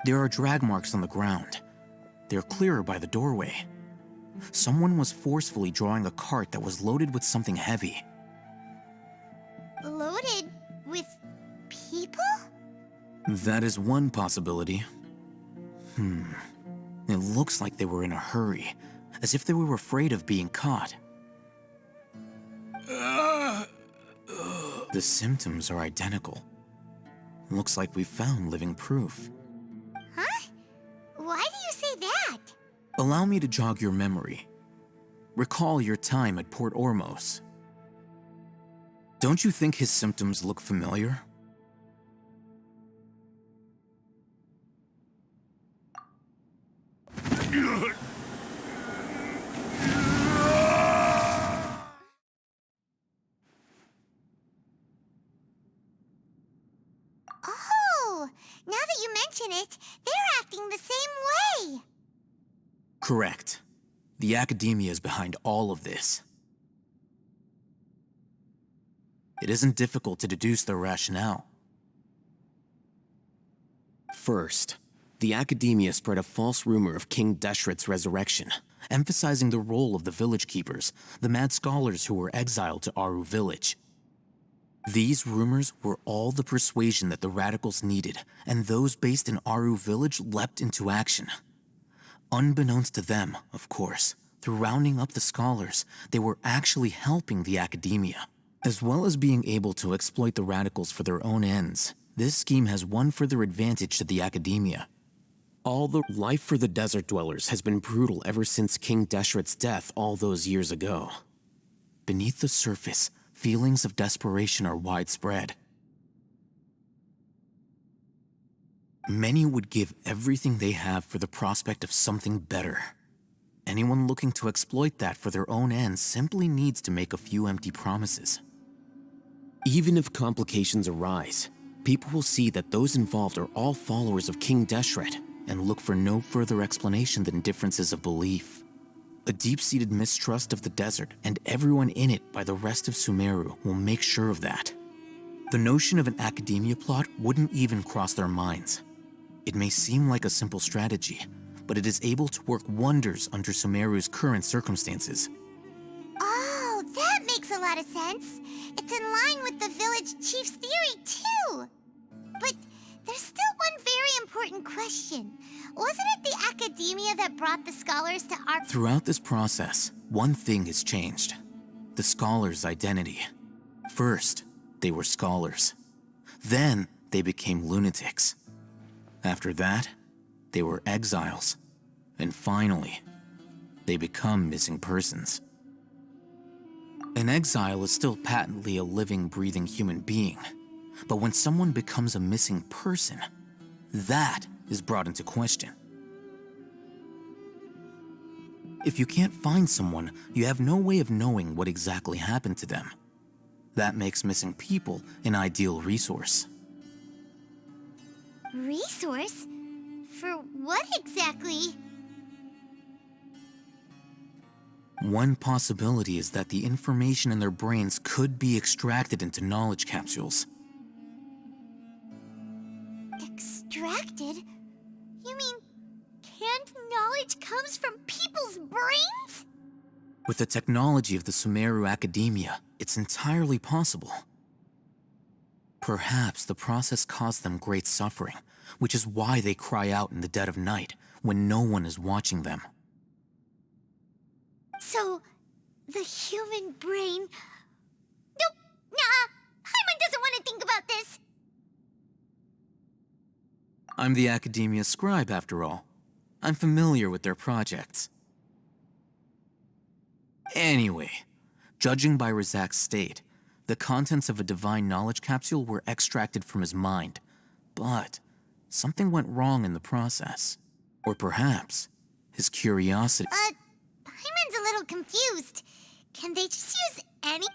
There are drag marks on the ground. They're clearer by the doorway. Someone was forcefully drawing a cart that was loaded with something heavy. Loaded with people? That is one possibility. It looks like they were in a hurry, as if they were afraid of being caught. The symptoms are identical. Looks like we found living proof. Huh? Why do you say that? Allow me to jog your memory. Recall your time at Port Ormos. Don't you think his symptoms look familiar? Oh, now that you mention it, they're acting the same way. Correct. The Academia is behind all of this. It isn't difficult to deduce their rationale. First, the Academia spread a false rumor of King Deshret's resurrection, emphasizing the role of the village keepers, the mad scholars who were exiled to Aru village. These rumors were all the persuasion that the radicals needed, and those based in Aru village leapt into action. Unbeknownst to them, of course, through rounding up the scholars, they were actually helping the Academia. As well as being able to exploit the radicals for their own ends, this scheme has one further advantage to the Academia. All the life for the desert dwellers has been brutal ever since King Deshret's death all those years ago. Beneath the surface, feelings of desperation are widespread. Many would give everything they have for the prospect of something better. Anyone looking to exploit that for their own ends simply needs to make a few empty promises. Even if complications arise, people will see that those involved are all followers of King Deshret and look for no further explanation than differences of belief. A deep-seated mistrust of the desert and everyone in it by the rest of Sumeru will make sure of that. The notion of an Academia plot wouldn't even cross their minds. It may seem like a simple strategy, but it is able to work wonders under Sumeru's current circumstances. Oh, that makes a lot of sense. It's in line with the village chief's theory, too. But there's still one very important question. Wasn't it the Academia that brought the scholars to our... Throughout this process, one thing has changed. The scholars' identity. First, they were scholars. Then, they became lunatics. After that, they were exiles. And finally, they become missing persons. An exile is still patently a living, breathing human being. But when someone becomes a missing person, that is brought into question. If you can't find someone, you have no way of knowing what exactly happened to them. That makes missing people an ideal resource. Resource? For what exactly? One possibility is that the information in their brains could be extracted into knowledge capsules. Extracted? You mean canned knowledge comes from people's brains? With the technology of the Sumeru Academia, it's entirely possible. Perhaps the process caused them great suffering, which is why they cry out in the dead of night when no one is watching them. So, the human brain... Nope, nah, Paimon doesn't want to think about this. I'm the Academia scribe, after all. I'm familiar with their projects. Anyway, judging by Razak's state, the contents of a divine knowledge capsule were extracted from his mind. But something went wrong in the process. Or perhaps his curiosity... Paimon's a little confused. Can they just use any...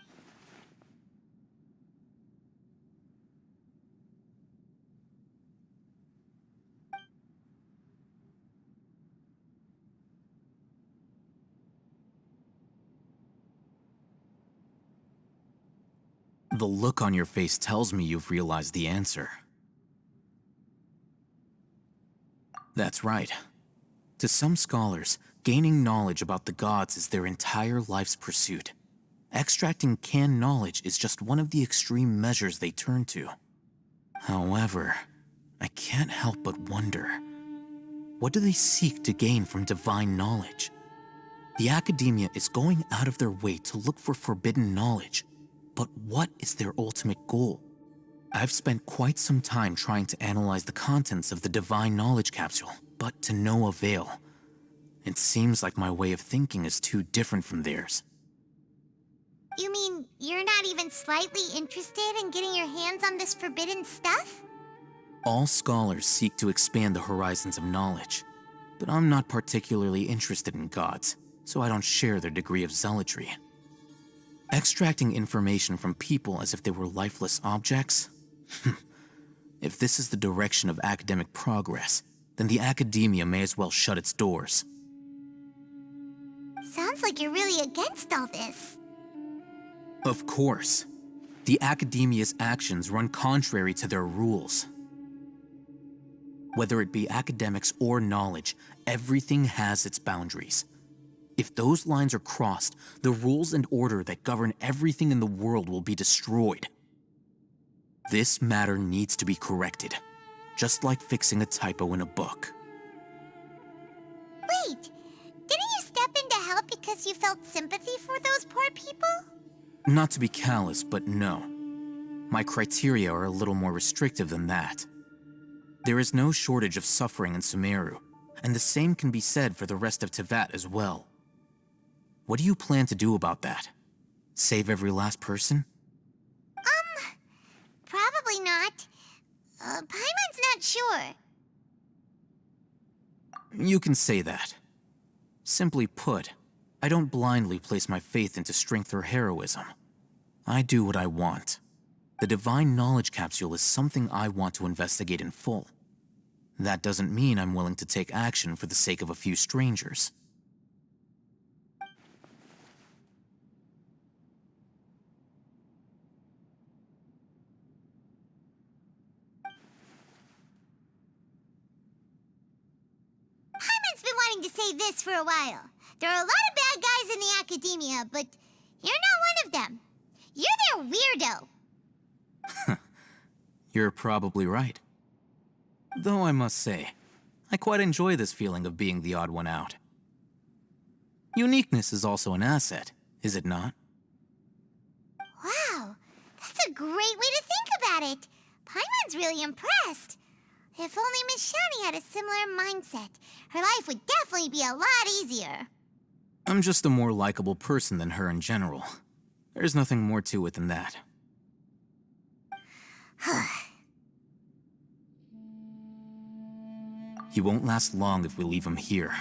The look on your face tells me you've realized the answer. That's right. To some scholars, gaining knowledge about the gods is their entire life's pursuit. Extracting canned knowledge is just one of the extreme measures they turn to. However, I can't help but wonder, what do they seek to gain from divine knowledge? The Academia is going out of their way to look for forbidden knowledge. But what is their ultimate goal? I've spent quite some time trying to analyze the contents of the divine knowledge capsule, but to no avail. It seems like my way of thinking is too different from theirs. You mean you're not even slightly interested in getting your hands on this forbidden stuff? All scholars seek to expand the horizons of knowledge, but I'm not particularly interested in gods, so I don't share their degree of zealotry. Extracting information from people as if they were lifeless objects? If this is the direction of academic progress, then the Academia may as well shut its doors. Sounds like you're really against all this. Of course. The Academia's actions run contrary to their rules. Whether it be academics or knowledge, everything has its boundaries. If those lines are crossed, the rules and order that govern everything in the world will be destroyed. This matter needs to be corrected, just like fixing a typo in a book. Wait, didn't you step in to help because you felt sympathy for those poor people? Not to be callous, but no. My criteria are a little more restrictive than that. There is no shortage of suffering in Sumeru, and the same can be said for the rest of Teyvat as well. What do you plan to do about that? Save every last person? Probably not. Paimon's not sure. You can say that. Simply put, I don't blindly place my faith into strength or heroism. I do what I want. The divine knowledge capsule is something I want to investigate in full. That doesn't mean I'm willing to take action for the sake of a few strangers. Paimon's been wanting to say this for a while. There are a lot of bad guys in the Academia, but you're not one of them. You're their weirdo. You're probably right. Though I must say, I quite enjoy this feeling of being the odd one out. Uniqueness is also an asset, is it not? Wow, that's a great way to think about it. Paimon's really impressed. If only Miss Shani had a similar mindset, her life would definitely be a lot easier. I'm just a more likable person than her in general. There's nothing more to it than that. He won't last long if we leave him here.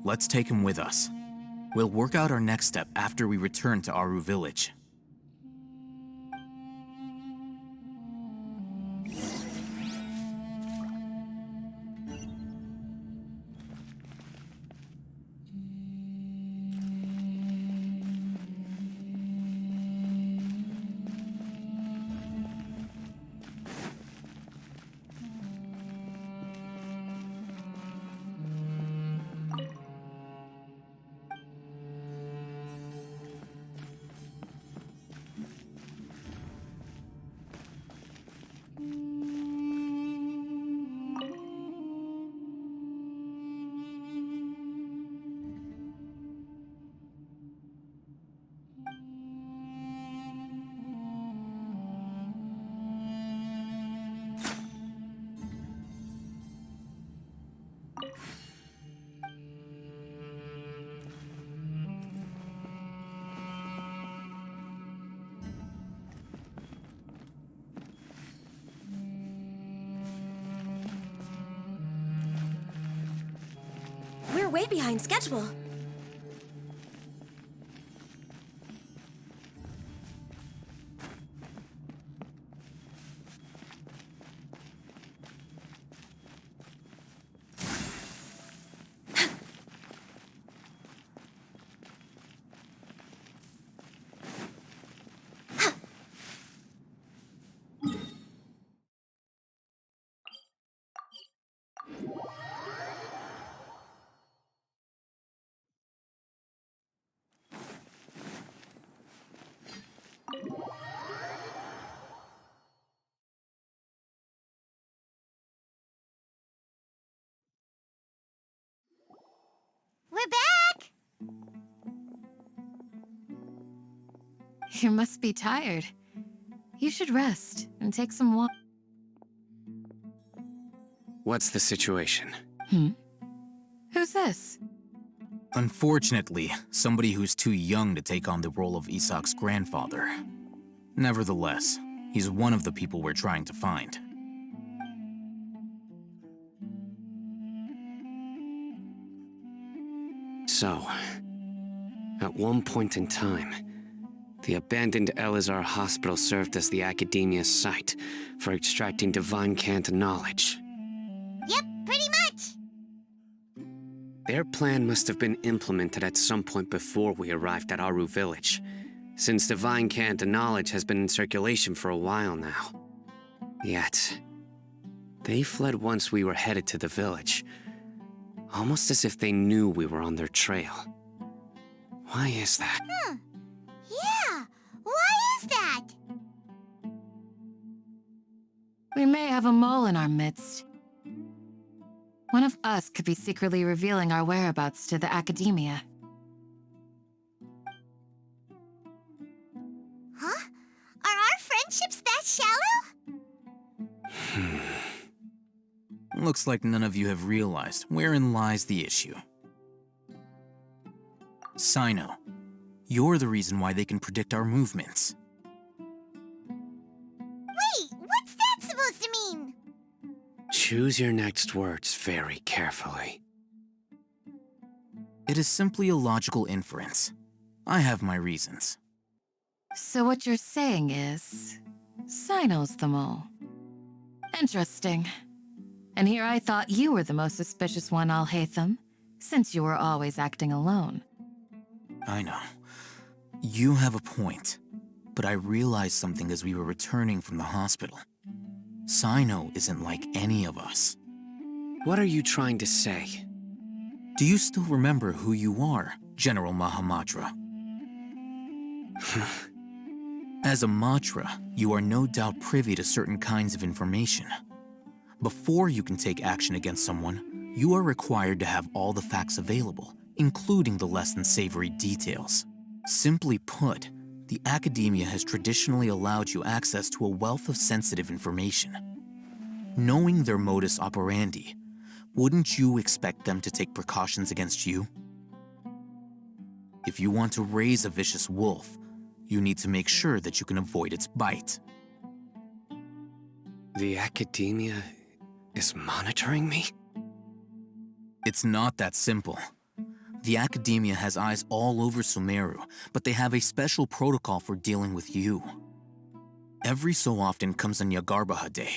Let's take him with us. We'll work out our next step after we return to Aru Village. We're way behind schedule. We're back! You must be tired. You should rest and take some walk. What's the situation? Who's this? Unfortunately, somebody who's too young to take on the role of Isak's grandfather. Nevertheless, he's one of the people we're trying to find. So, at one point in time, the abandoned Elazar Hospital served as the Academia's site for extracting divine cant knowledge. Yep, pretty much. Their plan must have been implemented at some point before we arrived at Aru village, since divine cant knowledge has been in circulation for a while now. Yet, they fled once we were headed to the village, almost as if they knew we were on their trail. Why is that? Yeah, why is that? We may have a mole in our midst. One of us could be secretly revealing our whereabouts to the Academia. Huh? Are our friendships that shallow? Looks like none of you have realized wherein lies the issue. Sino, you're the reason why they can predict our movements. Wait, what's that supposed to mean? Choose your next words very carefully. It is simply a logical inference. I have my reasons. So what you're saying is, Sino's the mole. Interesting. And here I thought you were the most suspicious one, Al-Haytham, since you were always acting alone. I know. You have a point, but I realized something as we were returning from the hospital. Sino isn't like any of us. What are you trying to say? Do you still remember who you are, General Mahamatra? As a Matra, you are no doubt privy to certain kinds of information. Before you can take action against someone, you are required to have all the facts available, including the less than savory details. Simply put, the Academia has traditionally allowed you access to a wealth of sensitive information. Knowing their modus operandi, wouldn't you expect them to take precautions against you? If you want to raise a vicious wolf, you need to make sure that you can avoid its bite. The Academia is monitoring me? It's not that simple. The Academia has eyes all over Sumeru, but they have a special protocol for dealing with you. Every so often comes a Nyagarbaha Day.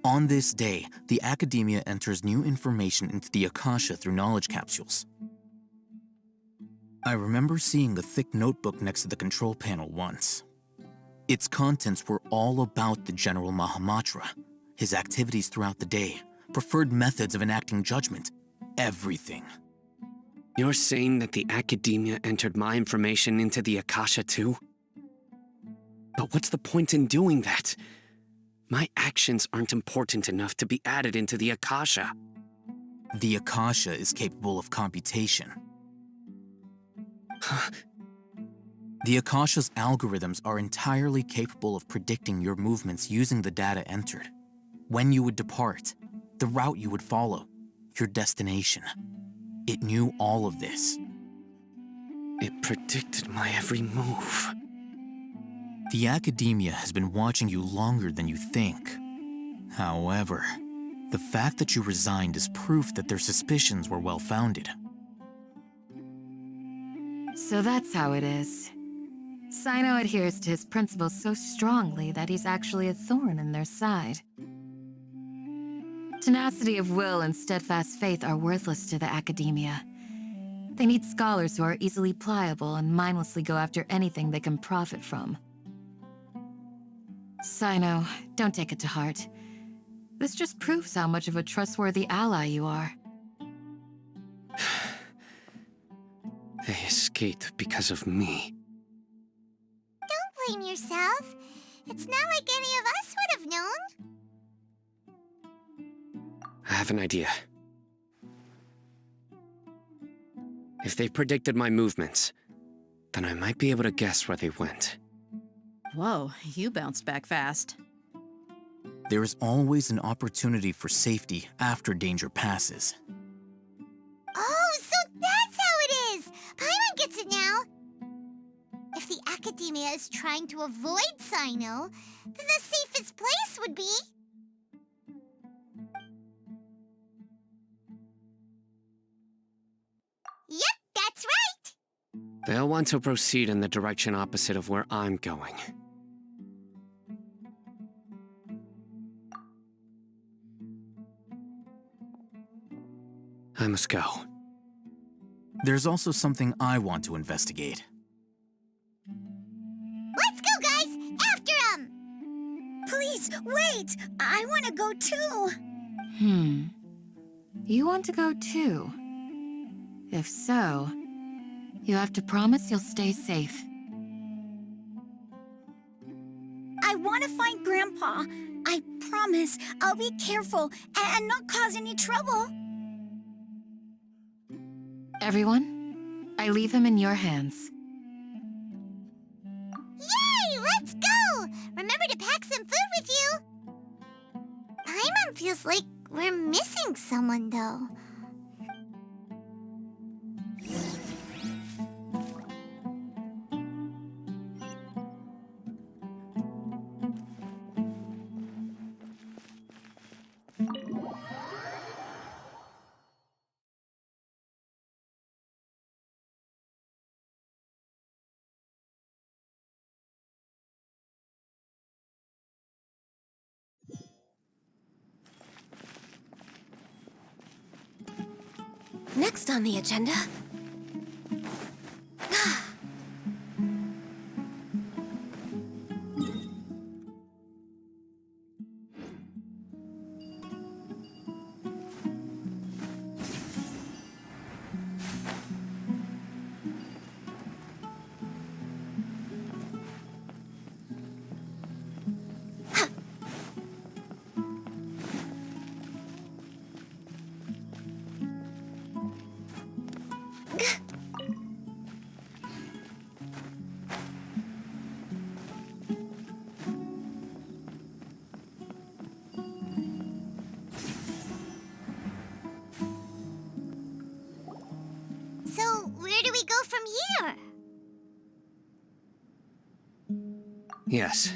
On this day, the Academia enters new information into the Akasha through knowledge capsules. I remember seeing the thick notebook next to the control panel once. Its contents were all about the General Mahamatra, his activities throughout the day, preferred methods of enacting judgment, everything. You're saying that the Academia entered my information into the Akasha too? But what's the point in doing that? My actions aren't important enough to be added into the Akasha. The Akasha is capable of computation. The Akasha's algorithms are entirely capable of predicting your movements using the data entered. When you would depart, the route you would follow, your destination. It knew all of this. It predicted my every move. The academia has been watching you longer than you think. However, the fact that you resigned is proof that their suspicions were well-founded. So that's how it is. Sino adheres to his principles so strongly that he's actually a thorn in their side. Tenacity of will and steadfast faith are worthless to the academia. They need scholars who are easily pliable and mindlessly go after anything they can profit from. Sino, don't take it to heart. This just proves how much of a trustworthy ally you are. They escaped because of me. Don't blame yourself. It's not like any of us would have known. I have an idea. If they predicted my movements, then I might be able to guess where they went. Whoa, you bounced back fast. There is always an opportunity for safety after danger passes. Oh, so that's how it is! Paimon gets it now! If the academia is trying to avoid Sino, then the safest place would be... Yep, that's right! They'll want to proceed in the direction opposite of where I'm going. I must go. There's also something I want to investigate. Let's go, guys! After him! Please, wait! I want to go too! You want to go too? If so, you have to promise you'll stay safe. I want to find Grandpa. I promise I'll be careful and not cause any trouble. Everyone, I leave him in your hands. Yay! Let's go! Remember to pack some food with you! Paimon feels like we're missing someone, though. Next on the agenda... So, where do we go from here? Yes.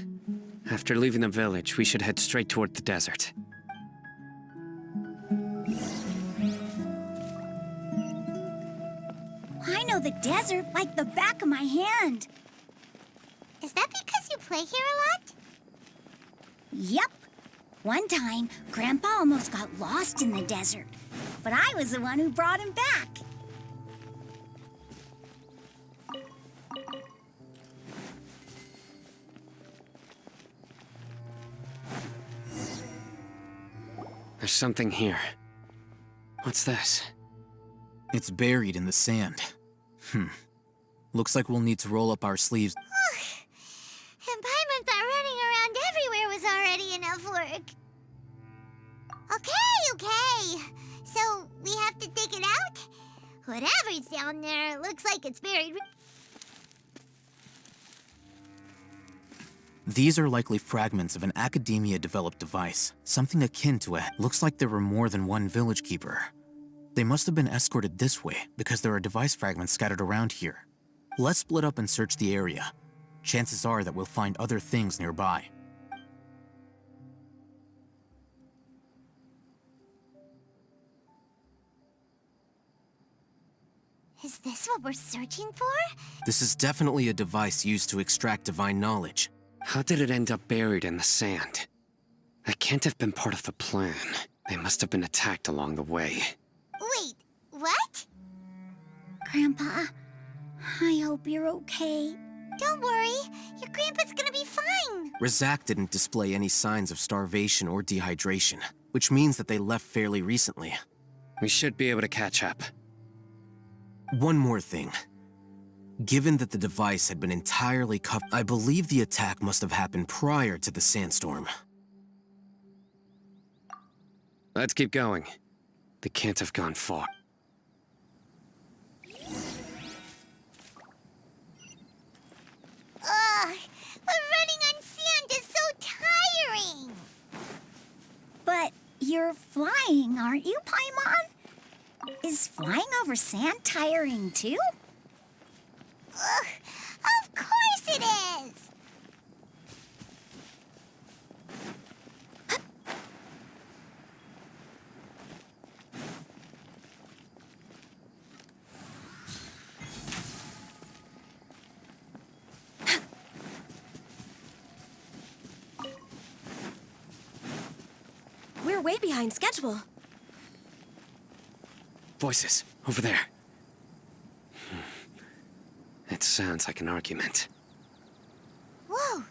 After leaving the village, we should head straight toward the desert. I know the desert like the back of my hand. Is that because you play here a lot? Yep. One time, Grandpa almost got lost in the desert, but I was the one who brought him back. There's something here. What's this? It's buried in the sand. Looks like we'll need to roll up our sleeves. And Paimon thought running around everywhere was already enough work. Okay. So, we have to dig it out? Whatever's down there looks like it's buried. These are likely fragments of an academia-developed device, something akin to a... Looks like there were more than one village keeper. They must have been escorted this way because there are device fragments scattered around here. Let's split up and search the area. Chances are that we'll find other things nearby. Is this what we're searching for? This is definitely a device used to extract divine knowledge. How did it end up buried in the sand? That can't have been part of the plan. They must have been attacked along the way. Wait, what? Grandpa, I hope you're okay. Don't worry, your grandpa's gonna be fine. Razak didn't display any signs of starvation or dehydration, which means that they left fairly recently. We should be able to catch up. One more thing. Given that the device had been entirely covered, I believe the attack must have happened prior to the sandstorm. Let's keep going. They can't have gone far. Ugh, but running on sand is so tiring. But you're flying, aren't you, Paimon? Is flying over sand tiring too? Ugh, of course it is. We're way behind schedule. Voices, over there. It sounds like an argument. Whoa,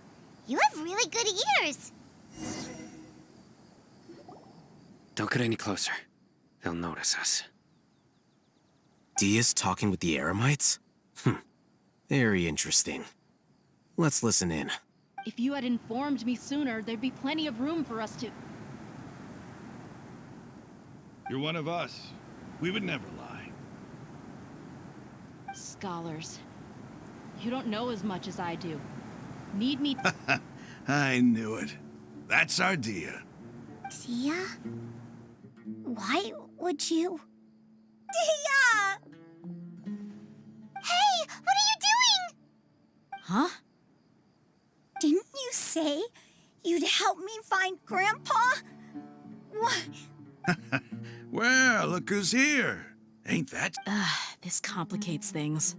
you have really good ears. Don't get any closer. They'll notice us. Dia's talking with the Eremites? Very interesting. Let's listen in. If you had informed me sooner, there'd be plenty of room for us to... You're one of us. We would never lie. Scholars. You don't know as much as I do. Need me... I knew it. That's our Dia. Dia? Why would you... Dia! Hey, what are you doing? Huh? Didn't you say you'd help me find Grandpa? What? Well, look who's here. Ain't that... This complicates things.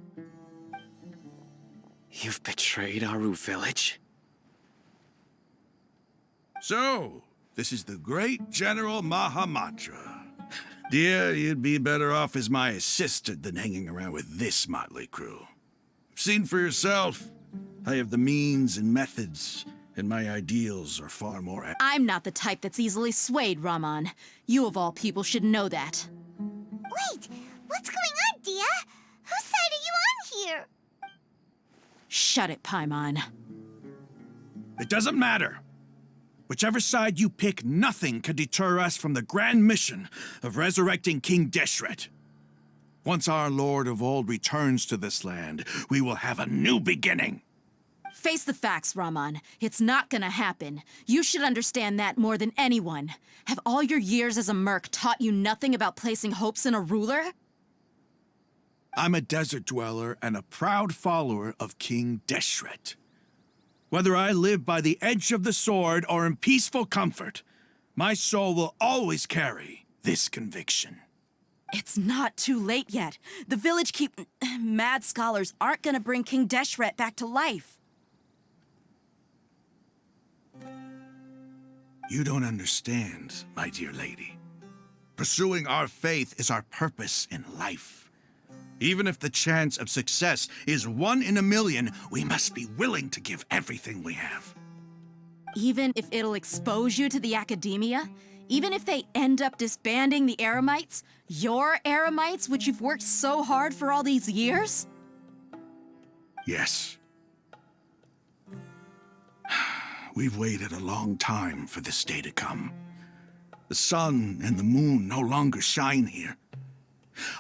You've betrayed Aru village? So, this is the great General Mahamatra. Dear, you'd be better off as my assistant than hanging around with this motley crew. Seen for yourself. I have the means and methods, and my ideals are far more... I'm not the type that's easily swayed, Raman. You of all people should know that. Wait, what's going on, Dia? Whose side are you on here? Shut it, Paimon. It doesn't matter. Whichever side you pick, nothing can deter us from the grand mission of resurrecting King Deshret. Once our Lord of Old returns to this land, we will have a new beginning. Face the facts, Raman. It's not gonna happen. You should understand that more than anyone. Have all your years as a merc taught you nothing about placing hopes in a ruler? I'm a desert dweller and a proud follower of King Deshret. Whether I live by the edge of the sword or in peaceful comfort, my soul will always carry this conviction. It's not too late yet. The village mad scholars aren't gonna bring King Deshret back to life. You don't understand, my dear lady. Pursuing our faith is our purpose in life. Even if the chance of success is 1 in a million, we must be willing to give everything we have. Even if it'll expose you to the academia? Even if they end up disbanding the Eremites? Your Eremites, which you've worked so hard for all these years? Yes. We've waited a long time for this day to come. The sun and the moon no longer shine here.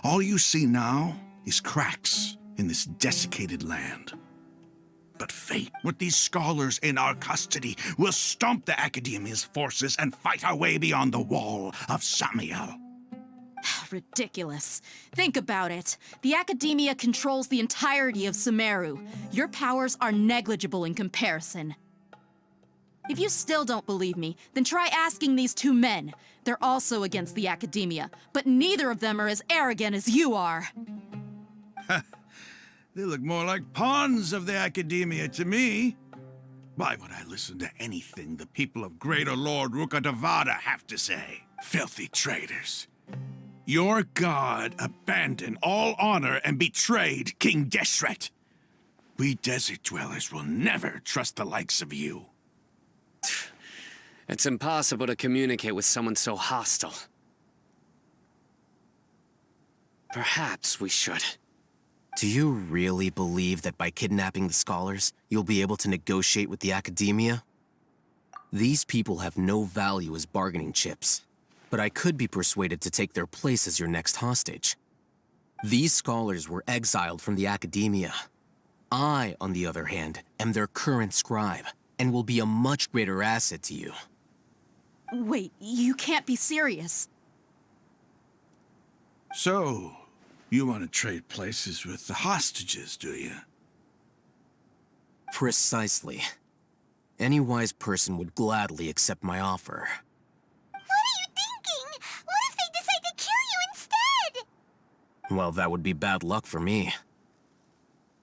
All you see now is cracks in this desiccated land. But fate, with these scholars in our custody, will stomp the Academia's forces and fight our way beyond the wall of Samiel. Ridiculous. Think about it. The Academia controls the entirety of Sumeru. Your powers are negligible in comparison. If you still don't believe me, then try asking these two men. They're also against the Academia, but neither of them are as arrogant as you are. They look more like pawns of the Academia to me. Why would I listen to anything the people of Greater Lord Rukkhadevata have to say? Filthy traitors. Your god abandoned all honor and betrayed King Deshret. We desert dwellers will never trust the likes of you. It's impossible to communicate with someone so hostile. Perhaps we should. Do you really believe that by kidnapping the scholars, you'll be able to negotiate with the Academia? These people have no value as bargaining chips, but I could be persuaded to take their place as your next hostage. These scholars were exiled from the Academia. I, on the other hand, am their current scribe, and will be a much greater asset to you. Wait, you can't be serious. So, you want to trade places with the hostages, do you? Precisely. Any wise person would gladly accept my offer. What are you thinking? What if they decide to kill you instead? Well, that would be bad luck for me.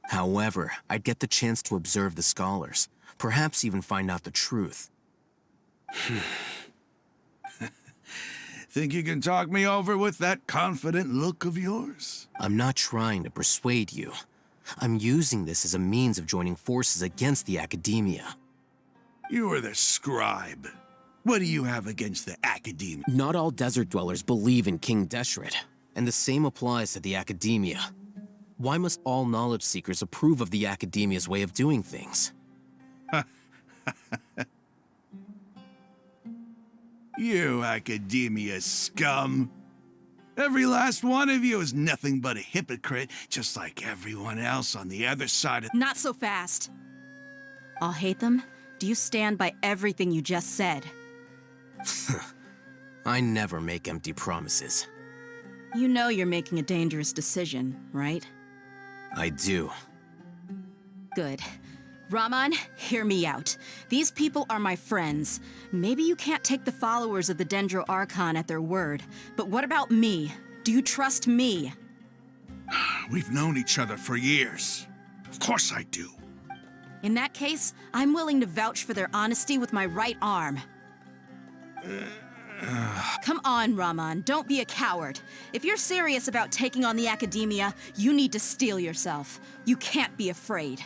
However, I'd get the chance to observe the scholars, perhaps even find out the truth. Think you can talk me over with that confident look of yours? I'm not trying to persuade you. I'm using this as a means of joining forces against the Academia. You are the scribe. What do you have against the Academia? Not all desert dwellers believe in King Deshret, and the same applies to the Academia. Why must all knowledge seekers approve of the Academia's way of doing things? You Academia scum. Every last one of you is nothing but a hypocrite, just like everyone else on the other side of— Not so fast. I'll hate them. Do you stand by everything you just said? I never make empty promises. You know you're making a dangerous decision, right? I do. Good. Raman, hear me out. These people are my friends. Maybe you can't take the followers of the Dendro Archon at their word, but what about me? Do you trust me? We've known each other for years. Of course I do. In that case, I'm willing to vouch for their honesty with my right arm. Come on, Raman, don't be a coward. If you're serious about taking on the Academia, you need to steel yourself. You can't be afraid.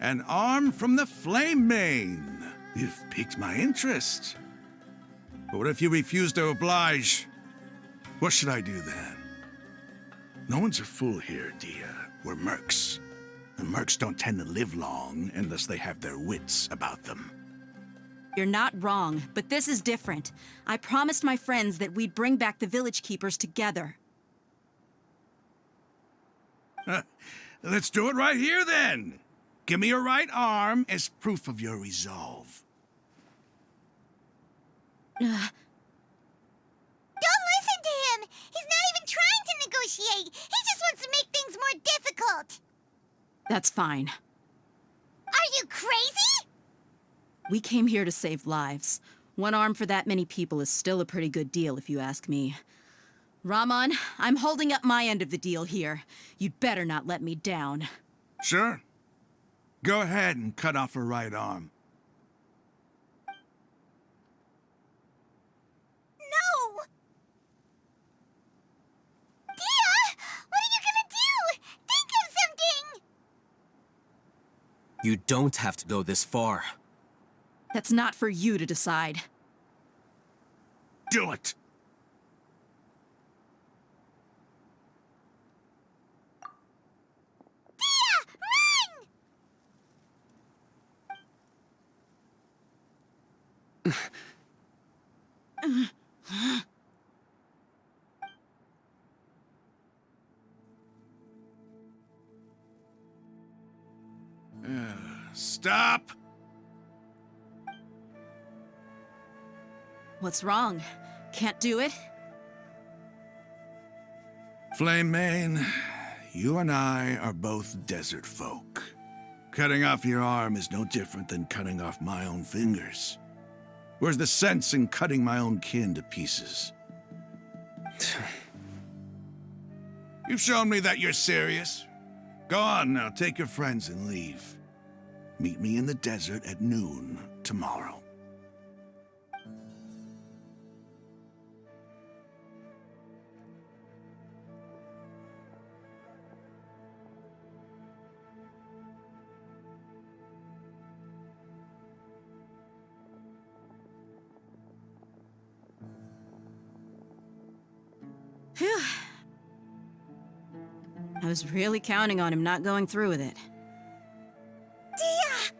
An arm from the Flame Mane. You've piqued my interest. But what if you refuse to oblige? What should I do then? No one's a fool here, Dia. We're mercs. And mercs don't tend to live long unless they have their wits about them. You're not wrong, but this is different. I promised my friends that we'd bring back the village keepers together. Let's do it right here, then. Give me your right arm as proof of your resolve. Don't listen to him! He's not even trying to negotiate! He just wants to make things more difficult! That's fine. Are you crazy? We came here to save lives. One arm for that many people is still a pretty good deal, if you ask me. Raman, I'm holding up my end of the deal here. You'd better not let me down. Sure. Go ahead and cut off her right arm. No! Dia! What are you gonna do? Think of something! You don't have to go this far. That's not for you to decide. Do it! Stop! What's wrong? Can't do it? Flame Mane, you and I are both desert folk. Cutting off your arm is no different than cutting off my own fingers. Where's the sense in cutting my own kin to pieces? You've shown me that you're serious. Go on now, take your friends and leave. Meet me in the desert at noon tomorrow. Phew. I was really counting on him not going through with it. Dia!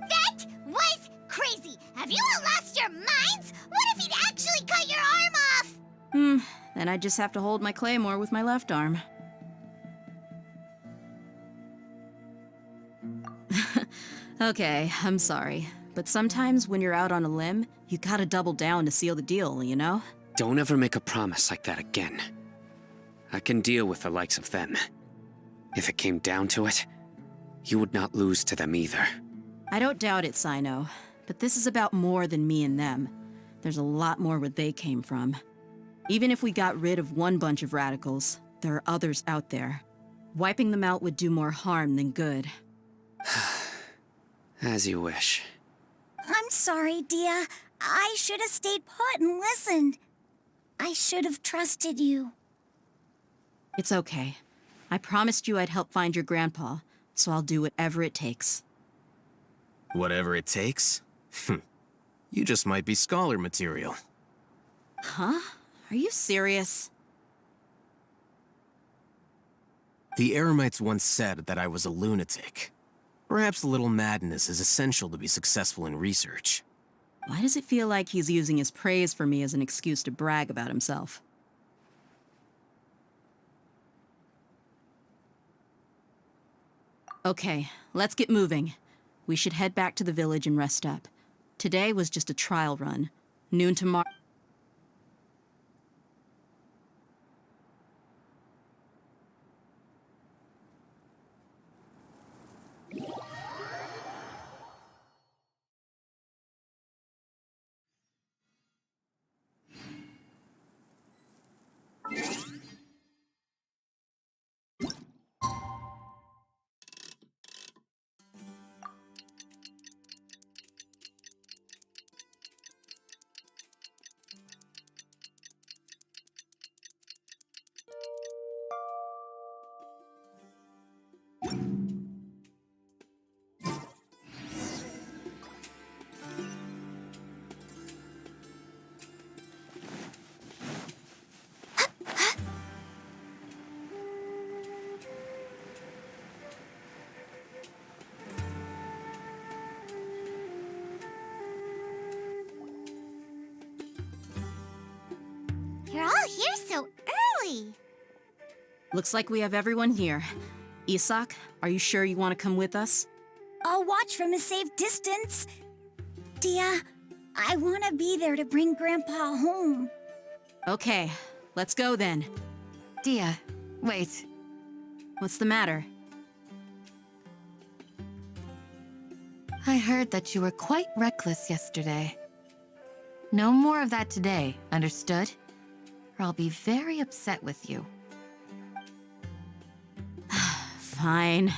That was crazy! Have you all lost your minds? What if he'd actually cut your arm off? Then I'd just have to hold my claymore with my left arm. Okay, I'm sorry. But sometimes when you're out on a limb, you gotta double down to seal the deal, you know? Don't ever make a promise like that again. I can deal with the likes of them. If it came down to it, you would not lose to them either. I don't doubt it, Sino. But this is about more than me and them. There's a lot more where they came from. Even if we got rid of one bunch of radicals, there are others out there. Wiping them out would do more harm than good. As you wish. I'm sorry, Dia. I should have stayed put and listened. I should have trusted you. It's okay. I promised you I'd help find your grandpa, so I'll do whatever it takes. Whatever it takes? You just might be scholar material. Huh? Are you serious? The Eremites once said that I was a lunatic. Perhaps a little madness is essential to be successful in research. Why does it feel like he's using his praise for me as an excuse to brag about himself? Okay, let's get moving. We should head back to the village and rest up. Today was just a trial run. Noon tomorrow. You're all here so early. Looks like we have everyone here. Isak, are you sure you want to come with us? I'll watch from a safe distance. Dia, I want to be there to bring Grandpa home. Okay, let's go then. Dia, wait. What's the matter? I heard that you were quite reckless yesterday. No more of that today, understood? Or I'll be very upset with you. Fine.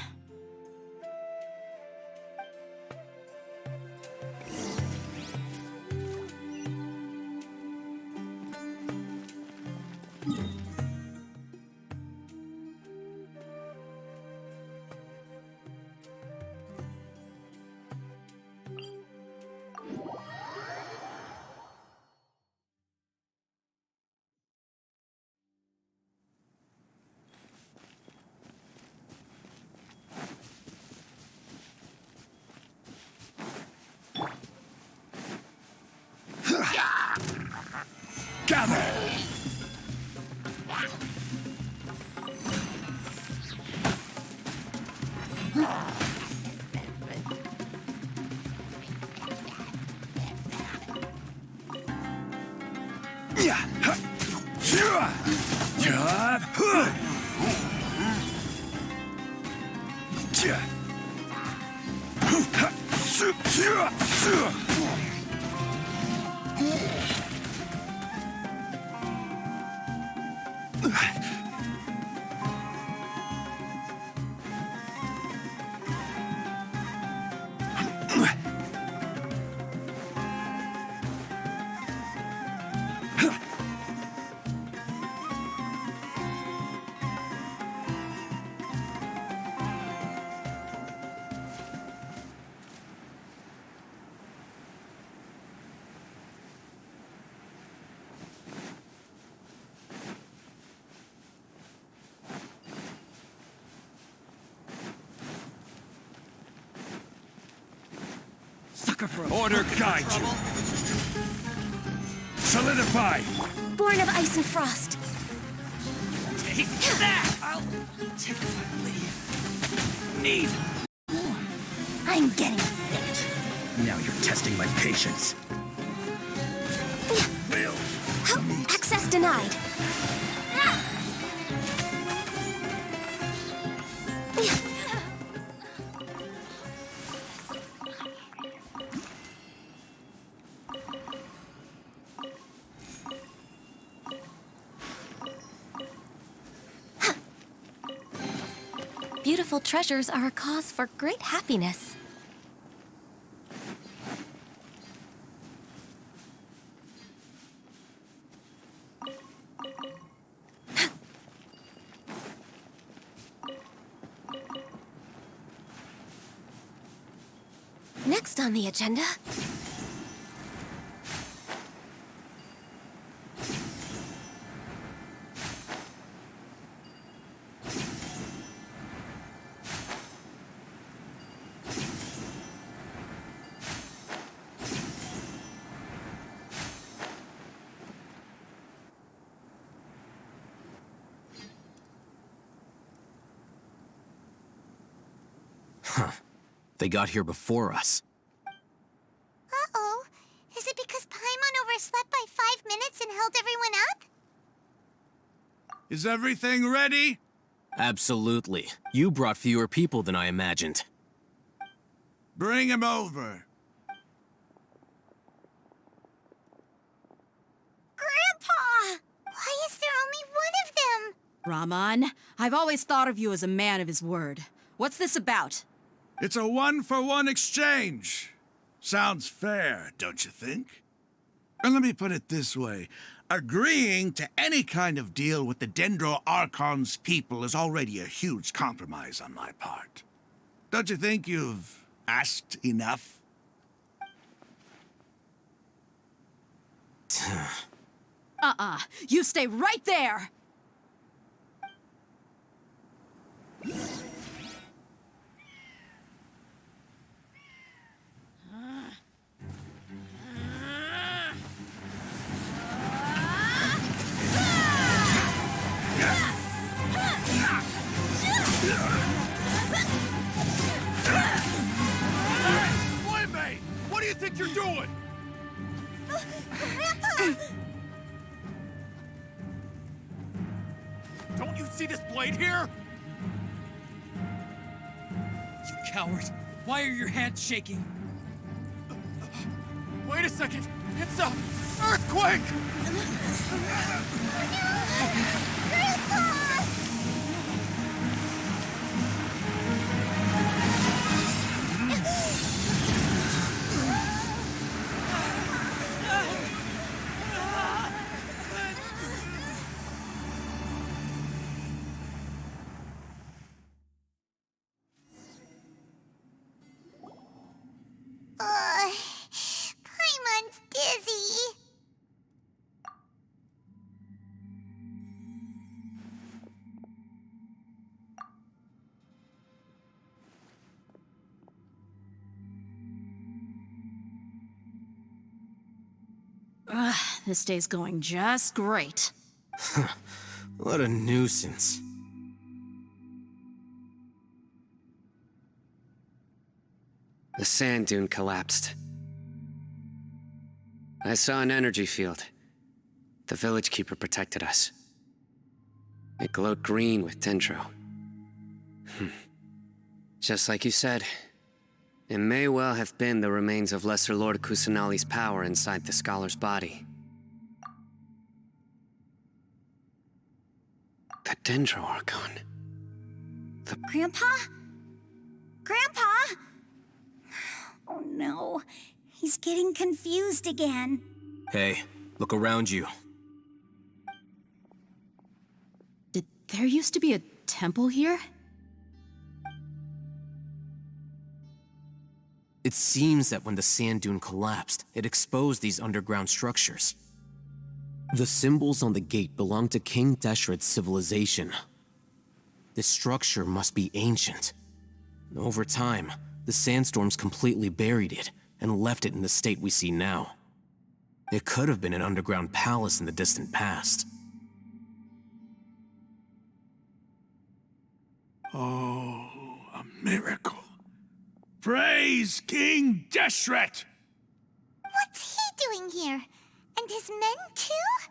Gather! Order guide you. Solidify. Born of ice and frost. Take that! I'll take it if I leave. Need. I'm getting sick. Now you're testing my patience. Access denied. Beautiful treasures are a cause for great happiness. Next on the agenda... Huh. They got here before us. Uh-oh. Is it because Paimon overslept by 5 minutes and held everyone up? Is everything ready? Absolutely. You brought fewer people than I imagined. Bring him over. Grandpa! Why is there only one of them? Rahman, I've always thought of you as a man of his word. What's this about? It's a one-for-one exchange. Sounds fair, don't you think? And let me put it this way. Agreeing to any kind of deal with the Dendro Archon's people is already a huge compromise on my part. Don't you think you've asked enough? You stay right there! Playmate! What do you think you're doing? Grandpa! Don't you see this blade here? You coward! Why are your hands shaking? Wait a second! It's a earthquake! Grandpa! Paimon's dizzy. This day's going just great. What a nuisance. The sand dune collapsed. I saw an energy field. The village keeper protected us. It glowed green with dendro. Just like you said, it may well have been the remains of Lesser Lord Kusanali's power inside the scholar's body. The dendro archon. Grandpa? Grandpa? Oh no, he's getting confused again. Hey, look around you. Did there used to be a temple here? It seems that when the sand dune collapsed, it exposed these underground structures. The symbols on the gate belong to King Deshret's civilization. This structure must be ancient. Over time, the sandstorms completely buried it and left it in the state we see now. It could have been an underground palace in the distant past. Oh, a miracle. Praise King Deshret! What's he doing here? And his men too?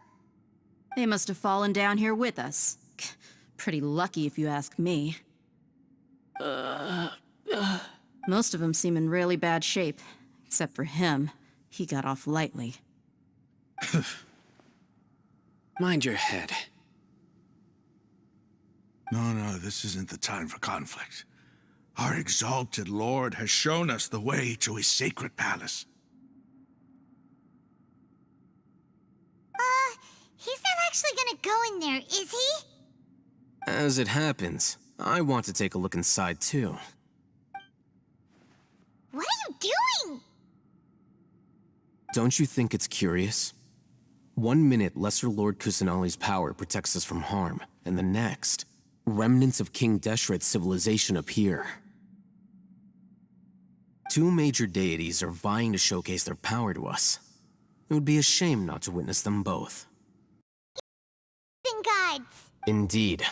They must have fallen down here with us. Pretty lucky if you ask me. Most of them seem in really bad shape. Except for him. He got off lightly. Mind your head. No, this isn't the time for conflict. Our exalted lord has shown us the way to his sacred palace. He's not actually gonna go in there, is he? As it happens, I want to take a look inside too. What are you doing? Don't you think it's curious? 1 minute, Lesser Lord Kusanali's power protects us from harm, and the next, remnants of King Deshret's civilization appear. 2 major deities are vying to showcase their power to us. It would be a shame not to witness them both. Gods. Indeed.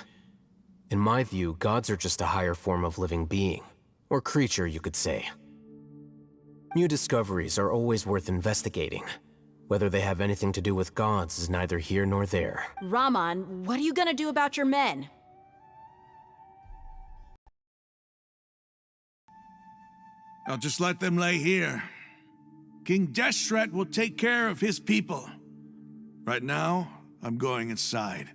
In my view, gods are just a higher form of living being, or creature, you could say. New discoveries are always worth investigating. Whether they have anything to do with gods is neither here nor there. Raman, what are you gonna do about your men? I'll just let them lay here. King Deshret will take care of his people. Right now, I'm going inside.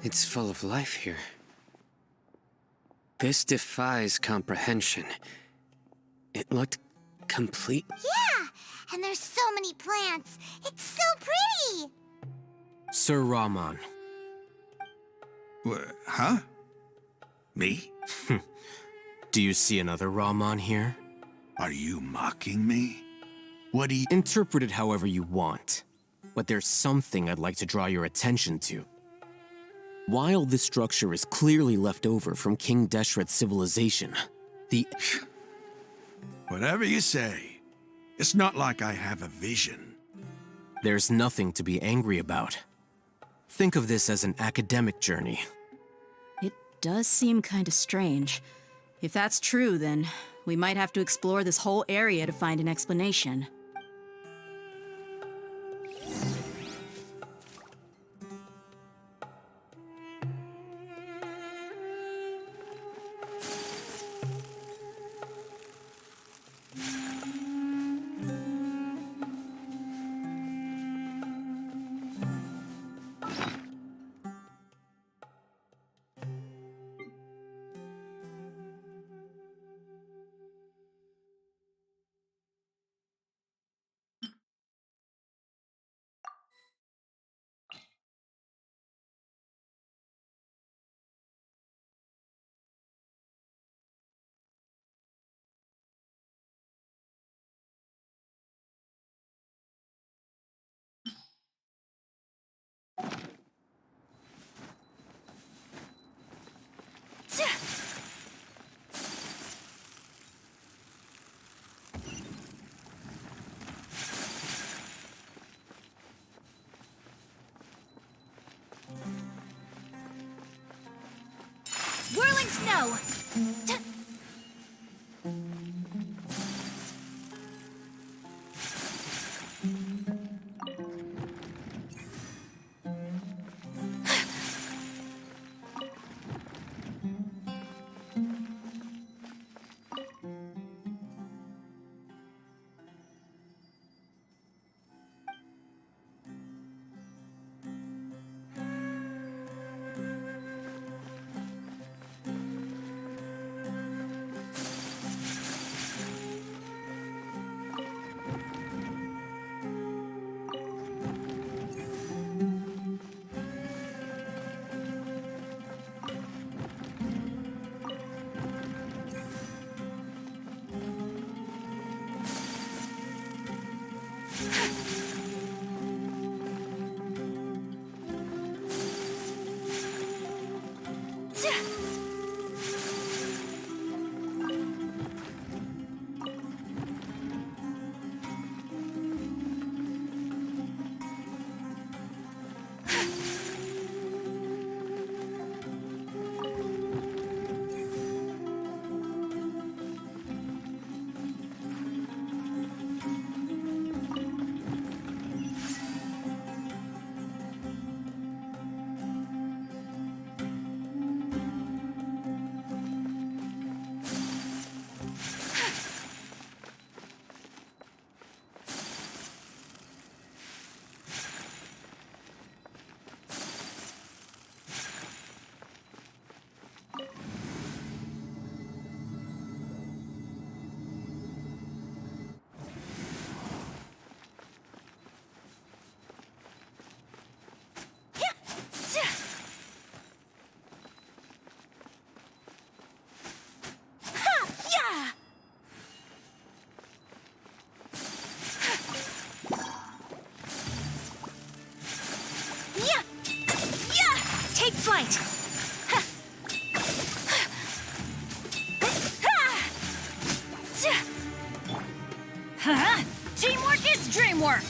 It's full of life here. This defies comprehension. It looked complete. Yeah, and there's so many plants. It's so pretty. Sir Raman, Huh? Me? Do you see another Rahman here? Are you mocking me? What do you... Interpret it however you want. But there's something I'd like to draw your attention to. While this structure is clearly left over from King Deshret's civilization, the... Whatever you say. It's not like I have a vision. There's nothing to be angry about. Think of this as an academic journey. It does seem kinda strange. If that's true, then we might have to explore this whole area to find an explanation. Whirling snow! Flight! Huh? Teamwork is dreamwork!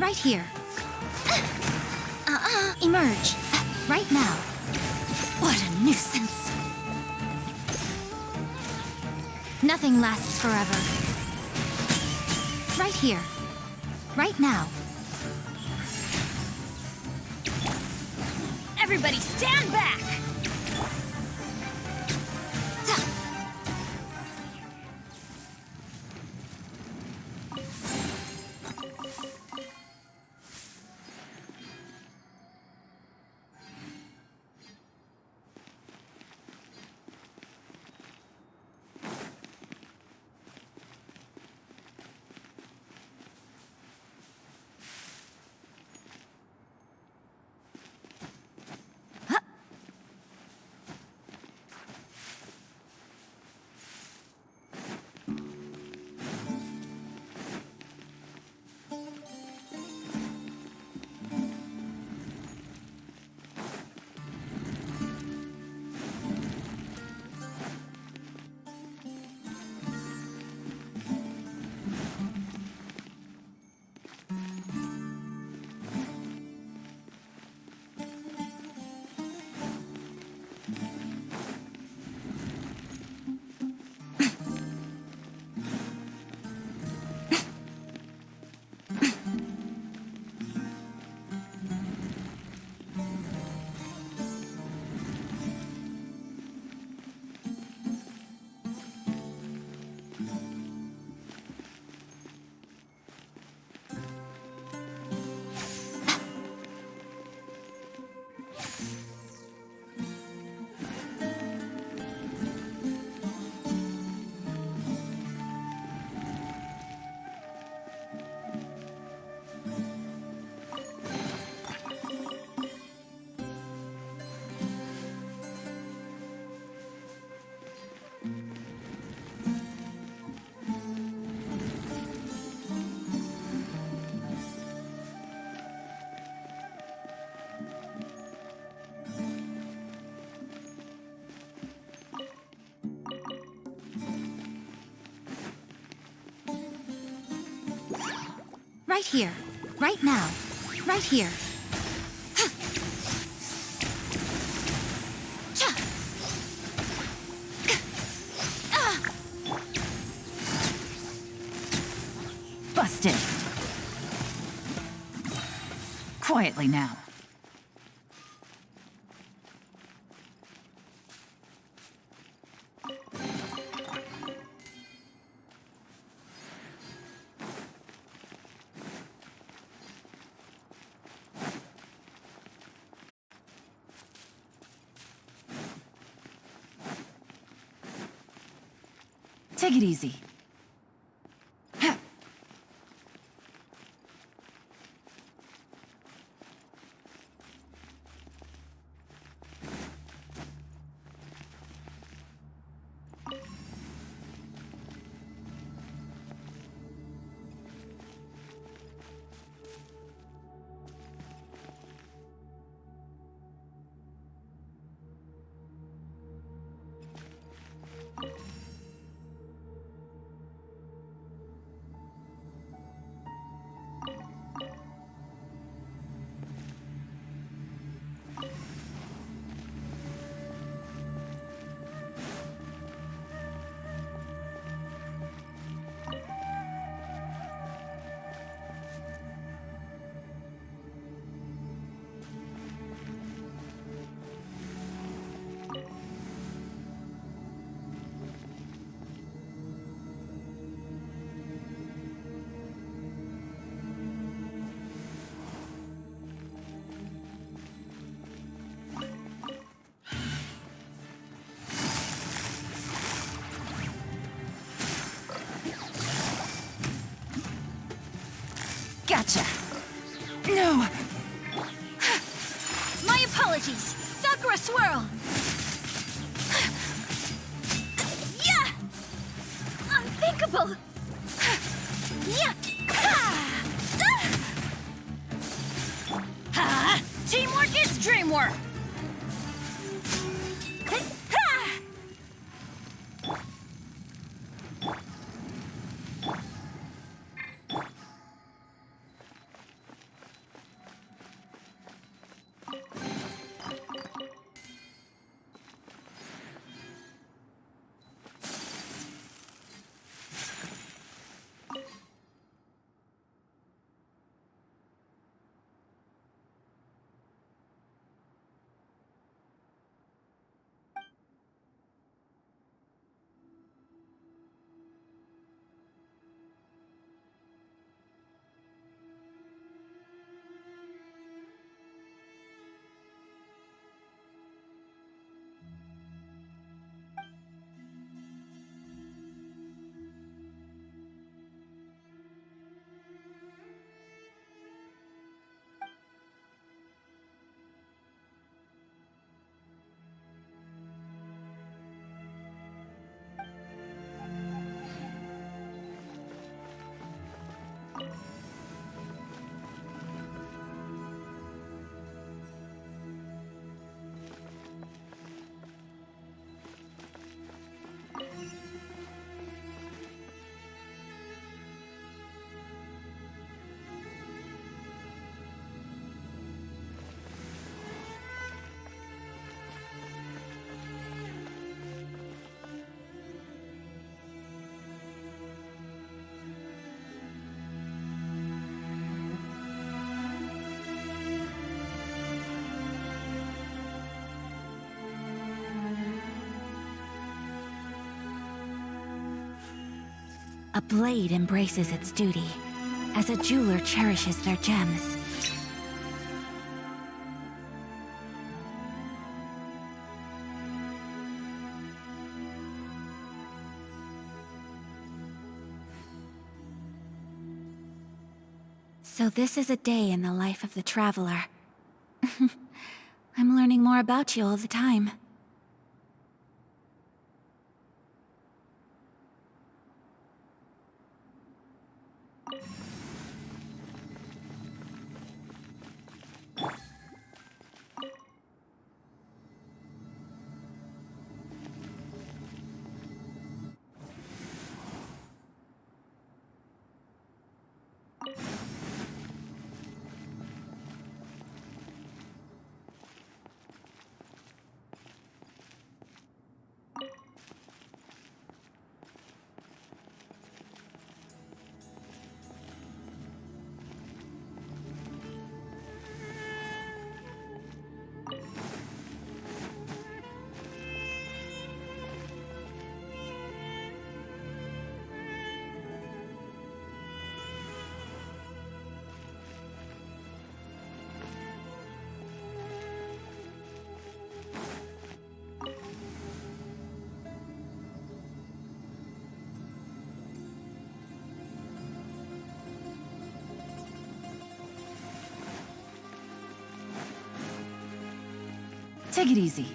Right here. Emerge. Right now. What a nuisance. Nothing lasts forever. Right here. Right now. Everybody stand back! Right here. Right now. Right here. Busted. Quietly now. Take it easy. Gotcha. No. My apologies. Sakura swirl. Yeah. Unthinkable. Yeah. Ha! Teamwork is dreamwork! A blade embraces its duty, as a jeweler cherishes their gems. So this is a day in the life of the traveler. I'm learning more about you all the time. Take it easy.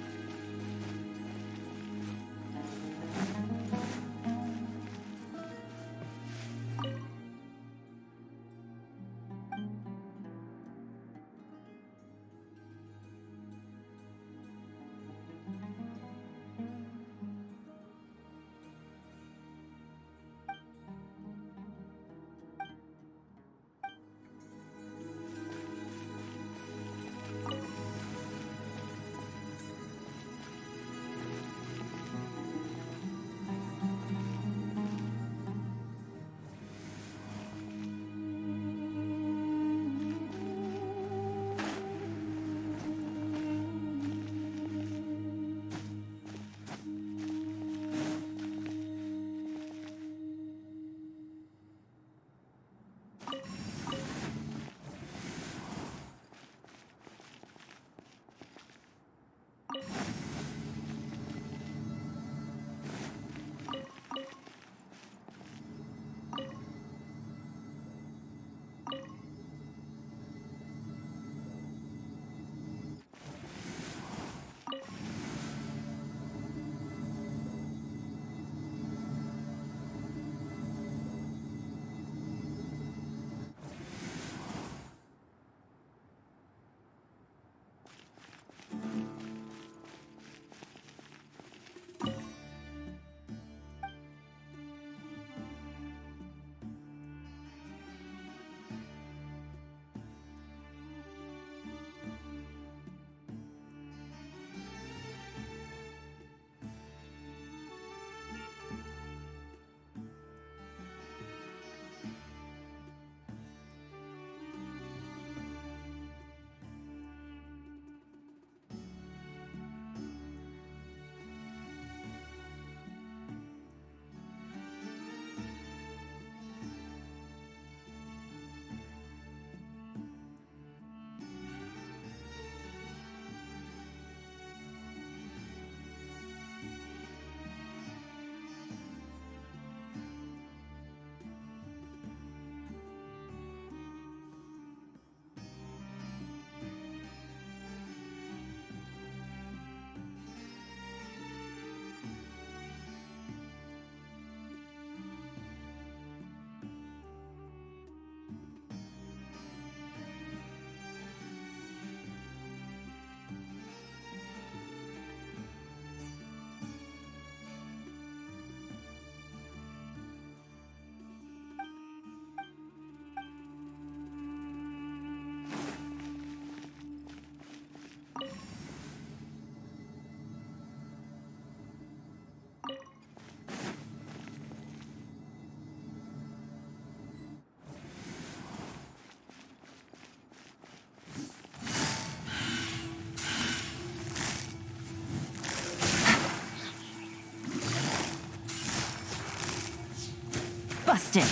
Busted.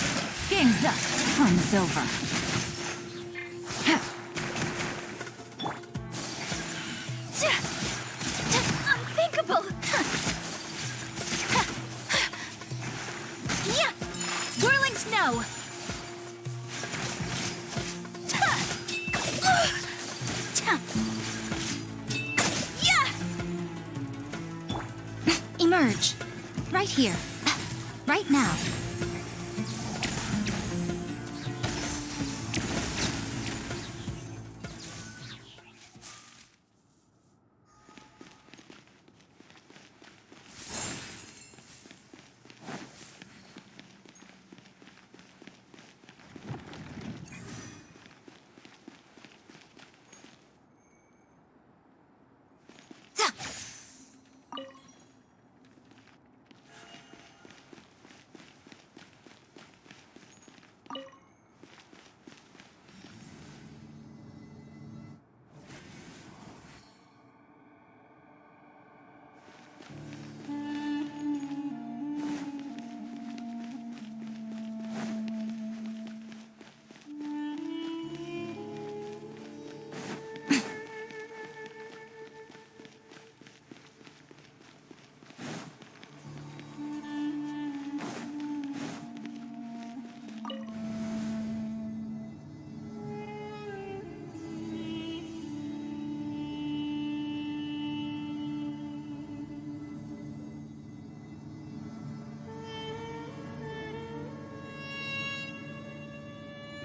Game's up. Fun's over. Unthinkable! Yeah! Whirling snow! Emerge. Right here. Right now.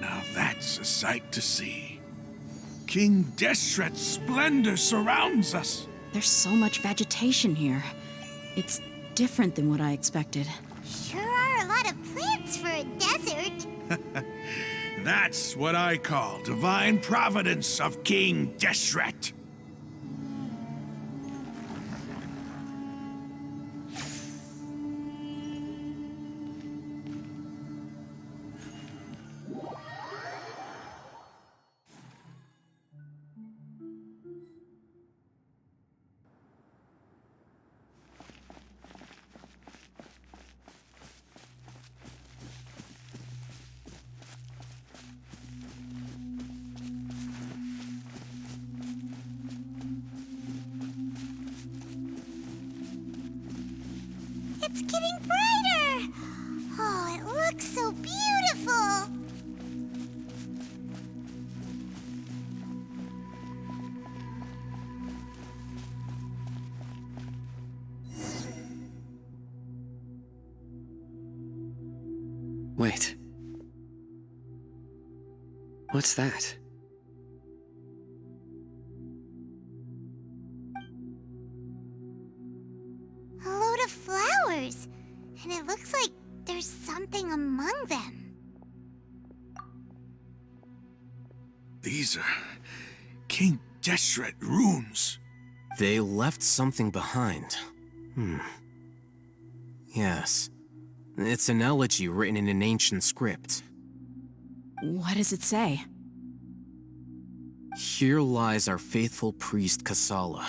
Now that's a sight to see. King Deshret's splendor surrounds us. There's so much vegetation here. It's different than what I expected. Sure are a lot of plants for a desert. That's what I call divine providence of King Deshret. It's getting brighter! Oh, it looks so beautiful! Wait. What's that? A load of flowers, and it looks like there's something among them. These are King Deshret runes. They left something behind. Yes. It's an elegy written in an ancient script. What does it say? Here lies our faithful priest Kasala.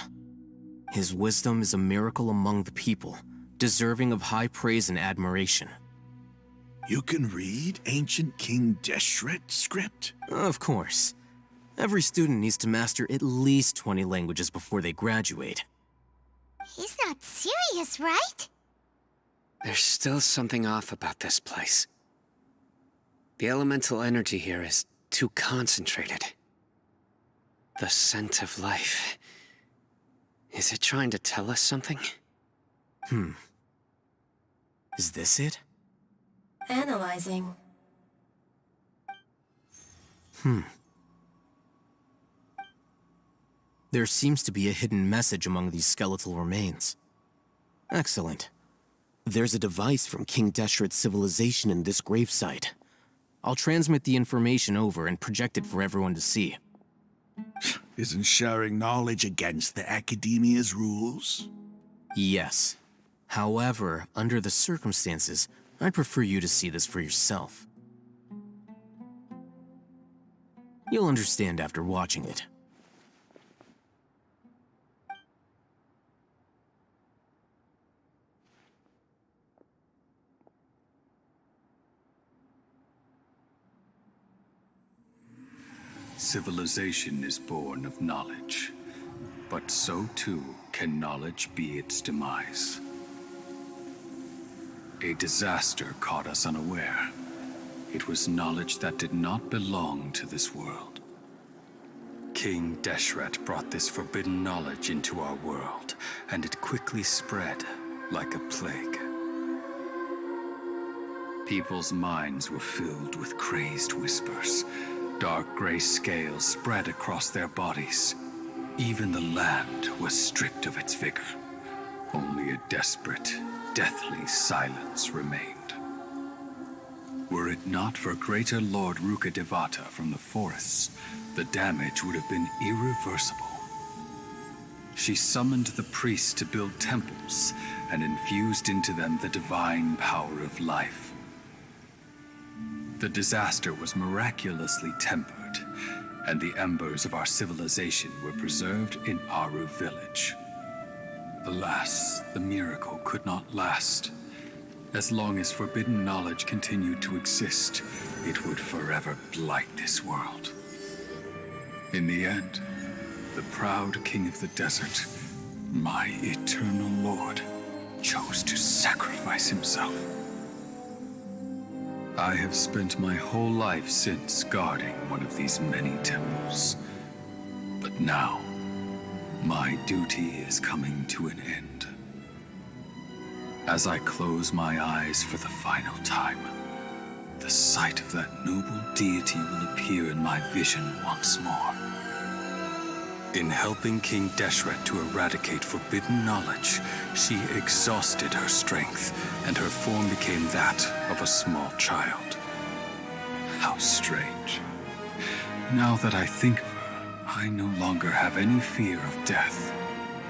His wisdom is a miracle among the people, deserving of high praise and admiration. You can read ancient King Deshret script? Of course. Every student needs to master at least 20 languages before they graduate. He's not serious, right? There's still something off about this place. The elemental energy here is too concentrated. The scent of life. Is it trying to tell us something? Is this it? Analyzing. There seems to be a hidden message among these skeletal remains. Excellent. There's a device from King Deshret's civilization in this gravesite. I'll transmit the information over and project it for everyone to see. Isn't sharing knowledge against the Academia's rules? Yes. However, under the circumstances, I'd prefer you to see this for yourself. You'll understand after watching it. civilization is born of knowledge, but so too can knowledge be its demise. A disaster caught us unaware. It was knowledge that did not belong to this world. King Deshret brought this forbidden knowledge into our world, and it quickly spread like a plague. People's minds were filled with crazed whispers. Dark gray scales spread across their bodies. Even the land was stripped of its vigor. Only a desperate, deathly silence remained. Were it not for greater Lord Rukkhadevata from the forests, the damage would have been irreversible. She summoned the priests to build temples and infused into them the divine power of life. The disaster was miraculously tempered, and the embers of our civilization were preserved in Aru village. Alas, the miracle could not last. As long as forbidden knowledge continued to exist, it would forever blight this world. In the end, the proud king of the desert, my eternal lord, chose to sacrifice himself. I have spent my whole life since guarding one of these many temples. But now, my duty is coming to an end. As I close my eyes for the final time, the sight of that noble deity will appear in my vision once more. In helping King Deshret to eradicate forbidden knowledge, she exhausted her strength, and her form became that of a small child. How strange. Now that I think of her, I no longer have any fear of death,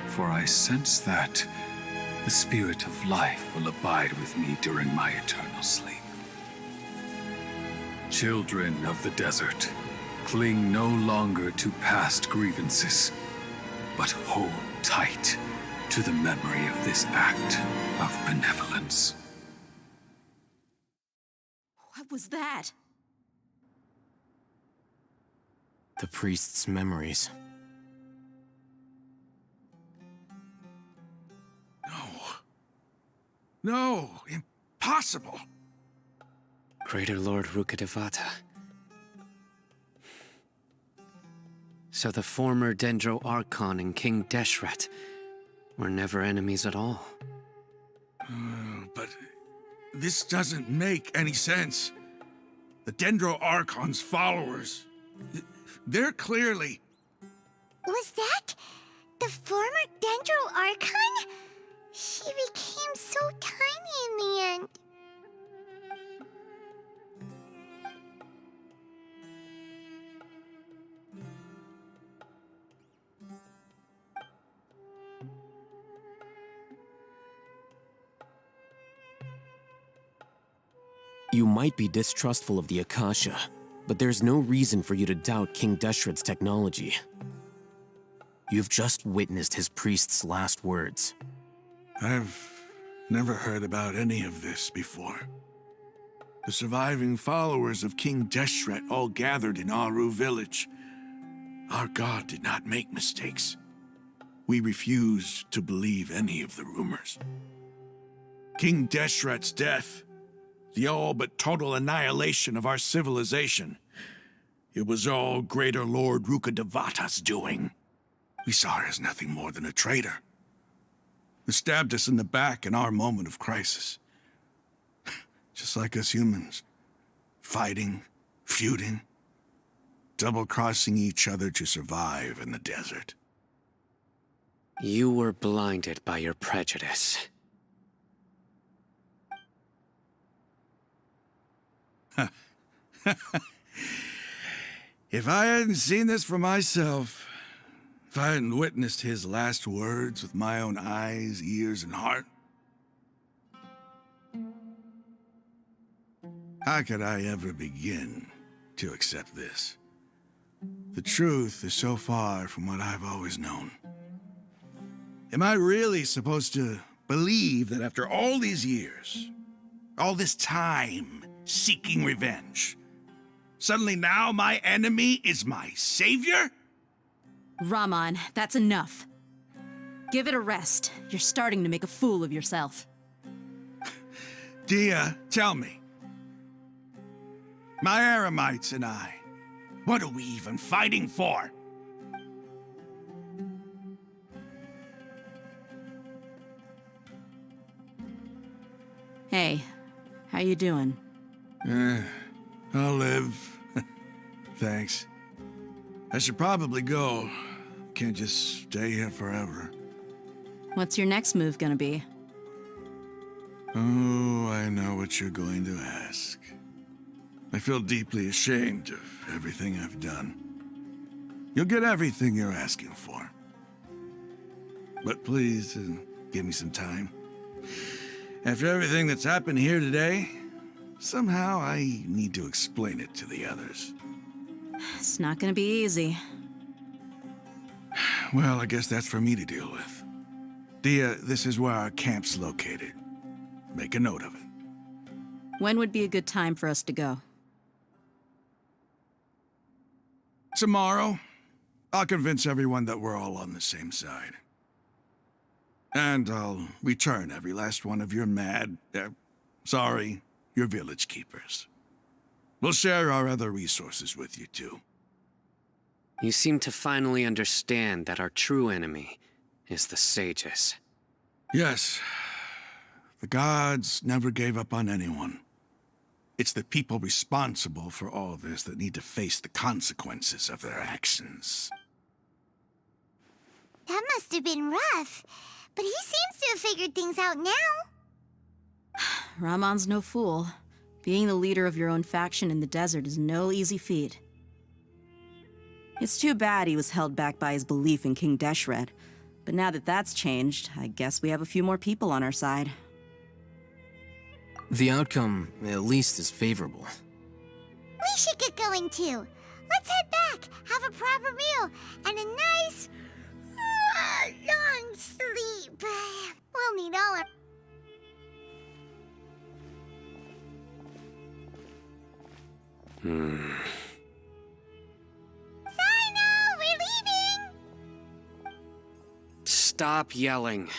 for I sense that the spirit of life will abide with me during my eternal sleep. Children of the desert, cling no longer to past grievances, but hold tight to the memory of this act of benevolence. What was that? The priest's memories. No, impossible. Greater Lord Rukkhadevata. So the former Dendro Archon and King Deshret were never enemies at all. But this doesn't make any sense. The Dendro Archon's followers, they're clearly... Was that the former Dendro Archon? She became so tiny in the end. You might be distrustful of the Akasha, but there's no reason for you to doubt King Deshret's technology. You've just witnessed his priest's last words. I've never heard about any of this before. The surviving followers of King Deshret all gathered in Aru village. Our god did not make mistakes. We refused to believe any of the rumors. King Deshret's death, the all but total annihilation of our civilization, it was all Greater Lord Rukkhadevata's doing. We saw her as nothing more than a traitor, who stabbed us in the back in our moment of crisis. Just like us humans, fighting, feuding, double-crossing each other to survive in the desert. You were blinded by your prejudice. If I hadn't seen this for myself, if I hadn't witnessed his last words with my own eyes, ears, and heart, how could I ever begin to accept this? The truth is so far from what I've always known. Am I really supposed to believe that after all these years, all this time seeking revenge, Suddenly now my enemy is my savior? Rahman, that's enough. Give it a rest. You're starting to make a fool of yourself. Dia, tell me. My Eremites and I, what are we even fighting for? Hey, how you doing? I'll live. Thanks. I should probably go. Can't just stay here forever. What's your next move gonna be? Oh, I know what you're going to ask. I feel deeply ashamed of everything I've done. You'll get everything you're asking for. But please, give me some time. After everything that's happened here today, somehow I need to explain it to the others. It's not gonna be easy. Well, I guess that's for me to deal with. Dia, this is where our camp's located. Make a note of it. When would be a good time for us to go? Tomorrow, I'll convince everyone that we're all on the same side. And I'll return every last one of your your village keepers. We'll share our other resources with you, too. You seem to finally understand that our true enemy is the sages. Yes. The gods never gave up on anyone. It's the people responsible for all this that need to face the consequences of their actions. That must have been rough, but he seems to have figured things out now. Rahman's no fool. Being the leader of your own faction in the desert is no easy feat. It's too bad he was held back by his belief in King Deshret. But now that that's changed, I guess we have a few more people on our side. The outcome, at least, is favorable. We should get going too. Let's head back, have a proper meal, and a nice, long sleep. We'll need all our... Sino, we're leaving! Stop yelling.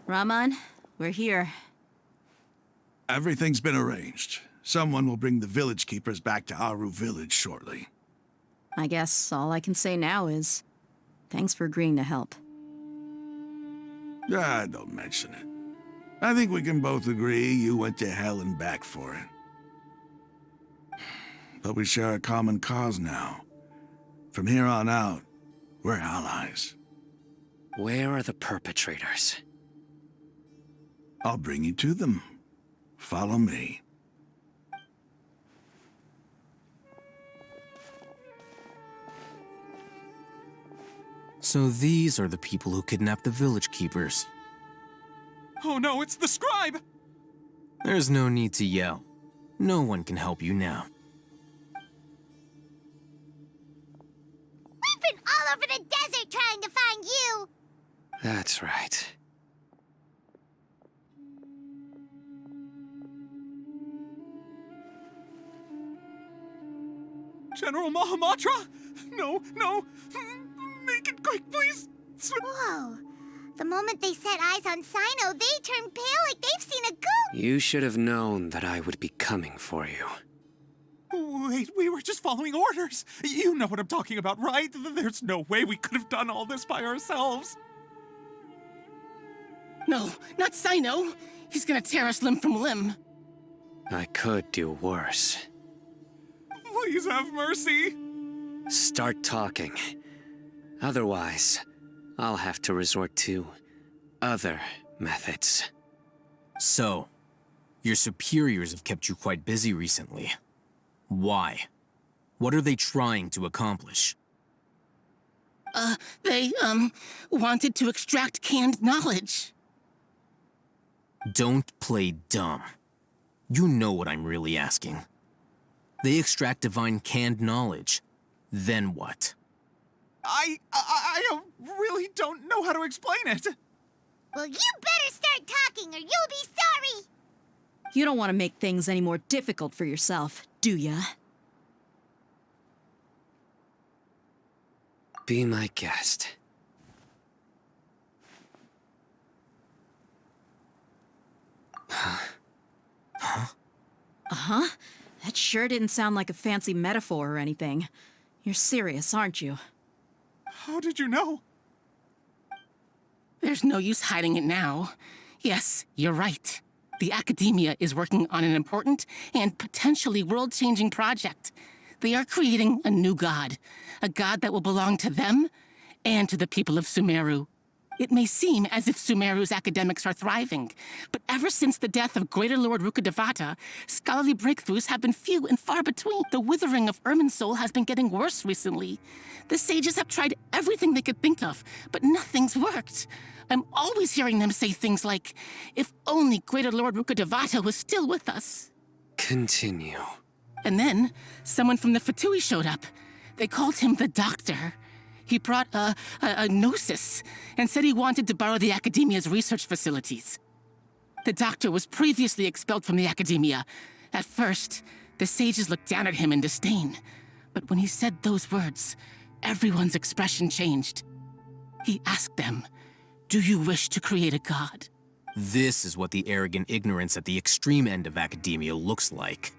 Rahman, we're here. Everything's been arranged. Someone will bring the village keepers back to Aru village shortly. I guess all I can say now is, thanks for agreeing to help. Don't mention it. I think we can both agree you went to hell and back for it. But we share a common cause now. From here on out, we're allies. Where are the perpetrators? I'll bring you to them. Follow me. So these are the people who kidnapped the village keepers. Oh no, it's the scribe! There's no need to yell. No one can help you now. We've been all over the desert trying to find you! That's right. General Mahamatra? No, no! Make it quick, please! Whoa. The moment they set eyes on Sino, they turned pale like they've seen a ghost! You should have known that I would be coming for you. Wait, we were just following orders. You know what I'm talking about, right? There's no way we could have done all this by ourselves. No, not Sino. He's gonna tear us limb from limb. I could do worse. Please have mercy. Start talking. Otherwise, I'll have to resort to other methods. So, your superiors have kept you quite busy recently. Why? What are they trying to accomplish? They wanted to extract canned knowledge. Don't play dumb. You know what I'm really asking. They extract divine canned knowledge. Then what? I really don't know how to explain it. Well, you better start talking or you'll be sorry! You don't want to make things any more difficult for yourself, do ya? Be my guest. Uh-huh. That sure didn't sound like a fancy metaphor or anything. You're serious, aren't you? How did you know? There's no use hiding it now. Yes, you're right. The Academia is working on an important and potentially world-changing project. They are creating a new god. A god that will belong to them and to the people of Sumeru. It may seem as if Sumeru's academics are thriving, but ever since the death of Greater Lord Rukkhadevata, scholarly breakthroughs have been few and far between. The withering of Irminsul has been getting worse recently. The sages have tried everything they could think of, but nothing's worked. I'm always hearing them say things like, if only Greater Lord Rukkhadevata was still with us. Continue. And then, someone from the Fatui showed up. They called him the Doctor. He brought a gnosis and said he wanted to borrow the Academia's research facilities. The Doctor was previously expelled from the Academia. At first, the sages looked down at him in disdain. But when he said those words, everyone's expression changed. He asked them, "Do you wish to create a god?" This is what the arrogant ignorance at the extreme end of academia looks like.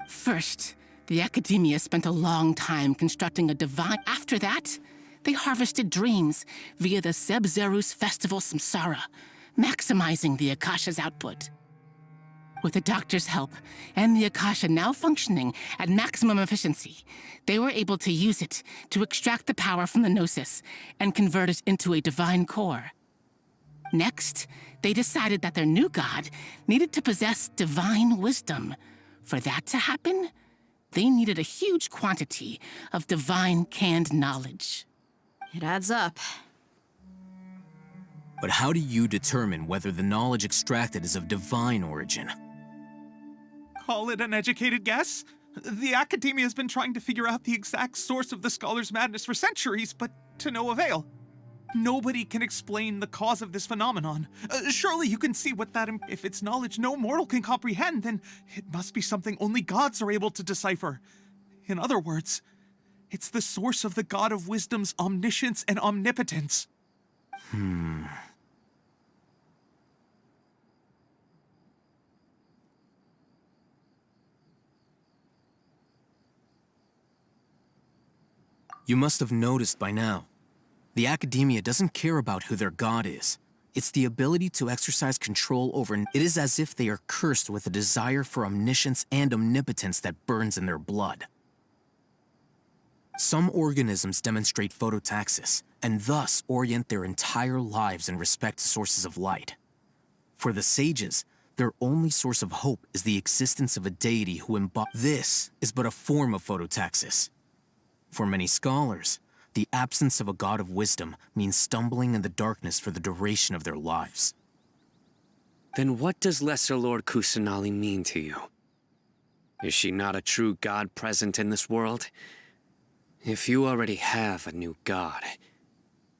First, the Academia spent a long time constructing a divine... After that, they harvested dreams via the Sebzerus Festival Samsara, maximizing the Akasha's output. With the Doctor's help, and the Akasha now functioning at maximum efficiency, they were able to use it to extract the power from the Gnosis and convert it into a divine core. Next, they decided that their new god needed to possess divine wisdom. For that to happen, they needed a huge quantity of divine canned knowledge. It adds up. But how do you determine whether the knowledge extracted is of divine origin? Call it an educated guess? The Academia has been trying to figure out the exact source of the scholar's madness for centuries, but to no avail. Nobody can explain the cause of this phenomenon. Surely you can see what that... If it's knowledge no mortal can comprehend, then it must be something only gods are able to decipher. In other words, it's the source of the god of wisdom's omniscience and omnipotence. You must have noticed by now. The Academia doesn't care about who their god is. It's the ability to exercise control over. It is as if they are cursed with a desire for omniscience and omnipotence that burns in their blood. Some organisms demonstrate phototaxis, and thus orient their entire lives in respect to sources of light. For the sages, their only source of hope is the existence of a deity who embodies. This is but a form of phototaxis. For many scholars, the absence of a god of wisdom means stumbling in the darkness for the duration of their lives. Then what does Lesser Lord Kusanali mean to you? Is she not a true god present in this world? If you already have a new god,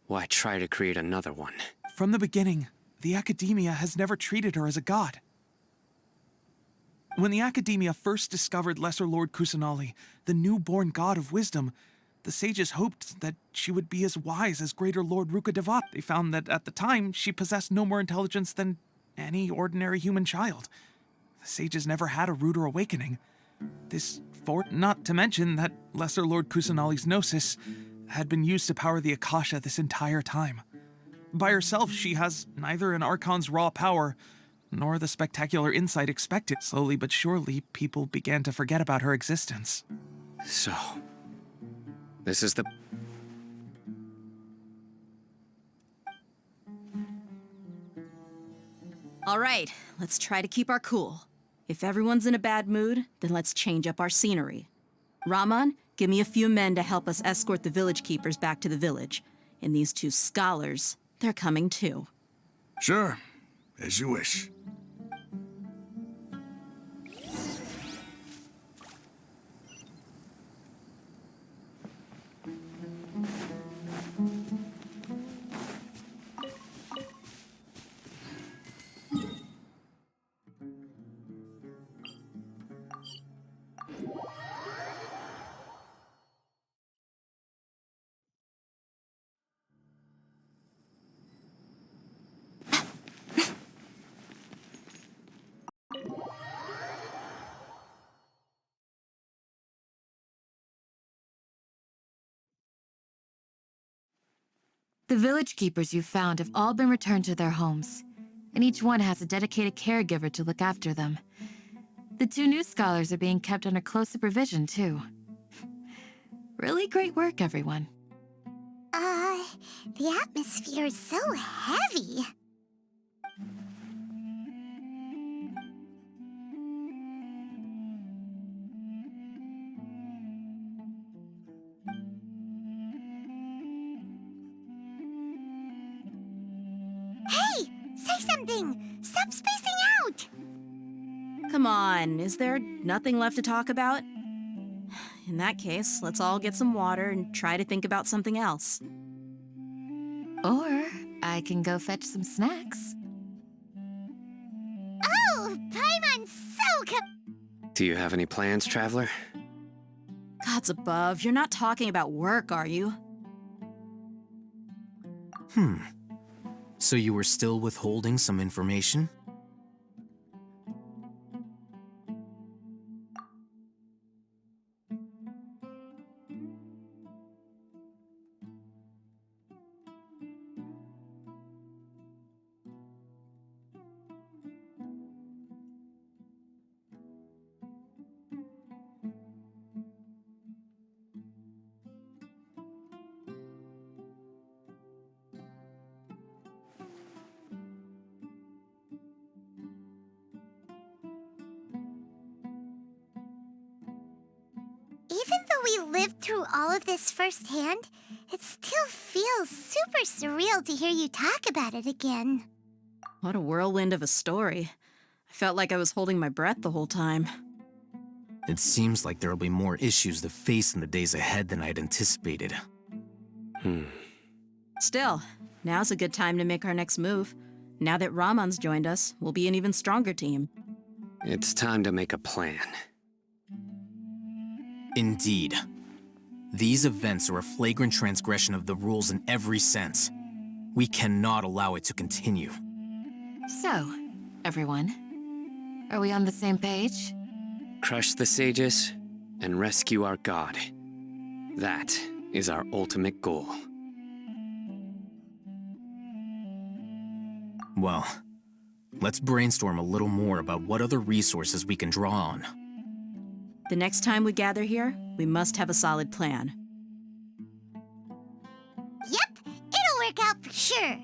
why try to create another one? From the beginning, the Academia has never treated her as a god. When the Academia first discovered Lesser Lord Kusanali, the newborn god of wisdom, the sages hoped that she would be as wise as Greater Lord Rukadevat. They found that at the time, she possessed no more intelligence than any ordinary human child. The sages never had a ruder awakening. Not to mention that Lesser Lord Kusanali's gnosis had been used to power the Akasha this entire time. By herself, she has neither an Archon's raw power, nor the spectacular insight expected. Slowly but surely, people began to forget about her existence. So, this is the... All right, let's try to keep our cool. If everyone's in a bad mood, then let's change up our scenery. Raman, give me a few men to help us escort the village keepers back to the village. And these two scholars, they're coming too. Sure, as you wish. The village keepers you found have all been returned to their homes, and each one has a dedicated caregiver to look after them. The two new scholars are being kept under close supervision, too. Really great work, everyone. The atmosphere is so heavy. Hey! Say something! Stop spacing out! Come on, is there nothing left to talk about? In that case, let's all get some water and try to think about something else. Or I can go fetch some snacks. Oh, Paimon's so Do you have any plans, traveler? Gods above, you're not talking about work, are you? So you were still withholding some information? Even though we lived through all of this firsthand, it still feels super surreal to hear you talk about it again. What a whirlwind of a story. I felt like I was holding my breath the whole time. It seems like there'll be more issues to face in the days ahead than I'd anticipated. Still, now's a good time to make our next move. Now that Raman's joined us, we'll be an even stronger team. It's time to make a plan. Indeed. These events are a flagrant transgression of the rules in every sense. We cannot allow it to continue. So, everyone, are we on the same page? Crush the sages and rescue our god. That is our ultimate goal. Well, let's brainstorm a little more about what other resources we can draw on. The next time we gather here, we must have a solid plan. Yep, it'll work out for sure.